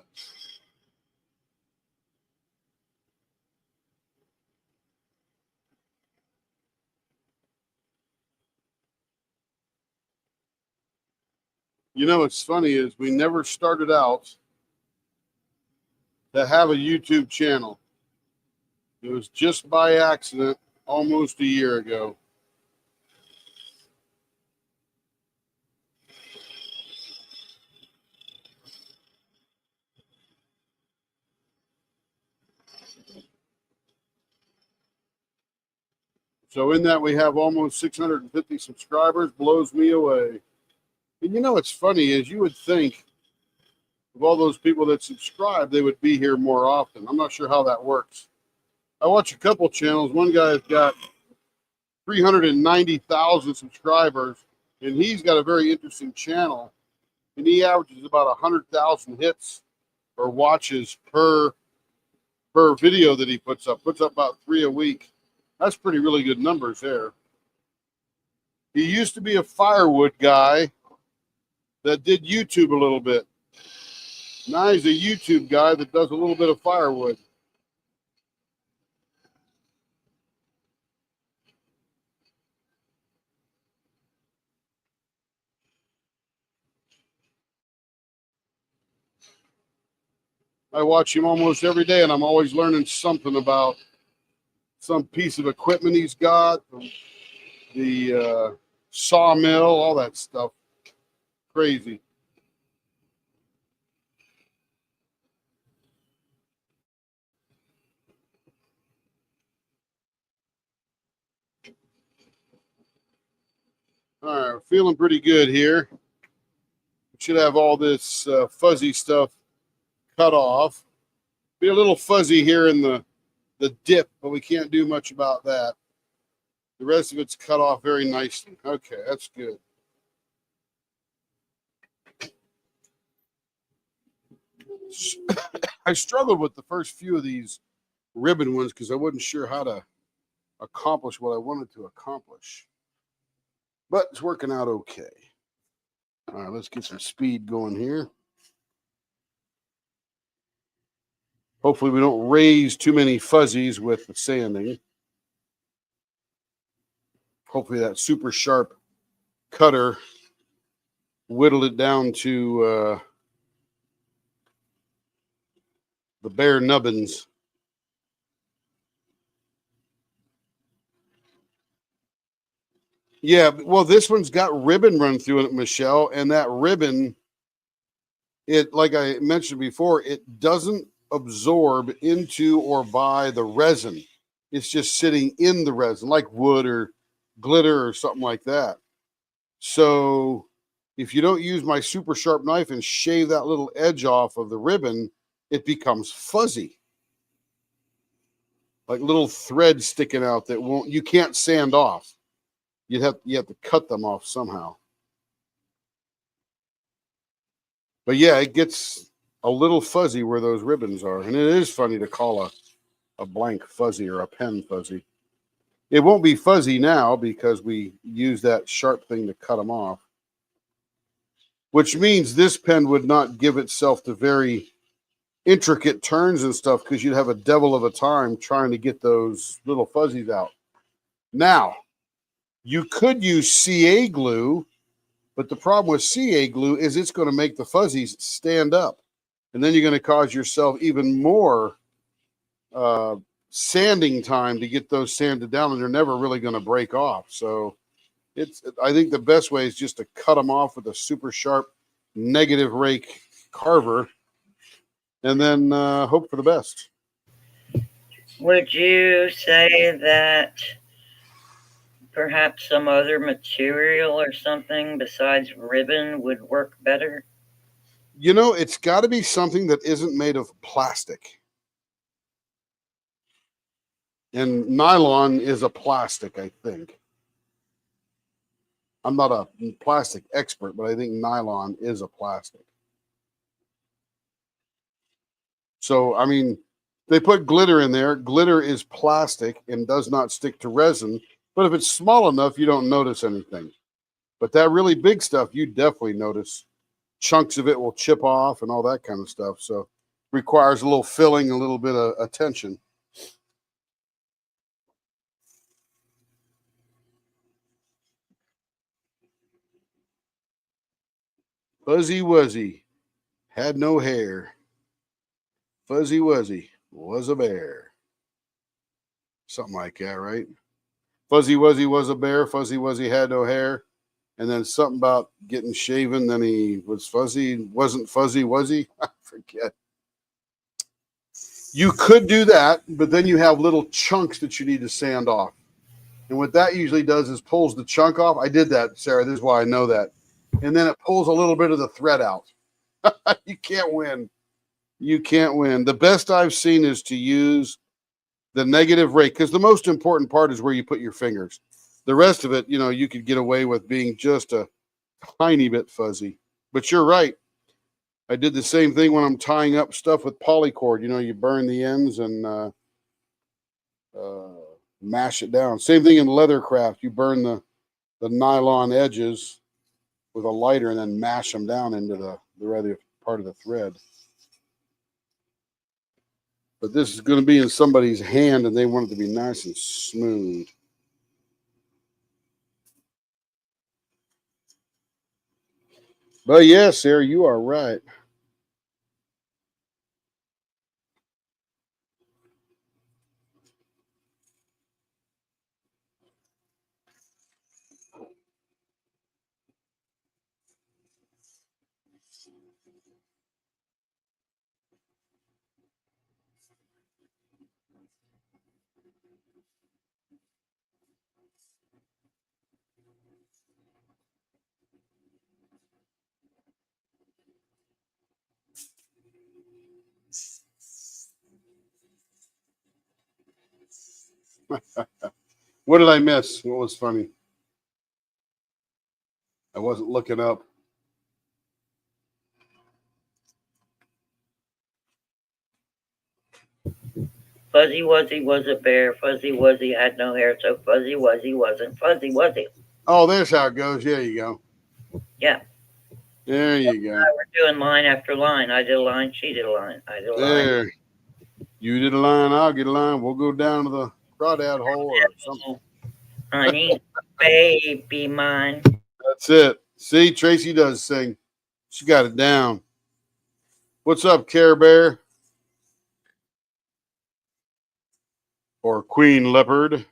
You know, what's funny is we never started out to have a YouTube channel. It was just by accident almost a year ago. So in that we have almost 650 subscribers, blows me away. And you know what's funny is you would think of all those people that subscribe, they would be here more often. I'm not sure how that works. I watch a couple channels. One guy's got 390,000 subscribers, and he's got a very interesting channel, and he averages about 100,000 hits or watches per video that he puts up about 3 a week. That's pretty really good numbers there. He used to be a firewood guy that did YouTube a little bit. Now he's a YouTube guy that does a little bit of firewood. I watch him almost every day, and I'm always learning something about some piece of equipment he's got, the sawmill, all that stuff. Crazy. All right, feeling pretty good here. We should have all this fuzzy stuff cut off. Be a little fuzzy here in the dip, but we can't do much about that. The rest of it's cut off very nicely. Okay, that's good. I struggled with the first few of these ribbon ones because I wasn't sure how to accomplish what I wanted to accomplish. But it's working out okay. All right, let's get some speed going here. Hopefully we don't raise too many fuzzies with the sanding. Hopefully that super sharp cutter whittled it down to the bare nubbins. Yeah, well, this one's got ribbon run through it, Michelle, and that ribbon, it, like I mentioned before, it doesn't absorb into or by the resin. It's just sitting in the resin, like wood or glitter or something like that. So if you don't use my super sharp knife and shave that little edge off of the ribbon, it becomes fuzzy. Like little threads sticking out that you can't sand off. You have to cut them off somehow. But yeah, it gets a little fuzzy where those ribbons are. And it is funny to call a blank fuzzy or a pen fuzzy. It won't be fuzzy now because we use that sharp thing to cut them off. Which means this pen would not give itself the very intricate turns and stuff because you'd have a devil of a time trying to get those little fuzzies out. Now, you could use CA glue, but the problem with CA glue is it's going to make the fuzzies stand up. And then you're going to cause yourself even more sanding time to get those sanded down, and they're never really going to break off. So I think the best way is just to cut them off with a super sharp negative rake carver and then hope for the best. Would you say that perhaps some other material or something besides ribbon would work better? You know, it's got to be something that isn't made of plastic. And nylon is a plastic, I think. I'm not a plastic expert, but I think nylon is a plastic. So, I mean, they put glitter in there. Glitter is plastic and does not stick to resin. But if it's small enough, you don't notice anything. But that really big stuff, you definitely notice. Chunks of it will chip off and all that kind of stuff. So requires a little filling, a little bit of attention. Fuzzy Wuzzy had no hair. Fuzzy Wuzzy was a bear. Something like that, right? Fuzzy Wuzzy was a bear. Fuzzy Wuzzy had no hair. And then something about getting shaven. Then he was fuzzy. Wasn't fuzzy, was he? I forget. You could do that, but then you have little chunks that you need to sand off. And what that usually does is pulls the chunk off. I did that, Sarah. This is why I know that. And then it pulls a little bit of the thread out. You can't win. You can't win. The best I've seen is to use the negative rake, because the most important part is where you put your fingers. The rest of it, you could get away with being just a tiny bit fuzzy. But you're right. I did the same thing when I'm tying up stuff with polycord. You burn the ends and mash it down. Same thing in leathercraft. You burn the nylon edges with a lighter and then mash them down into the other part of the thread. But this is going to be in somebody's hand, and they want it to be nice and smooth. But yes, Sarah, you are right. What did I miss? What was funny? I wasn't looking up. Fuzzy Wuzzy was a bear. Fuzzy Wuzzy had no hair, so Fuzzy Wuzzy wasn't Fuzzy Wuzzy. Oh, there's how it goes. There you go. Yeah. There you go. We're doing line after line. I did a line, she did a line. I did a line. There. You did a line, I'll get a line. We'll go down to the crawdad hole or something. Honey, baby mine. That's it. See, Tracy does sing. She got it down. What's up, Care Bear? Or Queen Leopard?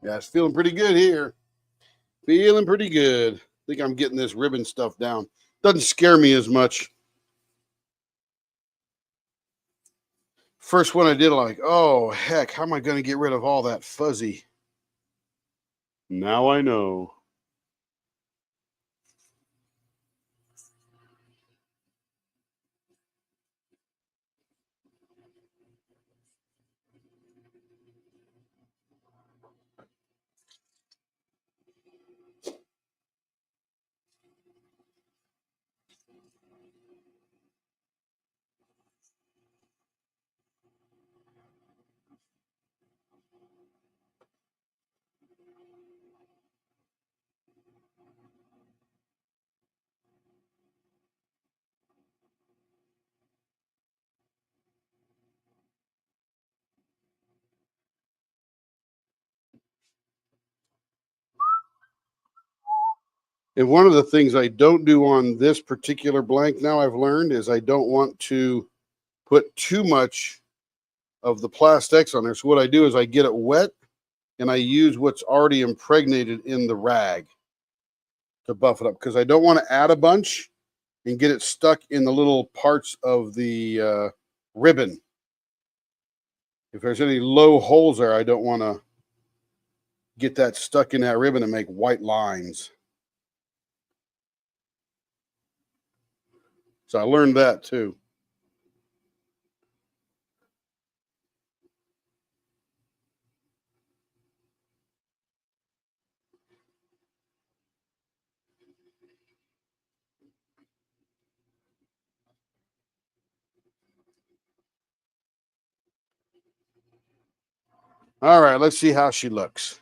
Yeah, it's feeling pretty good here. Feeling pretty good. I think I'm getting this ribbon stuff down. Doesn't scare me as much. First one I did, like, oh, heck, how am I going to get rid of all that fuzzy? Now I know. And one of the things I don't do on this particular blank now I've learned is I don't want to put too much of the Plast-X on there. So what I do is I get it wet and I use what's already impregnated in the rag to buff it up, because I don't want to add a bunch and get it stuck in the little parts of the ribbon. If there's any low holes there, I don't want to get that stuck in that ribbon and make white lines. So I learned that too. All right, let's see how she looks.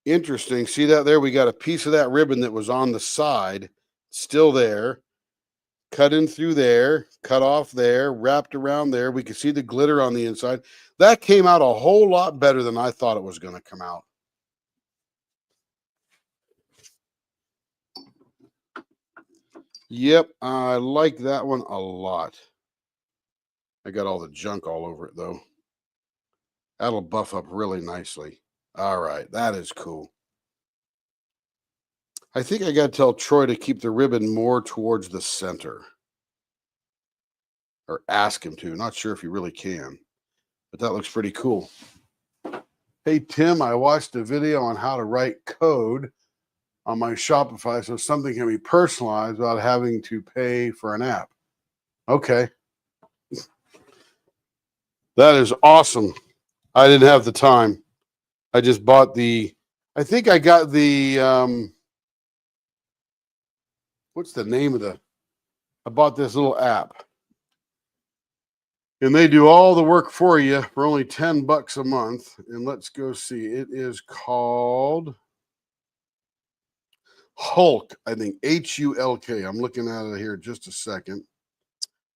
Interesting. See that there? We got a piece of that ribbon that was on the side, still there. cut in through there, cut off there, wrapped around there. We could see the glitter on the inside. That came out a whole lot better than I thought it was going to come out. Yep, I like that one a lot. I got all the junk all over it, though. That'll buff up really nicely. All right, that is cool. I think I got to tell Troy to keep the ribbon more towards the center. Or ask him to. Not sure if he really can. But that looks pretty cool. Hey, Tim, I watched a video on how to write code on my Shopify so something can be personalized without having to pay for an app. Okay. That is awesome. I didn't have the time. I just bought I think I got what's the name of I bought this little app. And they do all the work for you for only $10 a month. And let's go see. It is called Hulk, I think, Hulk. I'm looking at it here just a second.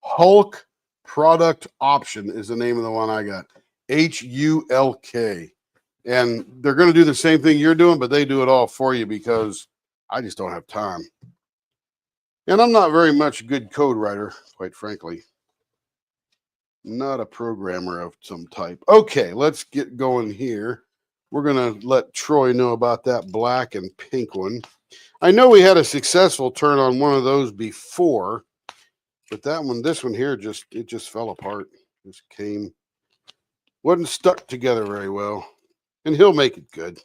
Hulk Product Option is the name of the one I got. Hulk. And they're going to do the same thing you're doing, but they do it all for you because I just don't have time. And I'm not very much a good code writer, quite frankly. Not a programmer of some type. Okay, let's get going here. We're going to let Troy know about that black and pink one. I know we had a successful turn on one of those before, but this one here, it just fell apart. Just wasn't stuck together very well. And he'll make it good.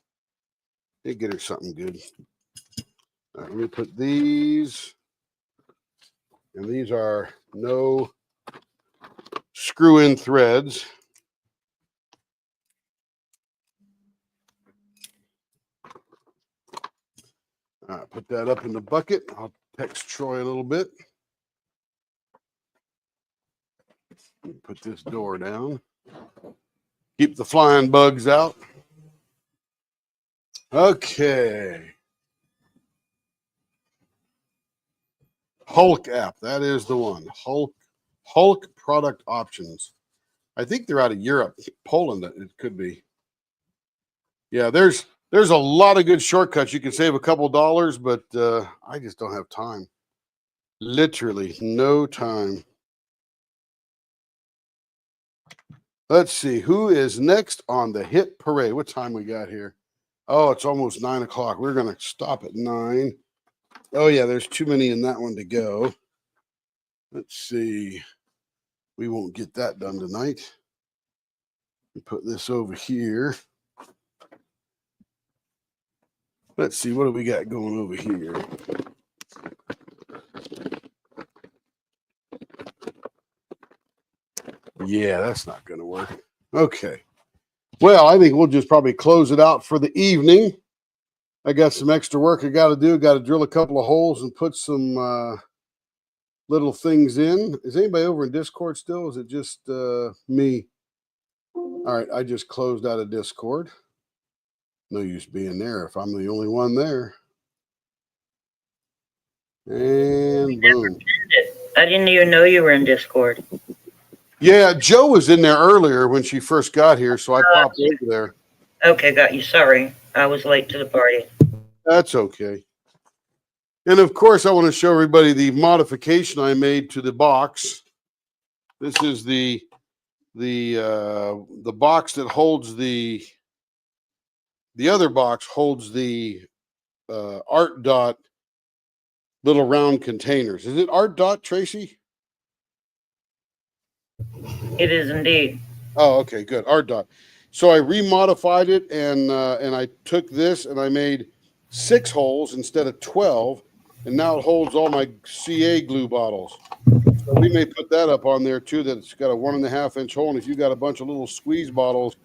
He'll get her something good. All right, let me put these. And these are no screw-in threads. All right, put that up in the bucket. I'll text Troy a little bit. Put this door down. Keep the flying bugs out. Okay. Hulk app. That is the one. Hulk Product Options. I think they're out of Europe. Poland, it could be. Yeah, there's a lot of good shortcuts. You can save a couple dollars, but I just don't have time. Literally no time. Let's see. Who is next on the hit parade? What time we got here? Oh, it's almost 9 o'clock. We're going to stop at 9. Oh, yeah, there's too many in that one to go. Let's see. We won't get that done tonight. Put this over here. Let's see. What do we got going over here? Yeah, that's not going to work. Okay. Well, I think we'll just probably close it out for the evening. I got some extra work I got to do. Got to drill a couple of holes and put some little things in. Is anybody over in Discord still? Is it just me? All right, I just closed out of Discord. No use being there if I'm the only one there. And boom. I didn't even know you were in Discord. Yeah, Joe was in there earlier when she first got here, so I popped over there. Okay, got you. Sorry. I was late to the party. That's okay. And of course, I want to show everybody the modification I made to the box. This is the box that holds the other box holds the Art Dot little round containers. Is it Art Dot, Tracy? It is indeed. Oh, okay, good. Art Dot. So I remodified it and I took this and I made 6 holes instead of 12, and now it holds all my CA glue bottles. So we may put that up on there too. That it's got a 1.5-inch hole, and if you got a bunch of little squeeze bottles,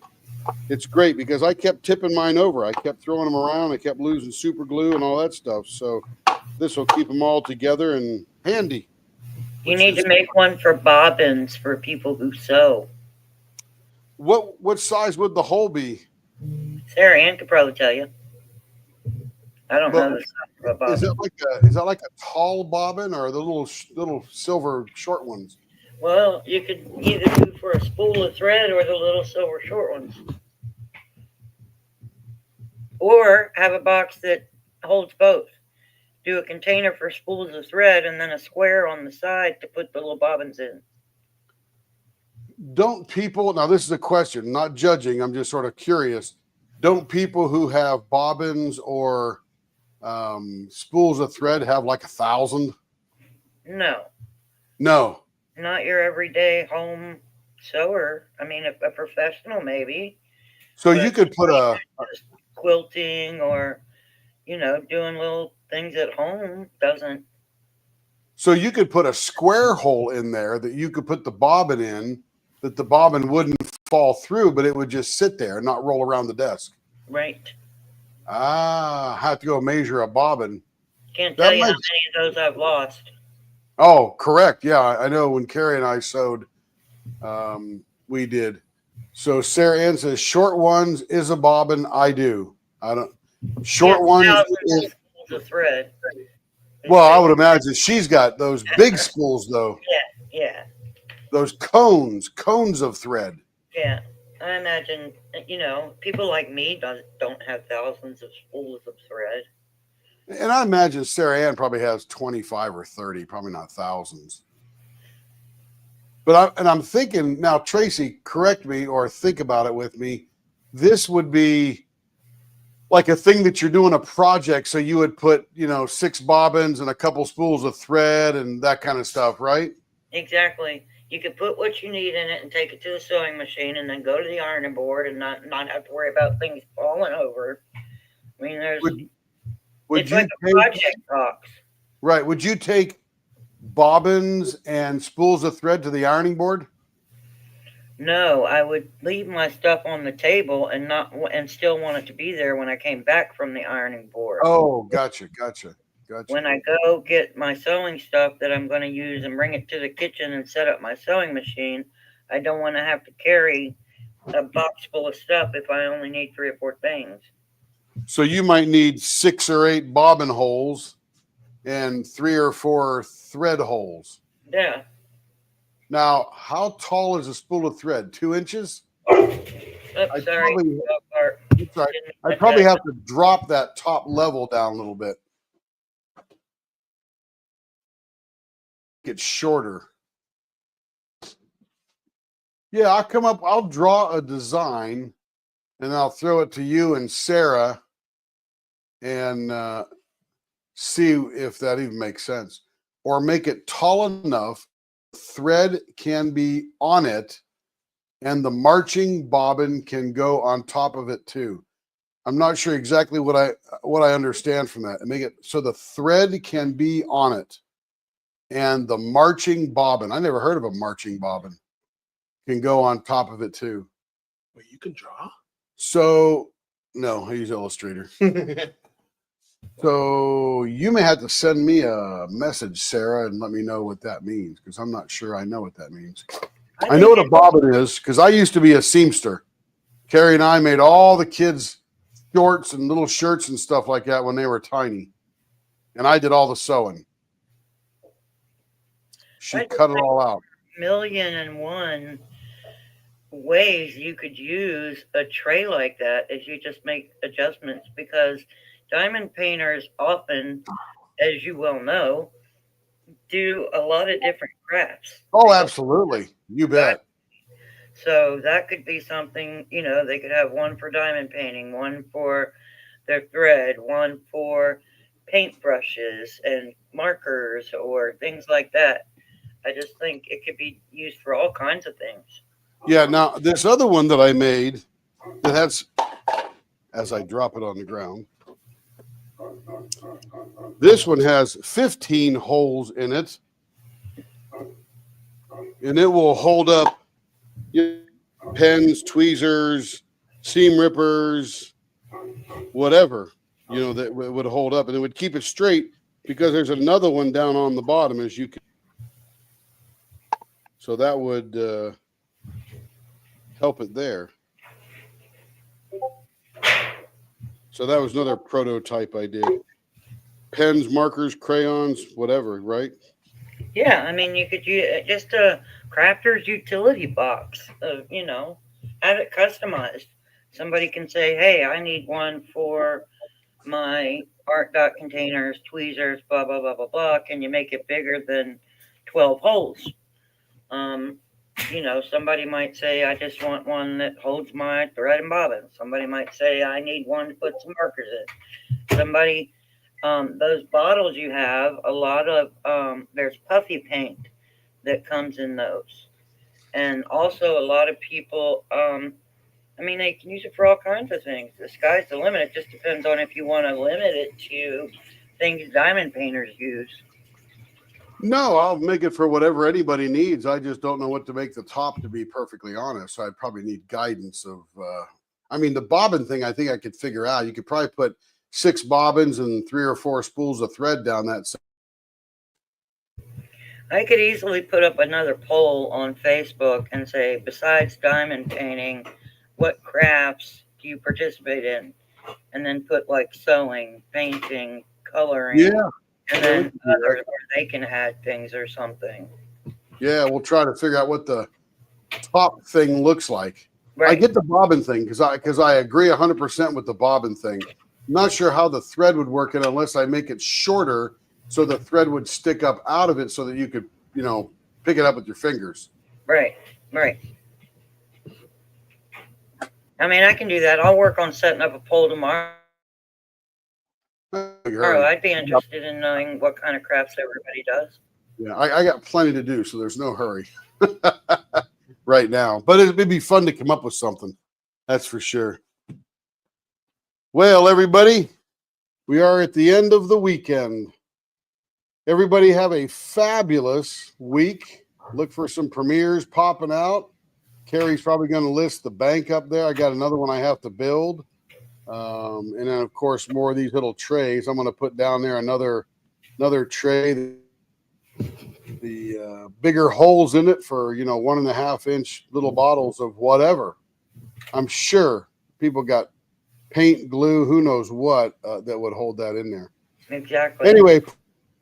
it's great because I kept tipping mine over. I kept throwing them around. I kept losing super glue and all that stuff. So this will keep them all together and handy. You need to make one for bobbins for people who sew. What size would the hole be? Sarah Ann could probably tell you. I don't But know the size of a bobbin. Is that like a tall bobbin or the little silver short ones? Well, you could either do for a spool of thread or the little silver short ones. Or have a box that holds both. Do a container for spools of thread and then a square on the side to put the little bobbins in. Don't people, now this is a question, not judging, I'm just sort of curious. Don't people who have bobbins or spools of thread have like 1,000? No, No. not your everyday home sewer. I mean, a professional maybe. So you could put a quilting or, doing little things at home doesn't. So you could put a square hole in there that you could put the bobbin in, that the bobbin wouldn't fall through, but it would just sit there and not roll around the desk. Right. I have to go measure a bobbin. Can't tell you how many of those I've lost. Oh, correct. Yeah, I know when Carrie and I sewed, we did. So Sarah Ann says, short ones is a bobbin. I do. I don't. Short ones. The thread. Well, I would imagine she's got those big spools, though. Yeah. Those cones of thread. Yeah. I imagine, people like me don't have thousands of spools of thread. And I imagine Sarah Ann probably has 25 or 30, probably not thousands. But I'm thinking now, Tracy, correct me or think about it with me. This would be like a thing that you're doing a project. So you would put, 6 bobbins and a couple spools of thread and that kind of stuff, right? Exactly. You could put what you need in it and take it to the sewing machine and then go to the ironing board and not have to worry about things falling over. I mean, it's like a project box. Right. Would you take bobbins and spools of thread to the ironing board? No, I would leave my stuff on the table and still want it to be there when I came back from the ironing board. Oh, gotcha. When I go get my sewing stuff that I'm going to use and bring it to the kitchen and set up my sewing machine, I don't want to have to carry a box full of stuff if I only need 3 or 4 things. So you might need 6 or 8 bobbin holes and 3 or 4 thread holes. Yeah. Now, how tall is a spool of thread? 2 inches? I'd probably have to drop that top level down a little bit. Get shorter. Yeah, I'll draw a design and I'll throw it to you and Sarah and see if that even makes sense. Or make it tall enough, thread can be on it, and the marching bobbin can go on top of it too. I'm not sure exactly what I understand from that. And make it so the thread can be on it, and the marching bobbin, I never heard of a marching bobbin, can go on top of it too. Wait, you can draw? So, no, I use Illustrator. So you may have to send me a message, Sarah, and let me know what that means, because I'm not sure I know what that means. I know what a bobbin is, because I used to be a seamster. Carrie and I made all the kids' shorts and little shirts and stuff like that when they were tiny. And I did all the sewing. She cut it all out. 1,000,001 ways you could use a tray like that as you just make adjustments, because diamond painters often, as you well know, do a lot of different crafts. Oh, absolutely. You bet. So that could be something, they could have one for diamond painting, one for their thread, one for paintbrushes and markers or things like that. I just think it could be used for all kinds of things. Yeah, now this other one that I made that has, as I drop it on the ground, this one has 15 holes in it, and it will hold up pens, tweezers, seam rippers, whatever, that would hold up, and it would keep it straight, because there's another one down on the bottom, as you can. So that would help it there. So that was another prototype I did. Pens, markers, crayons, whatever, right? Yeah, I mean, you could use just a crafter's utility box. Have it customized. Somebody can say, "Hey, I need one for my art dot containers, tweezers, blah blah blah blah blah. Can you make it bigger than 12 holes?" Somebody might say, "I just want one that holds my thread and bobbin." Somebody might say, "I need one to put some markers in." Somebody those bottles you have, a lot of there's puffy paint that comes in those, and also a lot of people. They can use it for all kinds of things. The sky's the limit. It just depends on if you want to limit it to things diamond painters use. No, I'll make it for whatever anybody needs. I just don't know what to make the top, to be perfectly honest. So I probably need guidance of. The bobbin thing, I think I could figure out. You could probably put 6 bobbins and 3 or 4 spools of thread down that. I could easily put up another poll on Facebook and say, besides diamond painting, what crafts do you participate in? And then put like sewing, painting, coloring, and then others where they can add things or something. Yeah, we'll try to figure out what the top thing looks like. Right. I get the bobbin thing because I agree 100% with the bobbin thing. I'm not sure how the thread would work it unless I make it shorter so the thread would stick up out of it so that you could, pick it up with your fingers. Right. I can do that. I'll work on setting up a poll tomorrow. I'd be interested in knowing what kind of crafts everybody does. Yeah, I got plenty to do, so there's no hurry right now. But it'd be fun to come up with something. That's for sure. Well, everybody, we are at the end of the weekend. Everybody have a fabulous week. Look for some premieres popping out. Carrie's probably going to list the bank up there. I got another one I have to build. And then, of course, more of these little trays. I'm going to put down there another tray. The bigger holes in it for, 1.5 inch little bottles of whatever. I'm sure people got paint, glue, who knows what, that would hold that in there. Exactly. Anyway,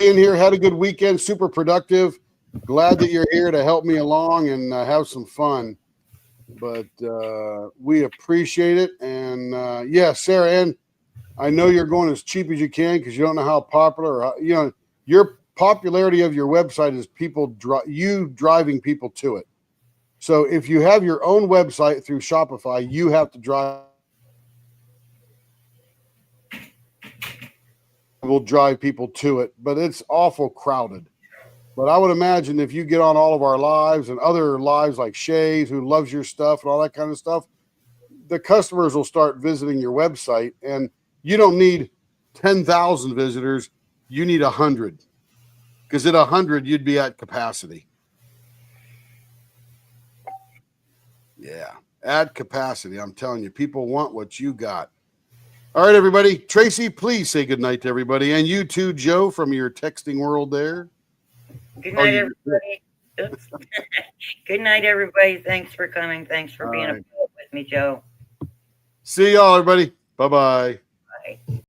in here, had a good weekend, super productive. Glad that you're here to help me along and have some fun. But we appreciate it. And Sarah Ann, I know you're going as cheap as you can because you don't know how popular, your popularity of your website is you driving people to it. So if you have your own website through Shopify, you have to will drive people to it, but it's awful crowded. But I would imagine if you get on all of our lives and other lives like Shay's, who loves your stuff and all that kind of stuff, the customers will start visiting your website, and you don't need 10,000 visitors. You need 100, because at 100, you'd be at capacity. Yeah, at capacity. I'm telling you, people want what you got. All right, everybody. Tracy, please say good night to everybody. And you too, Joe, from your texting world there. Good night, everybody. Oops. Good night, everybody. Thanks for coming. Thanks for being a part with me, Joe. See y'all, everybody. Bye-bye. Bye.